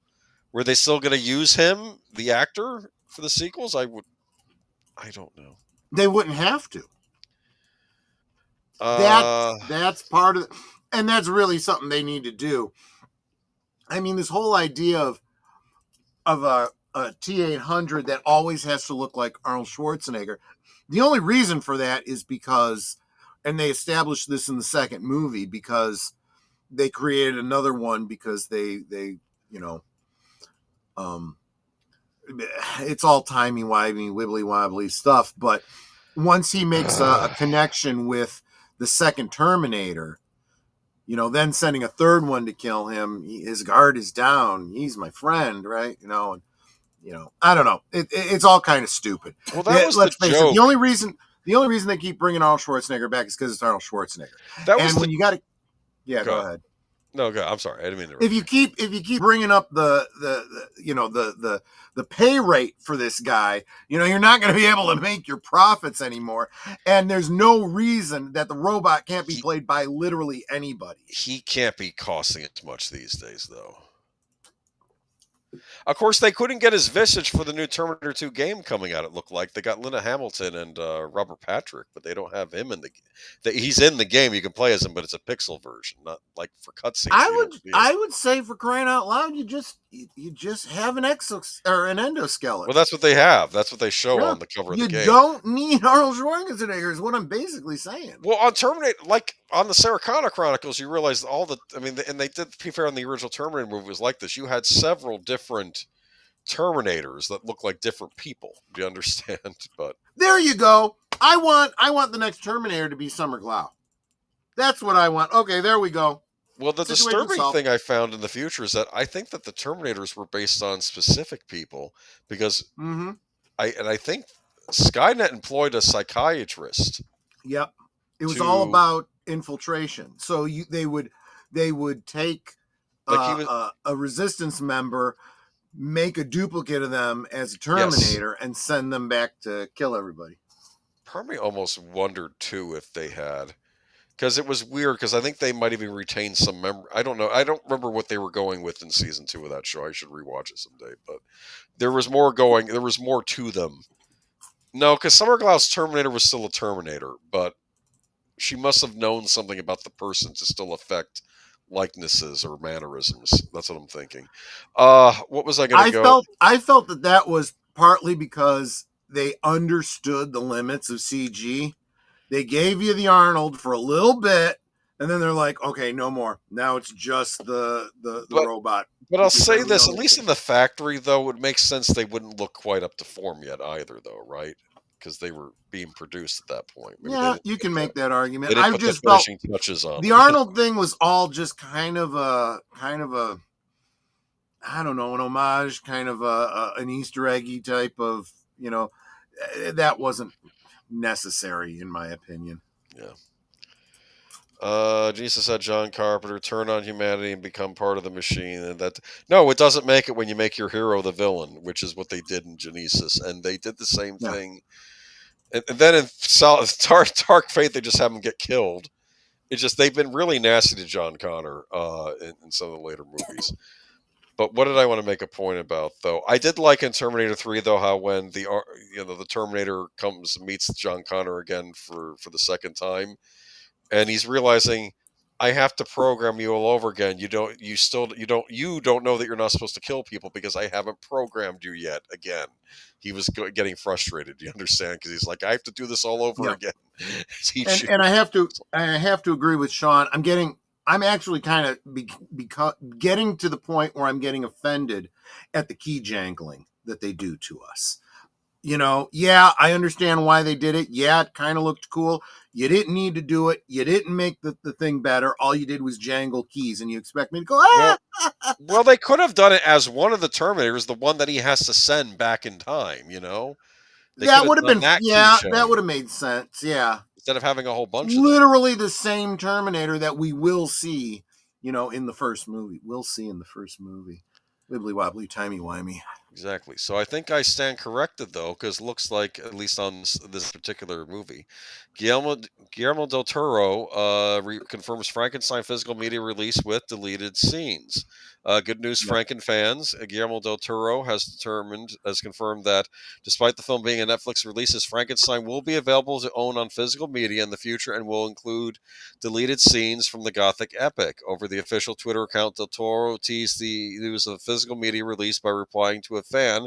Were they still going to use him, the actor, for the sequels? I don't know. They wouldn't have to. Uh, That's part of, and that's really something they need to do. I mean, this whole idea of a T-800 that always has to look like Arnold Schwarzenegger. The only reason for that is because, and they established this in the second movie, because they created another one because they you know, it's all timey-wimey, wibbly-wobbly stuff. But once he makes a connection with the second Terminator, you know, then sending a third one to kill him, his guard is down. He's my friend, right? You know, and I don't know. It's all kind of stupid. well, that was Let's the face joke. it. The only reason they keep bringing Arnold Schwarzenegger back is because it's Arnold Schwarzenegger. That was And when you got to, yeah, go Go ahead. No, go. I'm sorry, I didn't mean to. If you keep bringing up the pay rate for this guy, you know, you're not going to be able to make your profits anymore. And there's no reason that the robot can't be played by literally anybody. He can't be costing it much these days, though. Of course, they couldn't get his visage for the new Terminator 2 game coming out. It looked like they got Linda Hamilton and Robert Patrick, but they don't have him in he's in the game. You can play as him, but it's a pixel version, not like for cutscenes. I would say, for crying out loud, you just have an or an endoskeleton. Well, that's what they have. That's what they show Yeah. on the cover of the game. You don't need Arnold Schwarzenegger, is what I'm basically saying. Well, on Terminator, like on the Sarah Connor Chronicles, you realize and they did, to be fair, on the original Terminator movie was like this. You had several different Terminators that look like different people. Do you understand? But there you go. I want the next Terminator to be Summer Glau. That's what I want. Okay, there we go. well, the Situation disturbing solved. thing I found in the future is that I think that the Terminators were based on specific people because Mm-hmm. I think Skynet employed a psychiatrist. Yep. It was To- all about infiltration. So they would take Like he was- a resistance member, make a duplicate of them as a Terminator, and send them back to kill everybody. Part of me almost wondered too if they had, because it was weird. Because I think they might even retain some memory. I don't know. I don't remember what they were going with in season 2 of that show. I should rewatch it someday. But there was more going. There was more to them. No, because Summer Glau's Terminator was still a Terminator, but she must have known something about the person to still affect likenesses or mannerisms. That's what I'm thinking. What was I going to go? I felt that was partly because they understood the limits of CG. They gave you the Arnold for a little bit, and then they're like, okay, no more. Now it's just the robot. But I'll Because say then we this, don't at need least to- in the factory, though, it would make sense they wouldn't look quite up to form yet either, though, right? Because they were being produced at that point. Maybe they Yeah, didn't you put can the- make that They argument. didn't I put just the felt finishing touches on. the Arnold thing was all just kind of a I don't know, an homage, kind of an Easter eggy type of, that wasn't necessary in my opinion. Jesus said John Carpenter, turn on humanity and become part of the machine. And no, it doesn't make it when you make your hero the villain, which is what they did in Genesis. And they did the same Yeah. thing. And then in Dark Fate, they just have him get killed. It's just they've been really nasty to John Connor in some of the later movies. But what did I want to make a point about, though? I did like in Terminator 3, though, how when the Terminator comes and meets John Connor again for the second time, and he's realizing, I have to program you all over again. You don't know that you're not supposed to kill people because I haven't programmed you yet. Again, he was getting frustrated. Do you understand? Because he's like, I have to do this all over again. And I have to agree with Sean. I'm actually kind of getting to the point where I'm getting offended at the key jangling that they do to us. Yeah, I understand why they did it. Yeah, it kind of looked cool. You didn't need to do it. You didn't make the thing better. All you did was jangle keys, and you expect me to go, Well, they could have done it as one of the Terminators, the one that he has to send back in time, That would have been, that would have made sense, yeah. Instead of having a whole bunch Literally the same Terminator that we will see in the first movie. We'll see in the first movie. Wibbly wobbly, timey wimey. Exactly. So I think I stand corrected, though, because it looks like, at least on this particular movie, Guillermo del Toro confirms Frankenstein physical media release with deleted scenes. Good news, Yeah. Franken fans. Guillermo del Toro has confirmed that despite the film being a Netflix release, Frankenstein will be available to own on physical media in the future and will include deleted scenes from the Gothic epic. Over the official Twitter account, del Toro teased the news of physical media release by replying to a fan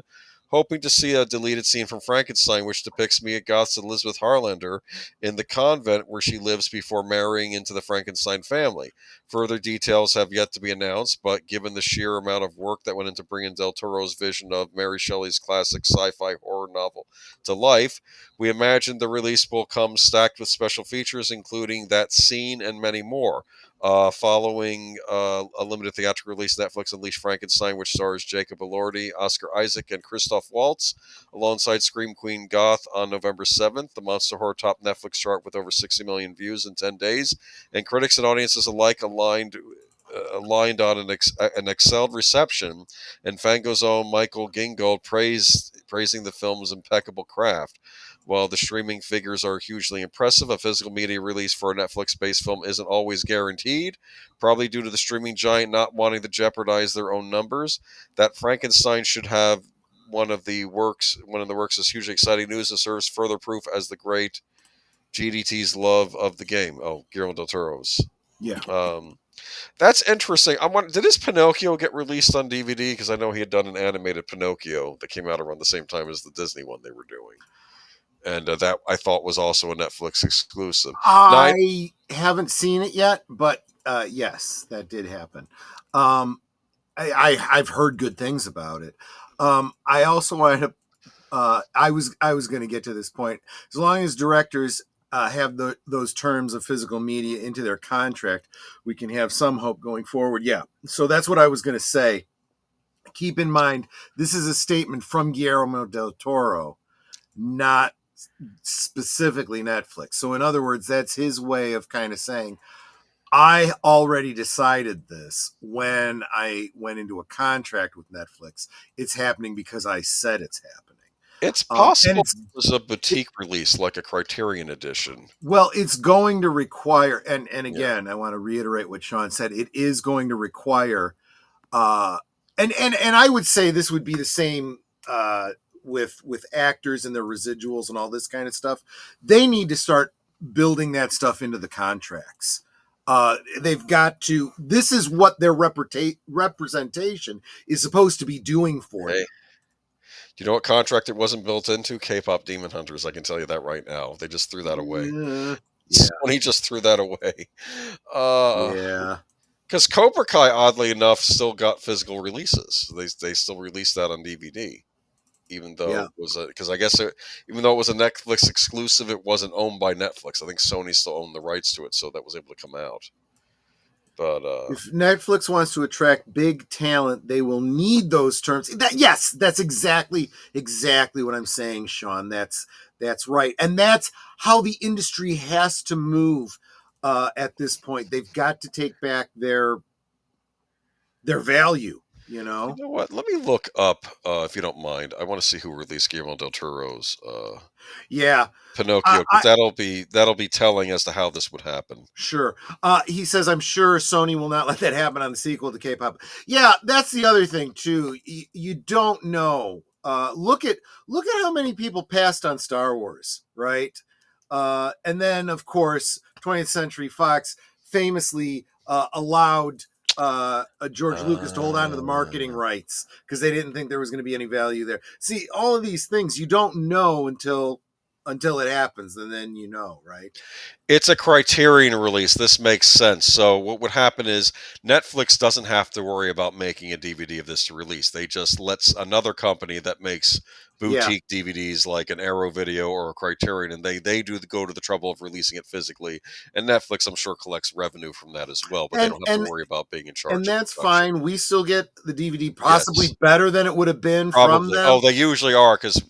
hoping to see a deleted scene from Frankenstein, which depicts Mia Goth's Elizabeth Harlander in the convent where she lives before marrying into the Frankenstein family. Further details have yet to be announced, but given the sheer amount of work that went into bringing Del Toro's vision of Mary Shelley's classic sci-fi horror novel to life, we imagine the release will come stacked with special features, including that scene and many more. Following a limited theatrical release, Netflix unleashed Frankenstein, which stars Jacob Elordi, Oscar Isaac, and Christoph Waltz, alongside Scream Queen Goth on November 7th. The monster horror topped Netflix chart with over 60 million views in 10 days, and critics and audiences alike aligned on an excelled reception, and Fango's own Michael Gingold praising the film's impeccable craft. While the streaming figures are hugely impressive, a physical media release for a Netflix-based film isn't always guaranteed, probably due to the streaming giant not wanting to jeopardize their own numbers. That Frankenstein should have one of the works is hugely exciting news and serves further proof as the great GDT's love of the game. Oh, Guillermo del Toro's. Yeah. That's interesting. Did his Pinocchio get released on DVD? Because I know he had done an animated Pinocchio that came out around the same time as the Disney one they were doing. And that I thought was also a Netflix exclusive. I haven't seen it yet, but yes, that did happen. I've heard good things about it. I also wanted to. I was going to get to this point. As long as directors have those terms of physical media into their contract, we can have some hope going forward. Yeah. So that's what I was going to say. Keep in mind, this is a statement from Guillermo del Toro, not specifically Netflix. So in other words, that's his way of kind of saying, I already decided this when I went into a contract with Netflix. It's happening because I said it's happening. It's possible it was a boutique release, like a Criterion edition. Well, it's going to require, and again, I want to reiterate what Sean said. It is going to require, and I would say this would be the same with actors and their residuals and all this kind of stuff. They need to start building that stuff into the contracts. They've got to. This is what their representation is supposed to be doing for them. Do you know what contract it wasn't built into? K-pop Demon Hunters. I can tell you that right now. They just threw that away. Yeah. Sony just threw that away. Yeah. Because Cobra Kai, oddly enough, still got physical releases. They still released that on DVD, even though it was because I guess even though it was a Netflix exclusive, it wasn't owned by Netflix. I think Sony still owned the rights to it, so that was able to come out. But if Netflix wants to attract big talent, they will need those terms. That's exactly what I'm saying, Sean. That's right, and that's how the industry has to move at this point. They've got to take back their value. You know what? Let me look up, if you don't mind. I want to see who released Guillermo del Toro's Pinocchio. That'll be telling as to how this would happen. Sure. He says, I'm sure Sony will not let that happen on the sequel to K-pop. Yeah, that's the other thing too. You don't know. Look at how many people passed on Star Wars, right? And then of course 20th Century Fox famously allowed George Lucas to hold on to the marketing rights because they didn't think there was going to be any value there. See, all of these things you don't know until it happens, and then you know, right? It's a Criterion release. This makes sense. So what would happen is Netflix doesn't have to worry about making a DVD of this to release. They just lets another company that makes boutique DVDs like an Arrow Video or a Criterion, and they go to the trouble of releasing it physically. And Netflix, I'm sure, collects revenue from that as well, but they don't have to worry about being in charge. And that's fine. We still get the DVD possibly better than it would have been from them. Oh, they usually are, because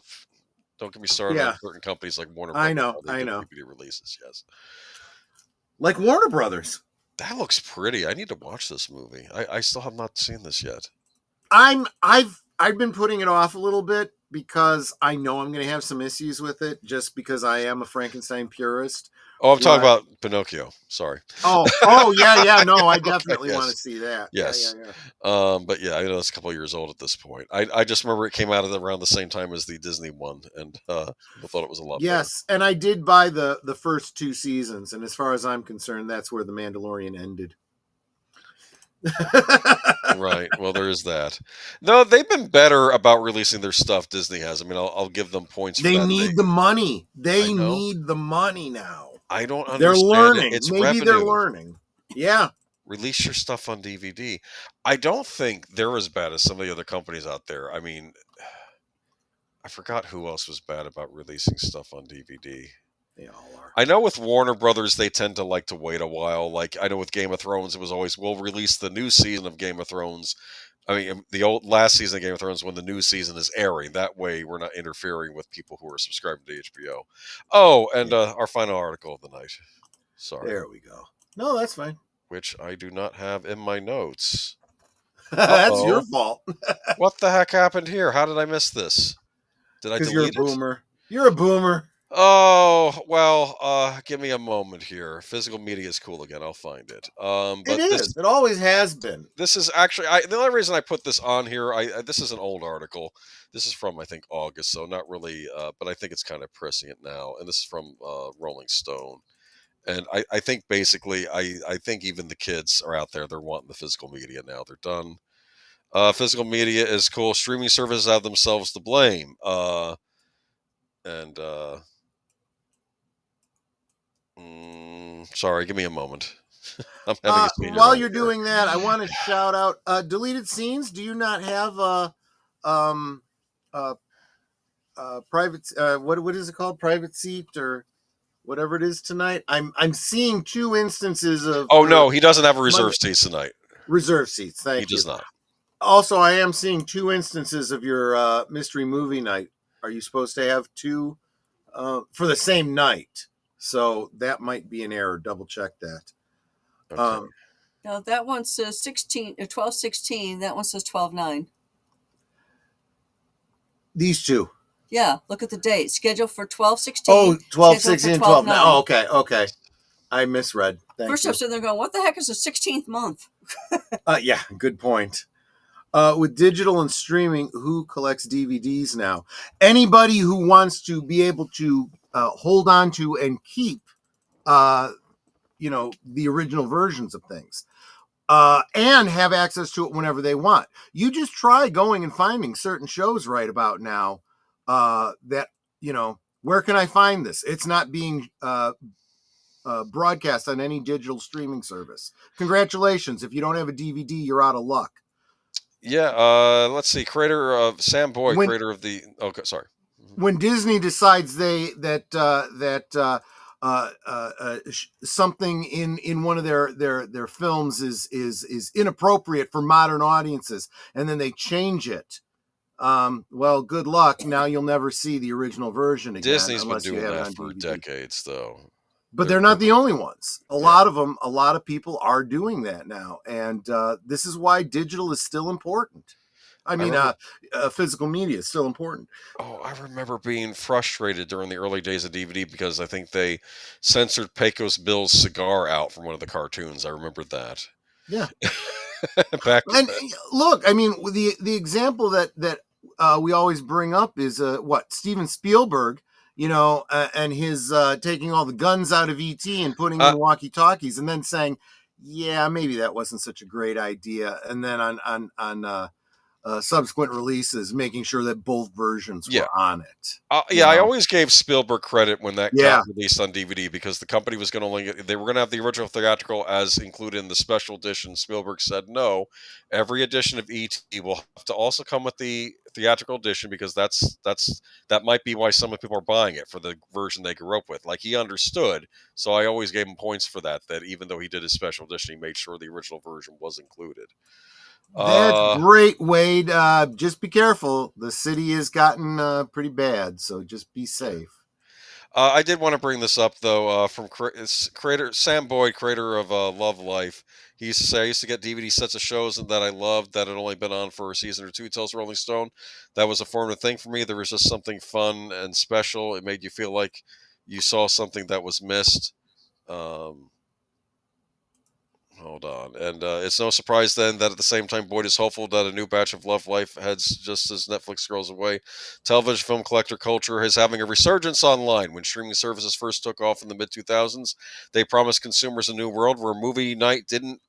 don't get me started on certain companies like Warner Brothers. I know. DVD releases, yes. Like Warner Brothers. That looks pretty. I need to watch this movie. I still have not seen this yet. I've been putting it off a little bit because I know I'm going to have some issues with it, just because I am a Frankenstein purist. Oh, I'm talking about Pinocchio. Sorry. Oh, yeah. No, I definitely Yes. want to see that. Yes. Yeah. But yeah, I know it's a couple of years old at this point. I just remember it came out around the same time as the Disney one, and I thought it was a lot Yes, and I did buy the first 2 seasons, and as far as I'm concerned, that's where The Mandalorian ended. Right. Well, there is that. No, they've been better about releasing their stuff. Disney has. I mean, I'll give them points for that. They need the money. They need the money now. I don't understand. They're learning. It's Maybe revenue. they're learning. Yeah. Release your stuff on DVD. I don't think they're as bad as some of the other companies out there. I mean, I forgot who else was bad about releasing stuff on DVD. They all are. I know with Warner Brothers, they tend to like to wait a while. Like, I know with Game of Thrones, it was always, we'll release the new season of Game of Thrones. I mean, the last season of Game of Thrones when the new season is airing. That way, we're not interfering with people who are subscribing to HBO. Oh, and our final article of the night. Sorry. There we go. No, that's fine. Which I do not have in my notes. That's your fault. What the heck happened here? How did I miss this? Did I delete you're a boomer. You're a boomer. Oh, well, give me a moment here. Physical media is cool again. I'll find it. But it is. It always has been. This is actually the only reason I put this on here. This is an old article. This is from, I think, August, so not really, but I think it's kind of prescient now. And this is from Rolling Stone. And I think basically, I think even the kids are out there. They're wanting the physical media now. They're done. Physical media is cool. Streaming services have themselves to blame. Sorry, give me a moment. I'm having a senior while moment you're here. doing that, I want to shout out deleted scenes. Do you not have private? What is it called? Private seat or whatever it is tonight. I'm seeing 2 instances of. Oh no, he doesn't have a reserve seats tonight. Reserve seats. Thank you. He does not. Also, I am seeing 2 instances of your mystery movie night. Are you supposed to have 2 for the same night? So that might be an error. Double check that. Okay. No, that one says 12/16. That one says 12/9. These 2. Yeah, look at the date. Scheduled for 12/16. Oh, 12/16, 12. 12/9. Oh, okay. I misread. First you. up, so they're going, what the heck is the 16th month? Yeah, good point. With digital and streaming, who collects DVDs now? Anybody who wants to be able to hold on to and keep, the original versions of things, and have access to it whenever they want. You just try going and finding certain shows right about now. That where can I find this? It's not being broadcast on any digital streaming service. Congratulations! If you don't have a DVD, you're out of luck. Yeah, let's see. Creator of Sam Boyd, creator of the. Okay, sorry. When Disney decides something in one of their films is inappropriate for modern audiences, and then they change it. Well, good luck. Now you'll never see the original version again. Disney's been doing that for decades, though. But they're not the only ones. A lot of people are doing that now. And this is why digital is still important. I mean, physical media is still important. Oh, I remember being frustrated during the early days of DVD because I think they censored Pecos Bill's cigar out from one of the cartoons. I remember that. Yeah. And look, I mean, the example that we always bring up is Steven Spielberg, and his taking all the guns out of E.T. and putting in walkie-talkies, and then saying, "Yeah, maybe that wasn't such a great idea." And then on subsequent releases, making sure that both versions were on it. I always gave Spielberg credit when that got released on DVD because the company was going to they were going to have the original theatrical as included in the special edition. Spielberg said no. Every edition of E.T. will have to also come with the theatrical edition because that might be why some people are buying it for the version they grew up with. Like, he understood, so I always gave him points for that. That even though he did his special edition, he made sure the original version was included. That's great, Wade. Just be careful. The city has gotten pretty bad, so just be safe. I did want to bring this up though. From creator Sam Boyd, creator of Love Life, he used to say I used to get DVD sets of shows that I loved that had only been on for a season or two. Tells Rolling Stone, that was a formative thing for me. There was just something fun and special. It made you feel like you saw something that was missed. Hold on. And it's no surprise then that at the same time, Boyd is hopeful that a new batch of Love Life heads just as Netflix scrolls away. Television film collector culture is having a resurgence online. When streaming services first took off in the mid 2000s, they promised consumers a new world where movie night didn't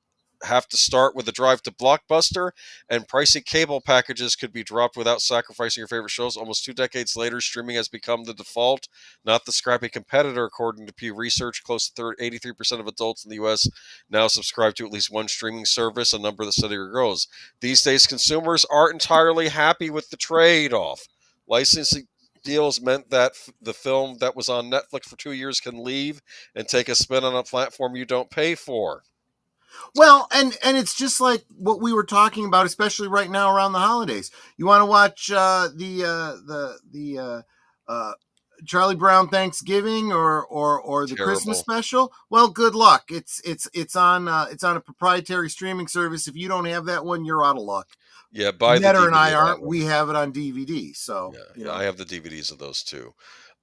have to start with a drive to Blockbuster, and pricey cable packages could be dropped without sacrificing your favorite shows. Almost 2 decades later, streaming has become the default, not the scrappy competitor. According to Pew Research, close to 83% of adults in the U.S. now subscribe to at least one streaming service, a number that steadily grows. These days, consumers aren't entirely happy with the trade-off. Licensing deals meant that the film that was on Netflix for 2 years can leave and take a spin on a platform you don't pay for. Well, and it's just like what we were talking about, especially right now around the holidays. You want to watch the Charlie Brown Thanksgiving or the Christmas special? Well, good luck. It's on a proprietary streaming service. If you don't have that one, you're out of luck. Yeah, buy the Netter DVD and I aren't. We have it on DVD. So yeah, I have the DVDs of those too.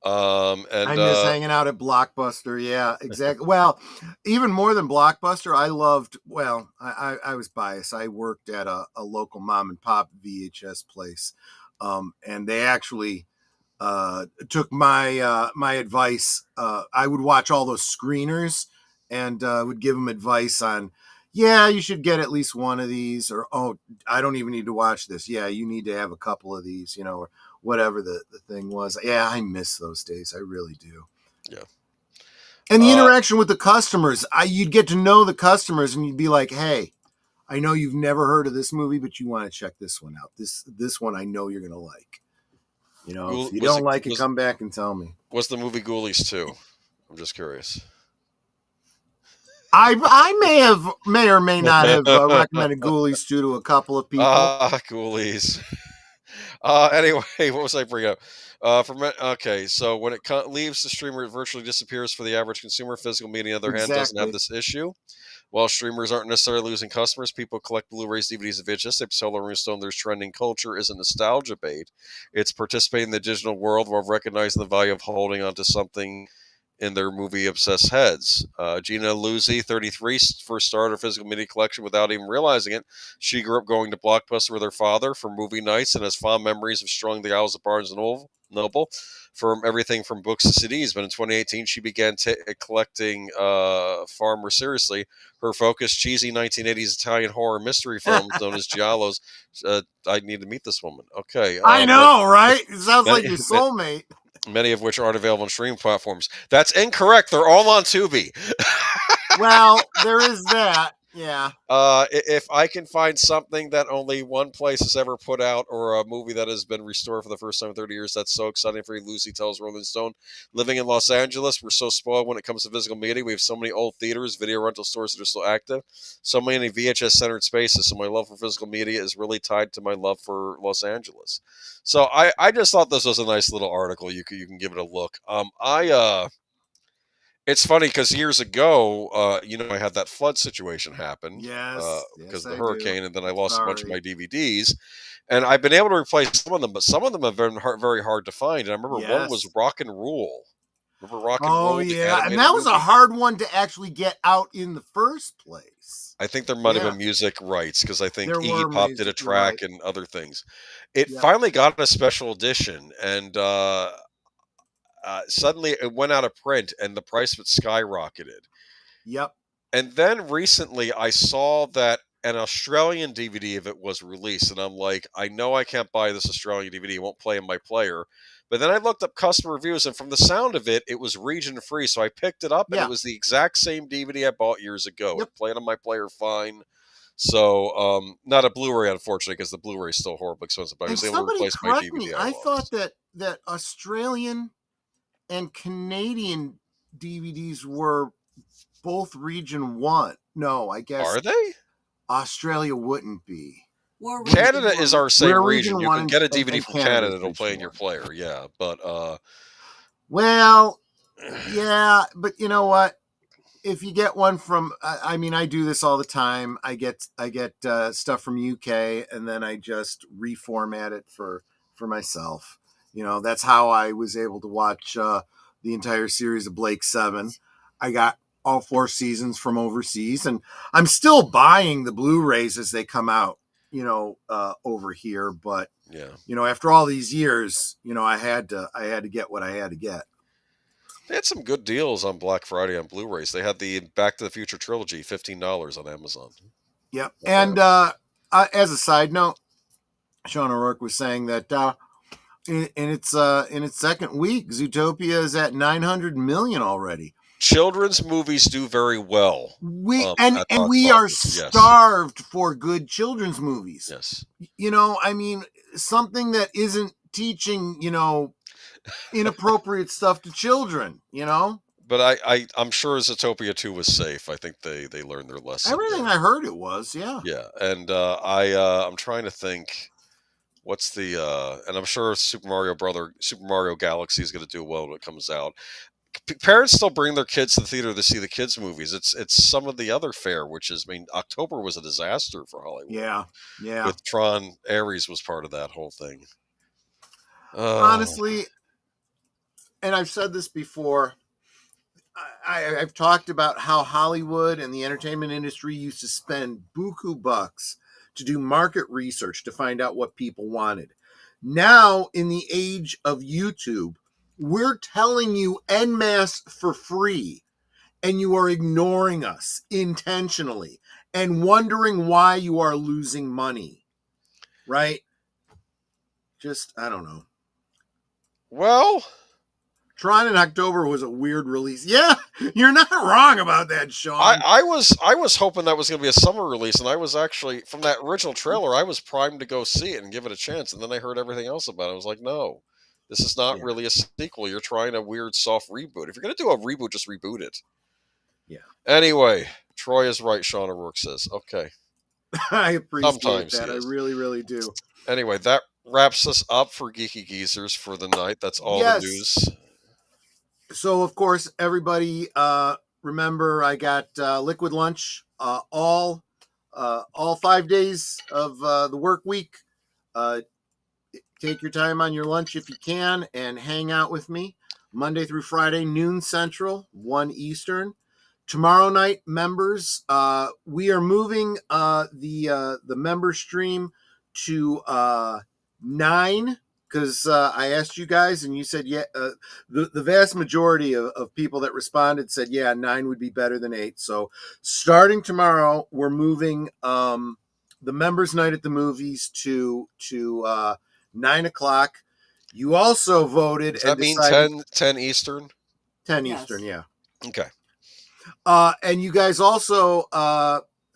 And I miss hanging out at Blockbuster. Yeah, exactly. Well, even more than Blockbuster, I loved. Well, I was biased. I worked at a local mom and pop VHS place, and they actually took my my advice. I would watch all those screeners and would give them advice on, yeah, you should get at least one of these, or, oh, I don't even need to watch this. Yeah, you need to have a couple of these, or whatever the thing was. Yeah, I miss those days. I really do. Yeah. And the interaction with the customers, you'd get to know the customers and you'd be like, hey, I know you've never heard of this movie, but you want to check this one out. This one I know you're going to like. If you don't like it, come back and tell me. What's the movie Ghoulies 2? I'm just curious. I may or may not have recommended Ghoulies 2 to a couple of people. Ghoulies. Anyway, what was I bringing up? Okay, so when it leaves the streamer, it virtually disappears for the average consumer. Physical media, on the other hand, doesn't have this issue. While streamers aren't necessarily losing customers, people collect Blu-rays, DVDs, and VHS. They sell Rolling Stone. There's trending culture isn't nostalgia bait. It's participating in the digital world while recognizing the value of holding onto something in their movie-obsessed heads. Gina Luzzi, 33, first started her physical media collection without even realizing it. She grew up going to Blockbuster with her father for movie nights and has fond memories of strolling the aisles of Barnes & Noble from everything from books to CDs. But in 2018, she began collecting far more seriously. Her focus, cheesy 1980s Italian horror mystery films known as giallos. I need to meet this woman. Okay. I know, right? It sounds like your soulmate. Many of which aren't available on streaming platforms. That's incorrect. They're all on Tubi. Well, there is that. Yeah. If I can find something that only one place has ever put out, or a movie that has been restored for the first time in 30 years, that's so exciting for you. Lucy tells Rolling Stone. Living in Los Angeles, we're so spoiled when it comes to physical media. We have so many old theaters, video rental stores that are still active, so many VHS-centered spaces. So my love for physical media is really tied to my love for Los Angeles. So I just thought this was a nice little article. You can give it a look. It's funny because years ago, I had that flood situation happen. Yes. Because of the hurricane, and then I lost a bunch of my DVDs. And I've been able to replace some of them, but some of them have been very hard to find. And I remember one was Rock and Rule. Remember Rock and Rule? Oh, yeah. And that was a hard one to actually get out in the first place. I think there might have been music rights, because I think Iggy Pop did a track and other things. It finally got a special edition, and suddenly it went out of print and the price of it skyrocketed. Yep. And then recently I saw that an Australian DVD of it was released, and I'm like, I know I can't buy this Australian DVD. It won't play in my player. But then I looked up customer reviews, and from the sound of it, it was region free. So I picked it up, and it was the exact same DVD I bought years ago. It played on my player fine. So, not a Blu-ray, unfortunately, because the Blu-ray is still horribly expensive. But I was able to replace my DVD. I thought that Australian and Canadian DVDs were both region 1. No, I guess. Are they? Australia wouldn't be. Canada is our same region. You can get a DVD from Canada. It'll play in your player. Yeah, but well, Yeah, but you know what? If you get one from, I mean, I do this all the time. I get stuff from UK, and then I just reformat it for myself. You know, that's how I was able to watch the entire series of Blake 7. I got all 4 seasons from overseas, and I'm still buying the Blu-rays as they come out. You know, over here, but Yeah. you know, after all these years, you know, I had to get what I had to get. They had some good deals on Black Friday on Blu-rays. They had the Back to the Future trilogy, $15 on Amazon. Yep. Not And bad. as a side note, Sean O'Rourke was saying that in its second week, Zootopia is at 900 million already. Children's movies do very well. And at box we are office, yes. starved for good children's movies. Yes. You know, I mean, something that isn't teaching, you know, inappropriate stuff to children, you know? But I'm sure Zootopia 2 was safe. I think they learned their lesson. Everything I heard it was, yeah. Yeah, and I'm trying to think what's the and I'm sure Super Mario Galaxy is going to do well when it comes out. Parents still bring their kids to the theater to see the kids movies. It's some of the other fare, which is, I mean, October was a disaster for Hollywood. Yeah. With Tron, Ares was part of that whole thing. Honestly, and I've said this before, I've talked about how Hollywood and the entertainment industry used to spend buku bucks to do market research to find out what people wanted. Now, in the age of YouTube, we're telling you en masse for free, and you are ignoring us intentionally and wondering why you are losing money, right? Just, I don't know. Well, Tron in October was a weird release. Yeah, you're not wrong about that, Sean. I was hoping that was going to be a summer release, and I was actually, from that original trailer, I was primed to go see it and give it a chance, and then I heard everything else about it. I was like, no, this is not really a sequel. You're trying a weird soft reboot. If you're going to do a reboot, just reboot it. Yeah. Anyway, Troy is right, Sean O'Rourke says. Okay. I appreciate Sometimes that. I really, really do. Anyway, that wraps us up for Geeky Geezers for the night. That's all the news. So, of course, everybody, remember, I got liquid lunch all 5 days of the work week. Take your time on your lunch if you can and hang out with me Monday through Friday, noon Central, 1 Eastern. Tomorrow night, members, we are moving the member stream to 9. Because I asked you guys, and you said, yeah, the vast majority of people that responded said, yeah, 9 would be better than 8. So starting tomorrow, we're moving the members' night at the movies to 9 o'clock. You also voted. Does that mean 10 Eastern? 10 Eastern, yeah. Okay. And you guys also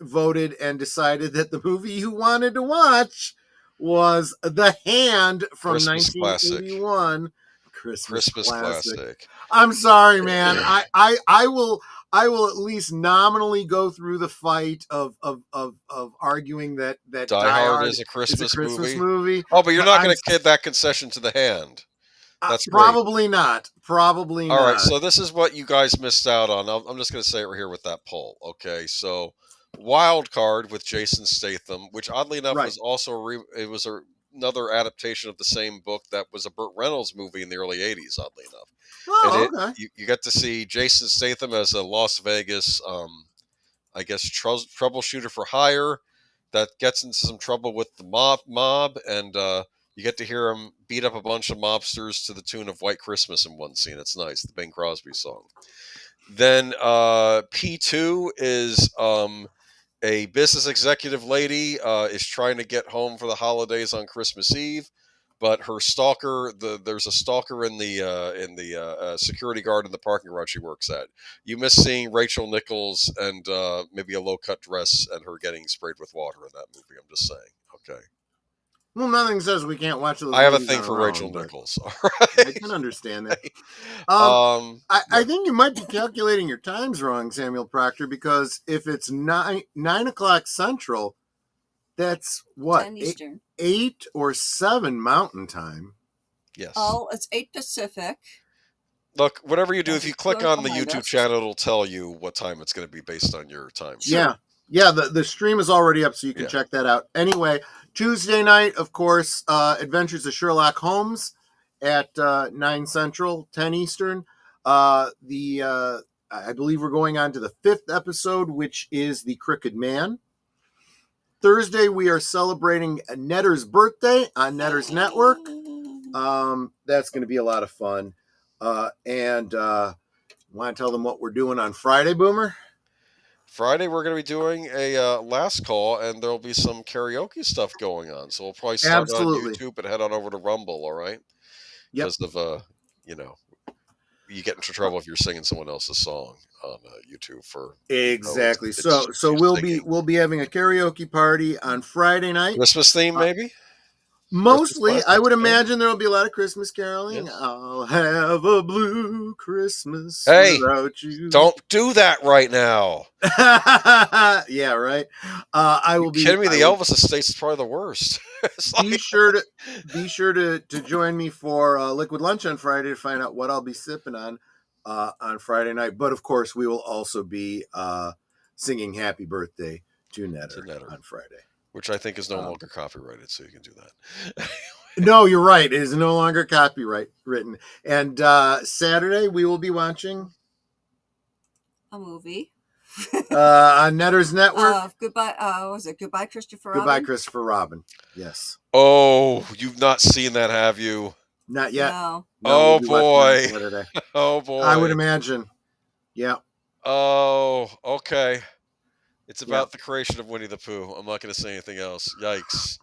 voted and decided that the movie you wanted to watch was The Hand from Christmas 1981. Christmas classic. I'm sorry, man. I will at least nominally go through the fight of arguing that Die Hard is a Christmas movie. Oh, but you're not going to give that concession to The Hand. That's probably not. Probably not. All right, so this is what you guys missed out on. I'm just going to say it right here with that poll. Okay, so Wild Card with Jason Statham, which oddly enough was also another adaptation of the same book that was a Burt Reynolds movie in the early 80s, oddly enough. Oh, okay. You get to see Jason Statham as a Las Vegas, I guess, troubleshooter for hire that gets into some trouble with the mob, and you get to hear him beat up a bunch of mobsters to the tune of White Christmas in one scene. It's nice, the Bing Crosby song. Then P2 is a business executive lady is trying to get home for the holidays on Christmas Eve, but her stalker, there's a stalker in the security guard in the parking garage she works at. You miss seeing Rachel Nichols and maybe a low-cut dress and her getting sprayed with water in that movie. I'm just saying. Okay. Well, nothing says we can't watch those. I have a thing for Rachel Nichols. All right. I can understand that. I think you might be calculating your times wrong, Samuel Procter, because if it's 9 o'clock Central, that's what, 10 Eastern. 8 or 7 Mountain Time. Yes. Oh, it's 8 Pacific. Look, whatever you do, if you click Go on the my YouTube best. channel, it'll tell you what time it's going to be based on your time. Yeah. Yeah, the stream is already up, so you can Yeah. check that out. Anyway, Tuesday night, of course, Adventures of Sherlock Holmes at 9 Central, 10 Eastern. I believe we're going on to the 5th episode, which is The Crooked Man. Thursday, we are celebrating Netter's birthday on Netter's Network. That's going to be a lot of fun. And want to tell them what we're doing on Friday, Boomer? Friday, we're going to be doing a last call, and there'll be some karaoke stuff going on. So we'll probably start Absolutely. on YouTube and head on over to Rumble, all right? Yep. Because of, you get into trouble if you're singing someone else's song on YouTube for Exactly. it's So you we'll singing. be having a karaoke party on Friday night. Christmas theme, maybe? Mostly, Christmas I would classics, imagine there will be a lot of Christmas caroling. Yes. I'll have a blue Christmas Hey, without you. Don't do that right now. Yeah, right. I will You be kidding me? The I will Elvis estate's probably the worst. It's like- be sure to join me for Liquid Lunch on Friday to find out what I'll be sipping on Friday night. But of course, we will also be singing Happy Birthday to Netter on Friday, which I think is no longer copyrighted, so you can do that. No, you're right. It is no longer copyright written. And Saturday, we will be watching a movie on Netter's Network. Goodbye. Was it Goodbye, Christopher Goodbye, Robin? Christopher Robin. Yes. Oh, you've not seen that, have you? Not yet. No. No, Oh boy. Oh boy. I would imagine. Yeah. Oh, okay. It's about the creation of Winnie the Pooh. I'm not going to say anything else. Yikes.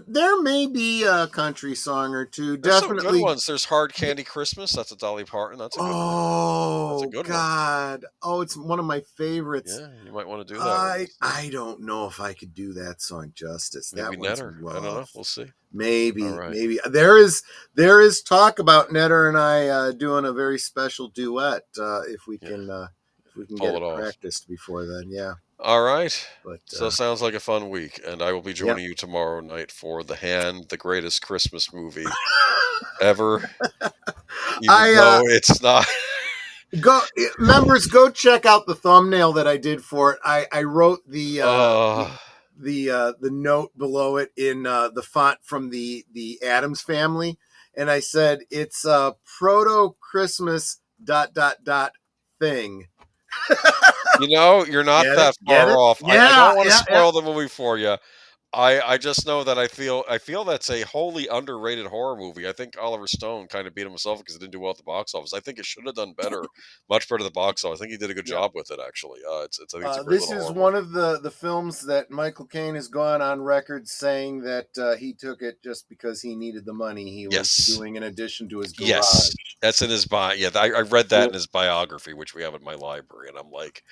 There may be a country song or two. There's Definitely some good ones. There's Hard Candy Christmas. That's a Dolly Parton. That's a good one. Oh, That's a good God. one. Oh, it's one of my favorites. Yeah, you might want to do that. I don't know if I could do that song justice. Maybe That one's Netter. rough. I don't know. We'll see. Maybe, Right. maybe there is talk about Netter and I doing a very special duet if we can get it practiced before then. Yeah. All right. But so it sounds like a fun week, and I will be joining you tomorrow night for The Hand, the greatest Christmas movie ever. Even though it's not. Members, go check out the thumbnail that I did for it. I wrote the note below it in the font from the Addams Family, and I said it's a proto Christmas ... thing. You're not that far off. Yeah, I don't want to spoil the movie for you. I just know that I feel that's a wholly underrated horror movie. I think Oliver Stone kind of beat himself because it didn't do well at the box office. I think it should have done better, much better at the box office. I think he did a good job with it, actually. I think it's a great this little is horror one of the films that Michael Caine has gone on record saying that he took it just because he needed the money. He was doing in addition to his garage. Yes, that's in his bio. Yeah, I read that in his biography, which we have in my library, and I'm like,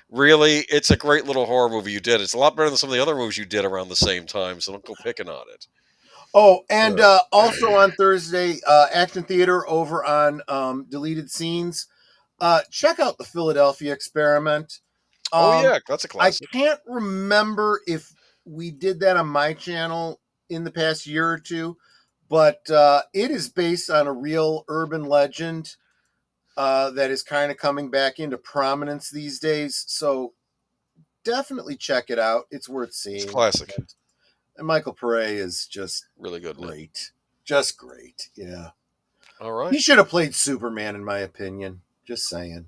really? It's a great little horror movie you did. It's a lot better than some of the other movies you did around the same time, so don't go picking on it. Oh, and also on Thursday, Action Theater over on Deleted Scenes. Check out the Philadelphia Experiment. That's a classic. I can't remember if we did that on my channel in the past year or two, but it is based on a real urban legend that is kind of coming back into prominence these days. So definitely check it out. It's worth seeing. It's classic. And Michael Pare is just really good. Great. Just great. Yeah. All right. He should have played Superman, in my opinion. Just saying.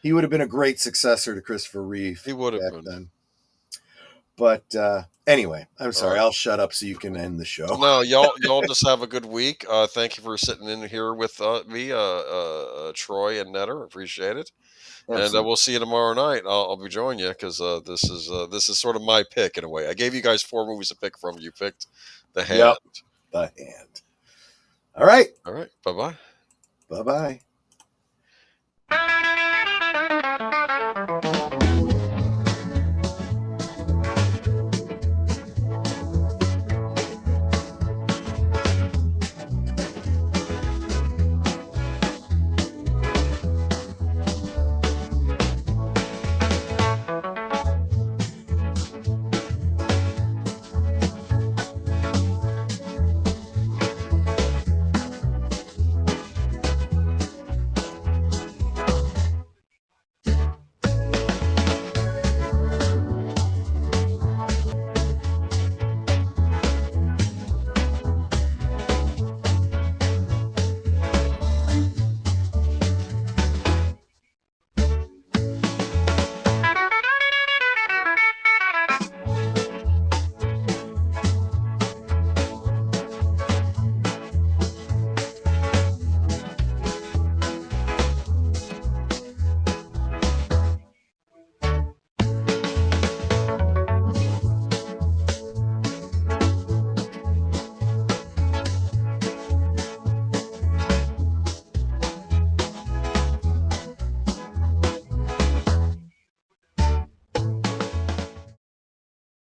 He would have been a great successor to Christopher Reeve. He would have been. Then. But anyway, I'm sorry. I'll shut up so you can end the show. No, y'all just have a good week. Thank you for sitting in here with me, Troy and Netter. Appreciate it. Absolutely. And we'll see you tomorrow night. I'll be joining you because this is sort of my pick in a way. I gave you guys 4 movies to pick from. You picked The Hand. Yep. The Hand. All right. All right. Bye-bye. Bye-bye.